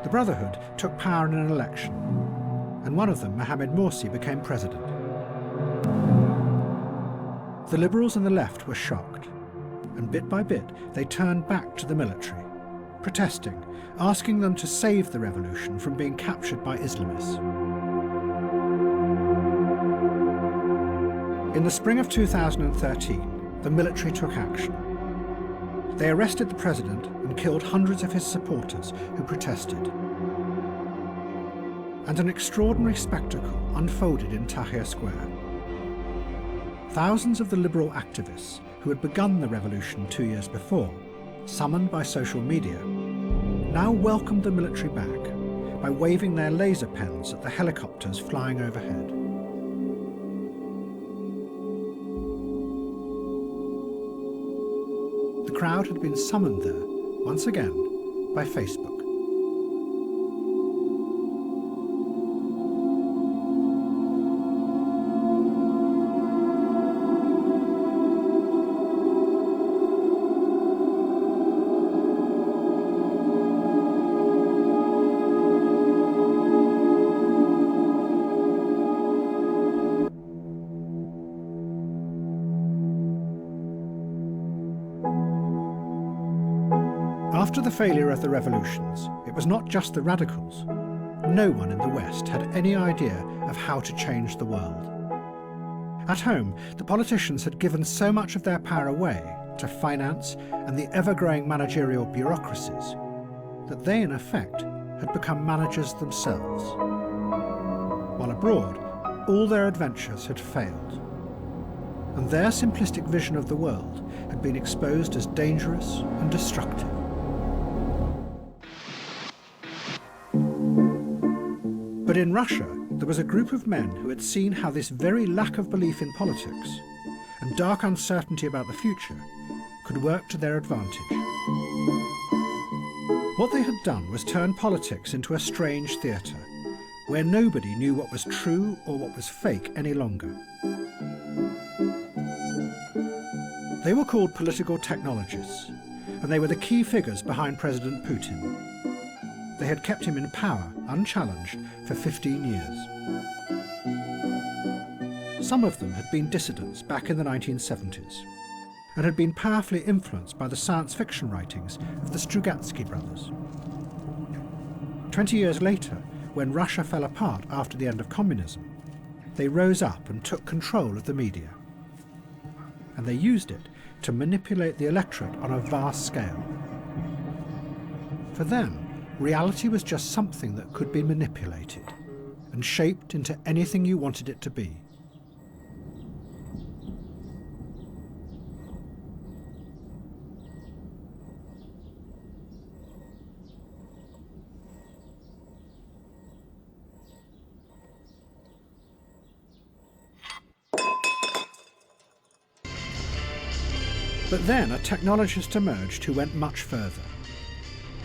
The Brotherhood took power in an election, and one of them, Mohamed Morsi, became president. The liberals and the left were shocked, and bit by bit they turned back to the military, protesting, asking them to save the revolution from being captured by Islamists. In the spring of 2013, the military took action. They arrested the president and killed hundreds of his supporters who protested. And an extraordinary spectacle unfolded in Tahrir Square. Thousands of the liberal activists who had begun the revolution 2 years before, summoned by social media, now welcomed the military back by waving their laser pens at the helicopters flying overhead. The crowd had been summoned there, once again, by Facebook. After the failure of the revolutions, it was not just the radicals. No one in the West had any idea of how to change the world. At home, the politicians had given so much of their power away to finance and the ever-growing managerial bureaucracies that they, in effect, had become managers themselves. While abroad, all their adventures had failed, and their simplistic vision of the world had been exposed as dangerous and destructive. But in Russia, there was a group of men who had seen how this very lack of belief in politics and dark uncertainty about the future could work to their advantage. What they had done was turn politics into a strange theatre, where nobody knew what was true or what was fake any longer. They were called political technologists, and they were the key figures behind President Putin. They had kept him in power, unchallenged, for 15 years. Some of them had been dissidents back in the 1970s, and had been powerfully influenced by the science fiction writings of the Strugatsky brothers. 20 years later, when Russia fell apart after the end of communism, they rose up and took control of the media. And they used it to manipulate the electorate on a vast scale. For them, reality was just something that could be manipulated and shaped into anything you wanted it to be. But then a technologist emerged who went much further,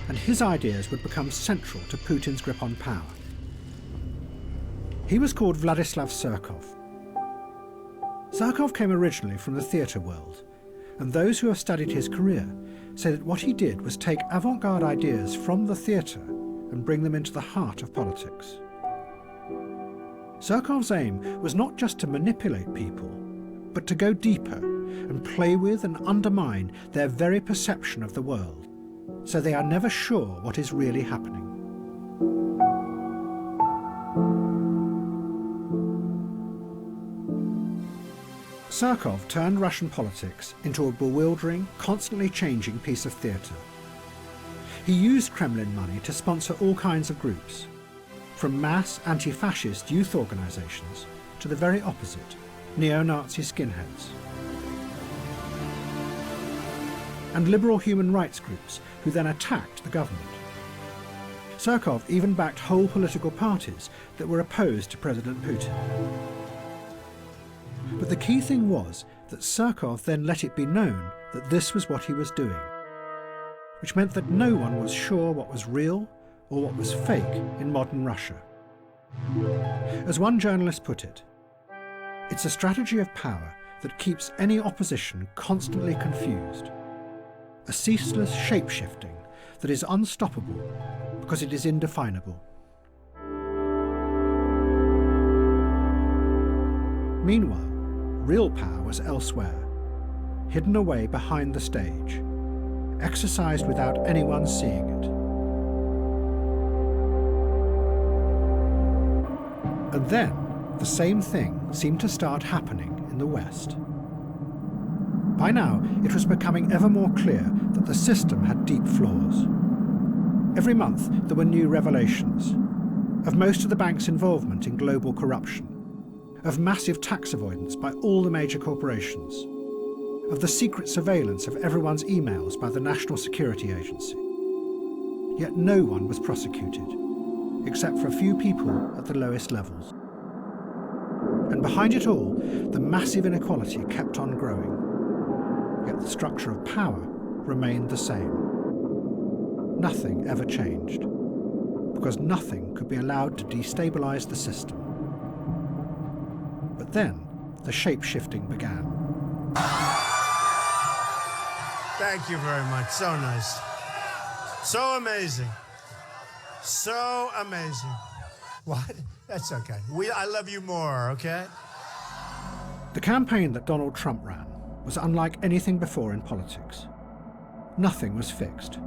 and his ideas would become central to Putin's grip on power. He was called Vladislav Surkov. Surkov came originally from the theatre world, and those who have studied his career say that what he did was take avant-garde ideas from the theatre and bring them into the heart of politics. Surkov's aim was not just to manipulate people, but to go deeper and play with and undermine their very perception of the world, so they are never sure what is really happening. Surkov turned Russian politics into a bewildering, constantly changing piece of theatre. He used Kremlin money to sponsor all kinds of groups, from mass anti-fascist youth organisations to the very opposite, neo-Nazi skinheads. And liberal human rights groups who then attacked the government. Surkov even backed whole political parties that were opposed to President Putin. But the key thing was that Surkov then let it be known that this was what he was doing, which meant that no one was sure what was real or what was fake in modern Russia. As one journalist put it, it's a strategy of power that keeps any opposition constantly confused, a ceaseless shape-shifting that is unstoppable because it is indefinable. Meanwhile, real power was elsewhere, hidden away behind the stage, exercised without anyone seeing it. And then, the same thing seemed to start happening in the West. By now, it was becoming ever more clear that the system had deep flaws. Every month, there were new revelations of most of the bank's involvement in global corruption, of massive tax avoidance by all the major corporations, of the secret surveillance of everyone's emails by the National Security Agency. Yet no one was prosecuted, except for a few people at the lowest levels. And behind it all, the massive inequality kept on growing. Yet the structure of power remained the same. Nothing ever changed, because nothing could be allowed to destabilize the system. But then, the shape-shifting began. Thank you very much. So nice. So amazing. So amazing. What? That's okay. I love you more, okay? The campaign that Donald Trump ran was unlike anything before in politics. Nothing was fixed.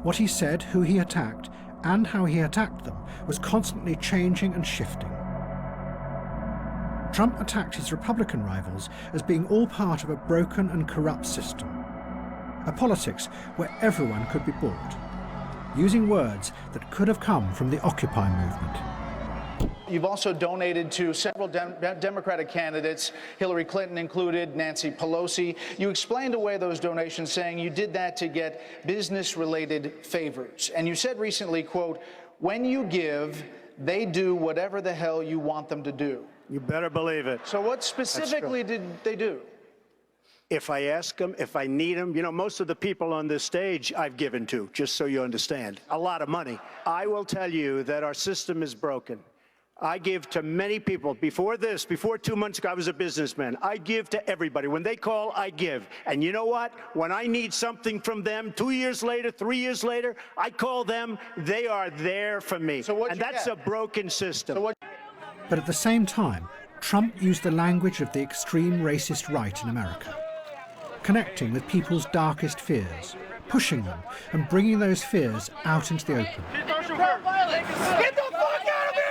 What he said, who he attacked, and how he attacked them was constantly changing and shifting. Trump attacked his Republican rivals as being all part of a broken and corrupt system, a politics where everyone could be bought, using words that could have come from the Occupy movement. You've also donated to several Democratic candidates, Hillary Clinton included, Nancy Pelosi. You explained away those donations, saying you did that to get business-related favors. And you said recently, quote, "When you give, they do whatever the hell you want them to do." You better believe it. So what specifically did they do? If I ask them, if I need them, you know, most of the people on this stage I've given to, just so you understand, a lot of money. I will tell you that our system is broken. I give to many people. Before 2 months ago, I was a businessman. I give to everybody. When they call, I give. And you know what? When I need something from them, 2 years later, 3 years later, I call them. They are there for me. And that's a broken system. But at the same time, Trump used the language of the extreme racist right in America, connecting with people's darkest fears, pushing them and bringing those fears out into the open. Get the fuck out of here!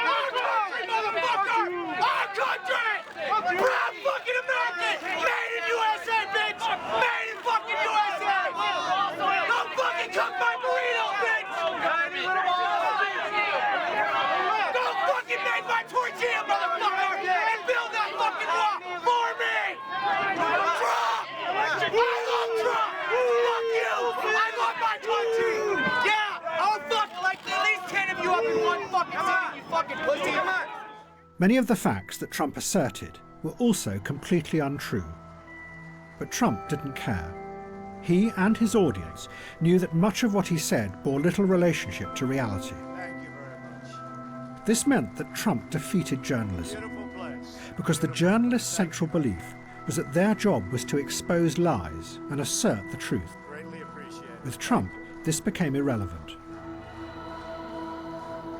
Our country, motherfucker! Our country! Proud fucking American! Made in USA, bitch! Made in fucking USA! Don't fucking cook my burrito, bitch! Don't fucking make my tortilla, motherfucker! And build that fucking wall for me! Trump! I love Trump! Fuck you! I love my country! Yeah! I'll fuck like at least 10 of you up in one fucking city, you fucking pussy! Come on! Many of the facts that Trump asserted were also completely untrue. But Trump didn't care. He and his audience knew that much of what he said bore little relationship to reality. This meant that Trump defeated journalism, because the journalists' central belief was that their job was to expose lies and assert the truth. With Trump, this became irrelevant.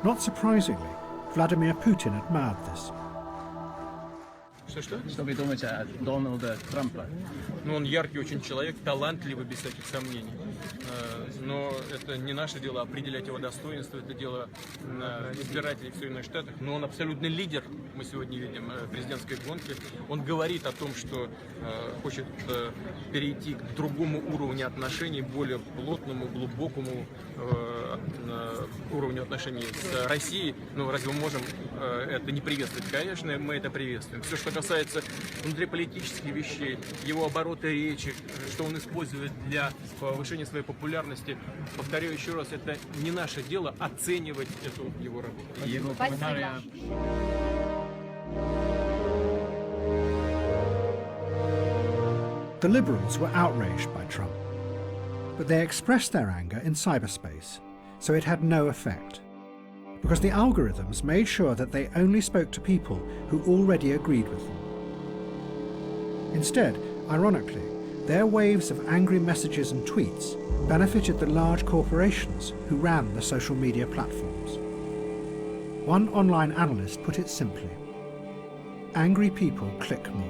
Not surprisingly, Vladimir Putin admired this. Что вы думаете о Дональде Трампе? Ну, он яркий очень человек, талантливый, без всяких сомнений. Но это не наше дело определять его достоинство, это дело избирателей в Соединенных Штатах. Но он абсолютный лидер, мы сегодня видим, президентской гонки. Он говорит о том, что хочет перейти к другому уровню отношений, более плотному, глубокому уровню отношений с Россией. Ну, разве мы можем это не приветствовать? Конечно, мы это приветствуем. Все, что касается внутриполитических вещей, его обороты речи, что он использует для повышения своей популярности, повторяю еще раз, это не наше дело оценивать эту его работу. Спасибо. The liberals were outraged by Trump, but they expressed their anger in cyberspace, so it had no effect, because the algorithms made sure that they only spoke to people who already agreed with them. Instead, ironically, Their waves of angry messages and tweets benefited the large corporations who ran the social media platforms. One online analyst put it simply: angry people click more.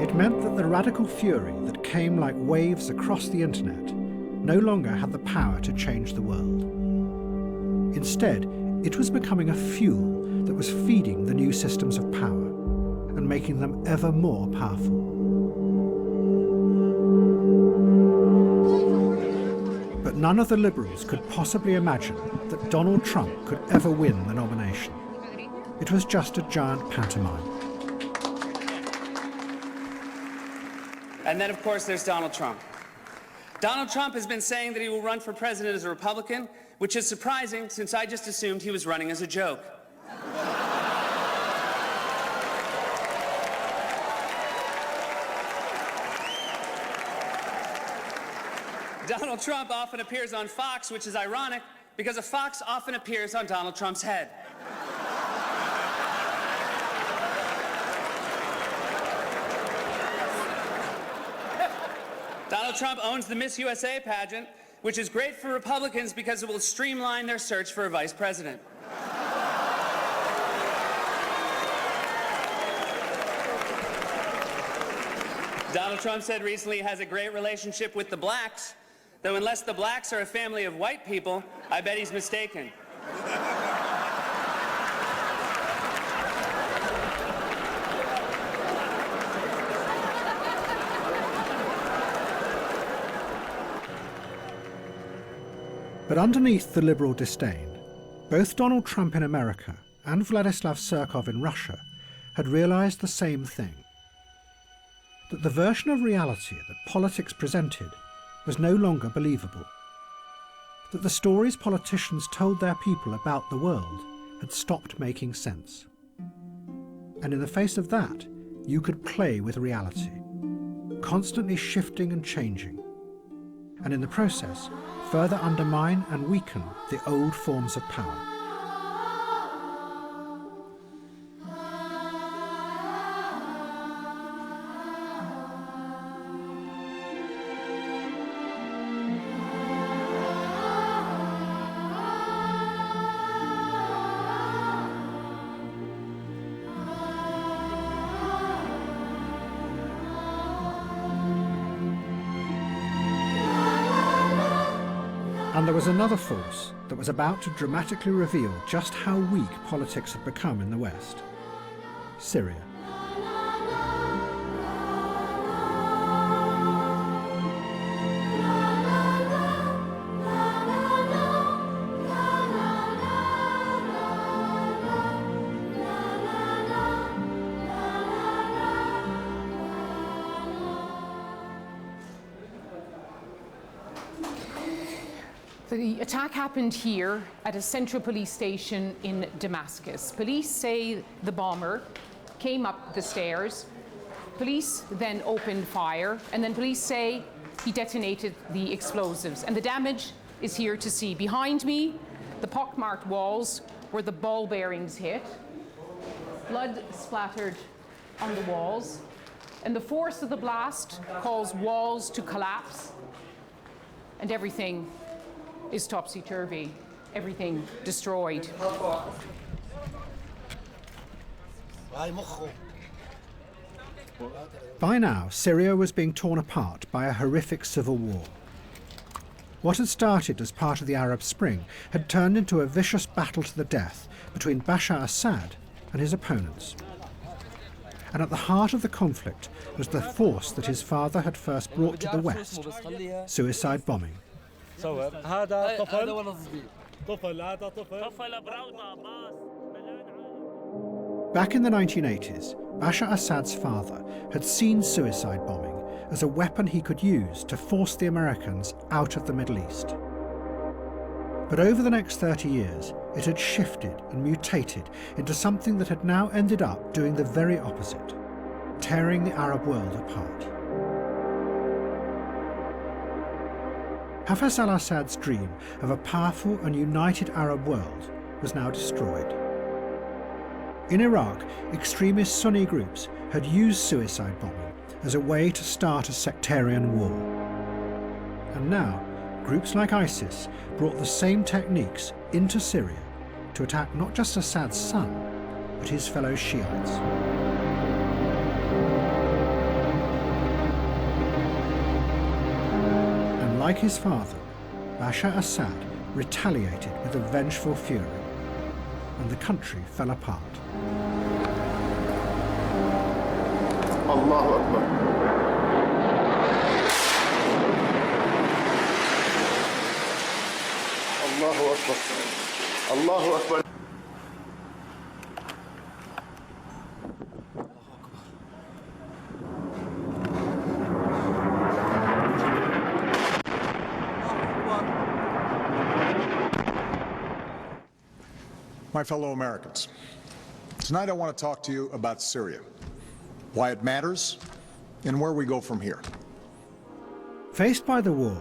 It meant that the radical fury that came like waves across the internet no longer had the power to change the world. Instead, it was becoming a fuel that was feeding the new systems of power and making them ever more powerful. But none of the Liberals could possibly imagine that Donald Trump could ever win the nomination. It was just a giant pantomime. And then, of course, there's Donald Trump. Donald Trump has been saying that he will run for president as a Republican, which is surprising since I just assumed he was running as a joke. Donald Trump often appears on Fox, which is ironic because a fox often appears on Donald Trump's head. Donald Trump owns the Miss USA pageant, which is great for Republicans because it will streamline their search for a vice president. Donald Trump said recently he has a great relationship with the blacks, though unless the blacks are a family of white people, I bet he's mistaken. But underneath the liberal disdain, both Donald Trump in America and Vladislav Surkov in Russia had realized the same thing: that the version of reality that politics presented was no longer believable, that the stories politicians told their people about the world had stopped making sense. And in the face of that, you could play with reality, constantly shifting and changing, and in the process, further undermine and weaken the old forms of power. And there was another force that was about to dramatically reveal just how weak politics had become in the West: Syria. The attack happened here at a central police station in Damascus. Police say the bomber came up the stairs. Police then opened fire, and then police say he detonated the explosives. And the damage is here to see. Behind me, the pockmarked walls where the ball bearings hit. Blood splattered on the walls. And the force of the blast caused walls to collapse. And everything is topsy-turvy, everything destroyed. By now, Syria was being torn apart by a horrific civil war. What had started as part of the Arab Spring had turned into a vicious battle to the death between Bashar Assad and his opponents. And at the heart of the conflict was the force that his father had first brought to the West: suicide bombing. Back in the 1980s, Bashar Assad's father had seen suicide bombing as a weapon he could use to force the Americans out of the Middle East. But over the next 30 years, it had shifted and mutated into something that had now ended up doing the very opposite, tearing the Arab world apart. Hafez al-Assad's dream of a powerful and united Arab world was now destroyed. In Iraq, extremist Sunni groups had used suicide bombing as a way to start a sectarian war. And now, groups like ISIS brought the same techniques into Syria to attack not just Assad's son, but his fellow Shiites. And like his father, Bashar Assad retaliated with a vengeful fury, and the country fell apart. Allahu Akbar. Allahu Akbar. Allahu Akbar. My fellow Americans, tonight I want to talk to you about Syria, why it matters, and where we go from here. Faced by the war,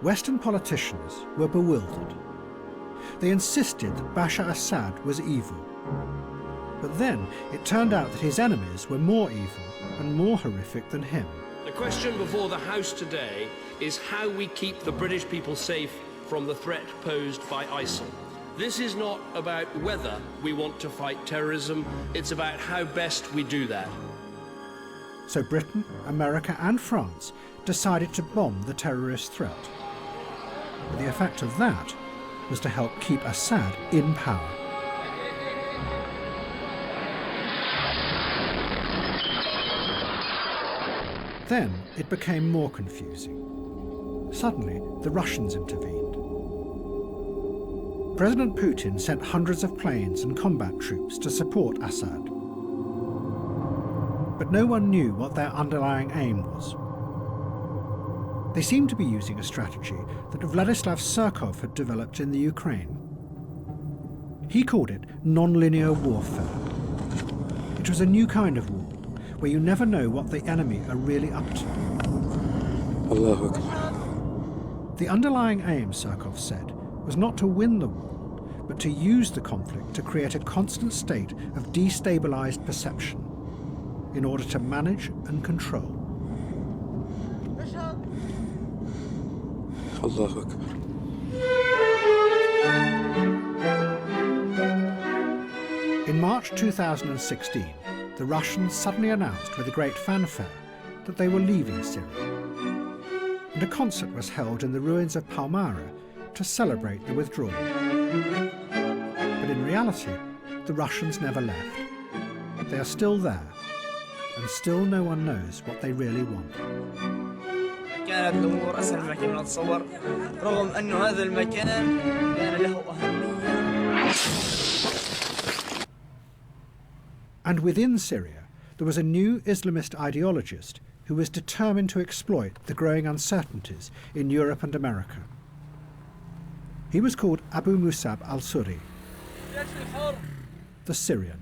Western politicians were bewildered. They insisted that Bashar Assad was evil. But then it turned out that his enemies were more evil and more horrific than him. The question before the House today is how we keep the British people safe from the threat posed by ISIL. This is not about whether we want to fight terrorism, it's about how best we do that. So Britain, America and France decided to bomb the terrorist threat. But the effect of that was to help keep Assad in power. Then it became more confusing. Suddenly, the Russians intervened. President Putin sent hundreds of planes and combat troops to support Assad. But no one knew what their underlying aim was. They seemed to be using a strategy that Vladislav Surkov had developed in the Ukraine. He called it non-linear warfare. It was a new kind of war, where you never know what the enemy are really up to. Allahu Akbar. The underlying aim, Surkov said, was not to win the war, but to use the conflict to create a constant state of destabilized perception in order to manage and control. Allahu Akbar. In March 2016, the Russians suddenly announced with a great fanfare that they were leaving Syria. And a concert was held in the ruins of Palmyra to celebrate the withdrawal. But in reality, the Russians never left. They are still there, and still no one knows what they really want. كانت الأمور أسهل مما كنا نتصور رغم أن هذا المكان كان له أهمية. And within Syria, there was a new Islamist ideologist who was determined to exploit the growing uncertainties in Europe and America. He was called Abu Musab al-Suri, the Syrian.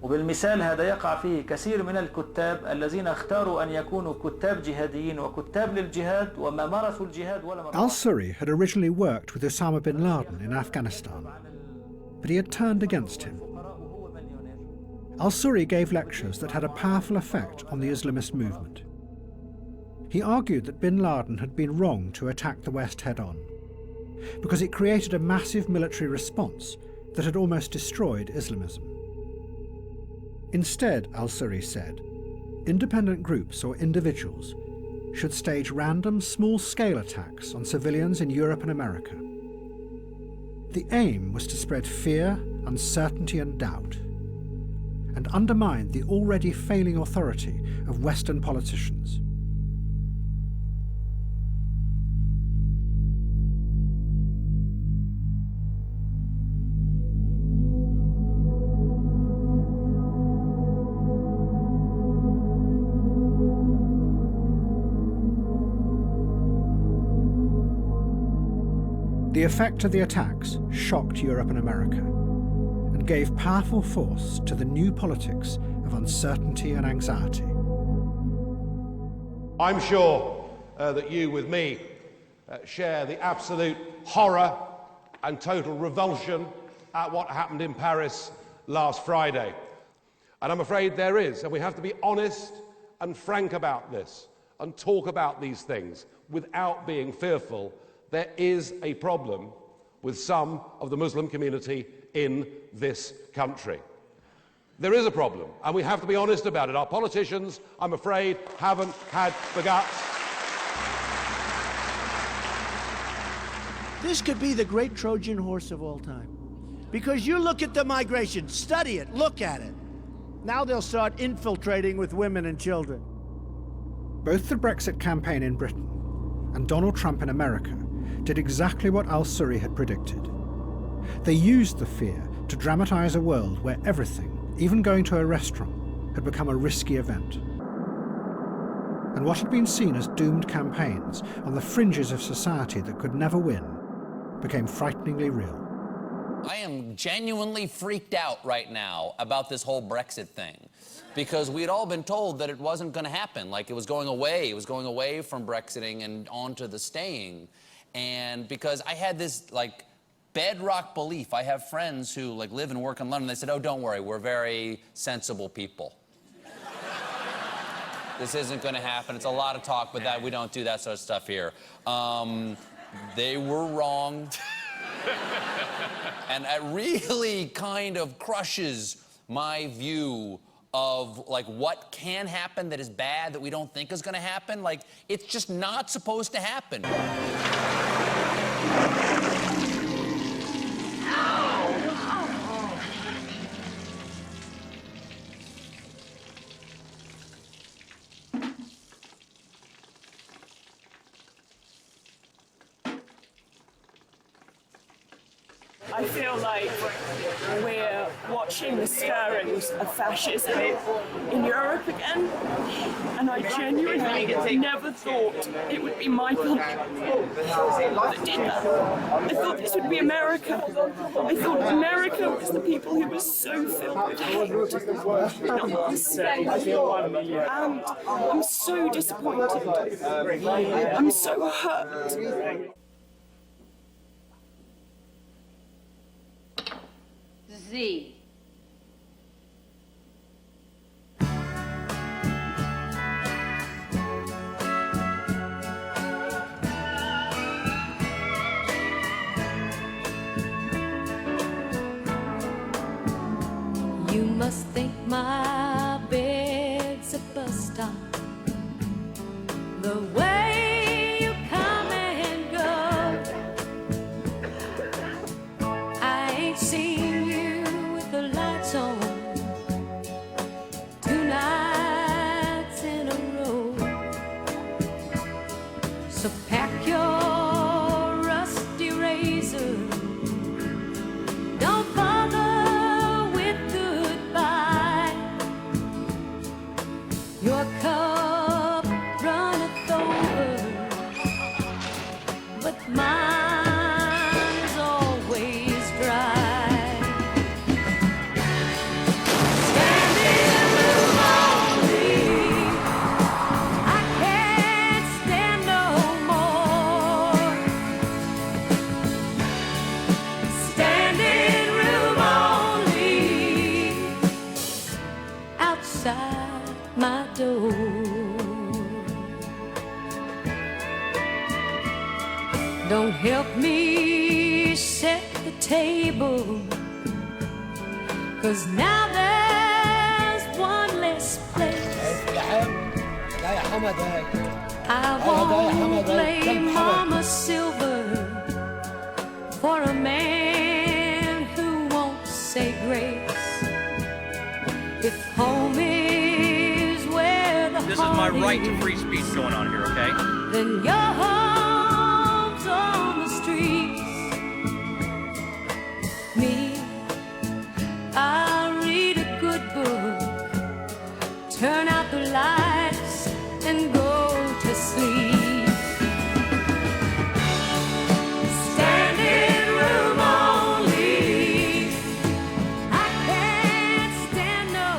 وبالمثال هذا يقع فيه كثير من الكتاب الذين اختاروا أن يكونوا كتاب جهاديين وكتاب للجهاد وما مارسوا الجهاد ولا مرة. Al-Suri had originally worked with Osama bin Laden in Afghanistan, but he had turned against him. Al-Suri gave lectures that had a powerful effect on the Islamist movement. He argued that bin Laden had been wrong to attack the West head-on, because it created a massive military response that had almost destroyed Islamism. Instead, Al-Suri said, independent groups or individuals should stage random small-scale attacks on civilians in Europe and America. The aim was to spread fear, uncertainty and doubt, and undermine the already failing authority of Western politicians. The effect of the attacks shocked Europe and America and gave powerful force to the new politics of uncertainty and anxiety. I'm sure that you, with me, share the absolute horror and total revulsion at what happened in Paris last Friday. And I'm afraid there is, and we have to be honest and frank about this and talk about these things without being fearful. There is a problem with some of the Muslim community in this country. There is a problem, and we have to be honest about it. Our politicians, I'm afraid, haven't had the guts. This could be the great Trojan horse of all time. Because you look at the migration, study it, look at it. Now they'll start infiltrating with women and children. Both the Brexit campaign in Britain and Donald Trump in America did exactly what al-Suri had predicted. They used the fear to dramatise a world where everything, even going to a restaurant, had become a risky event. And what had been seen as doomed campaigns on the fringes of society that could never win became frighteningly real. I am genuinely freaked out right now about this whole Brexit thing, because we had all been told that it wasn't going to happen. Like, it was going away from Brexiting and onto the staying. And because I had this, like, bedrock belief. I have friends who, like, live and work in London. They said, oh, don't worry, we're very sensible people. This isn't going to happen. It's a lot of talk, but that we don't do that sort of stuff here. They were wrong. And it really kind of crushes my view of, like, what can happen that is bad that we don't think is going to happen. Like, it's just not supposed to happen. I feel like we're watching the stirrings of fascism in Europe again, and I genuinely never thought it would be my country that did that. I thought this would be America. I thought America was the people who were so filled with hate, not us. And I'm so disappointed. I'm so hurt. Z. You must think my bed's a bus stop. The way you come and go, I ain't seen you with the lights on 2 nights in a row. So pack your rusty razor. Don't bother with goodbye. Your cup runneth over, but mine is always dry. Standing room only, I can't stand no more. Standing room only, outside my door. Don't help me set the table, 'cause now there's one less place. I won't blame Mama Silver for a man who won't say grace. If home is where the This is my heart right to is, free speech going on here, okay? then your home's on the streets. Me, I'll read a good book, turn out the lights, and go to sleep. Standing room only, I can't stand no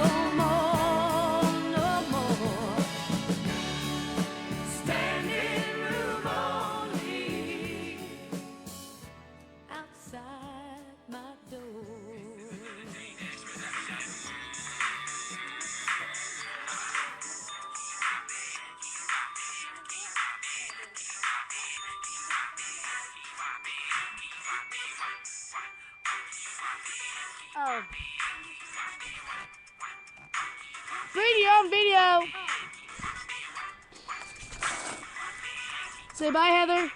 more, no more. Standing room only. Brady, you're on video. Say bye, Heather.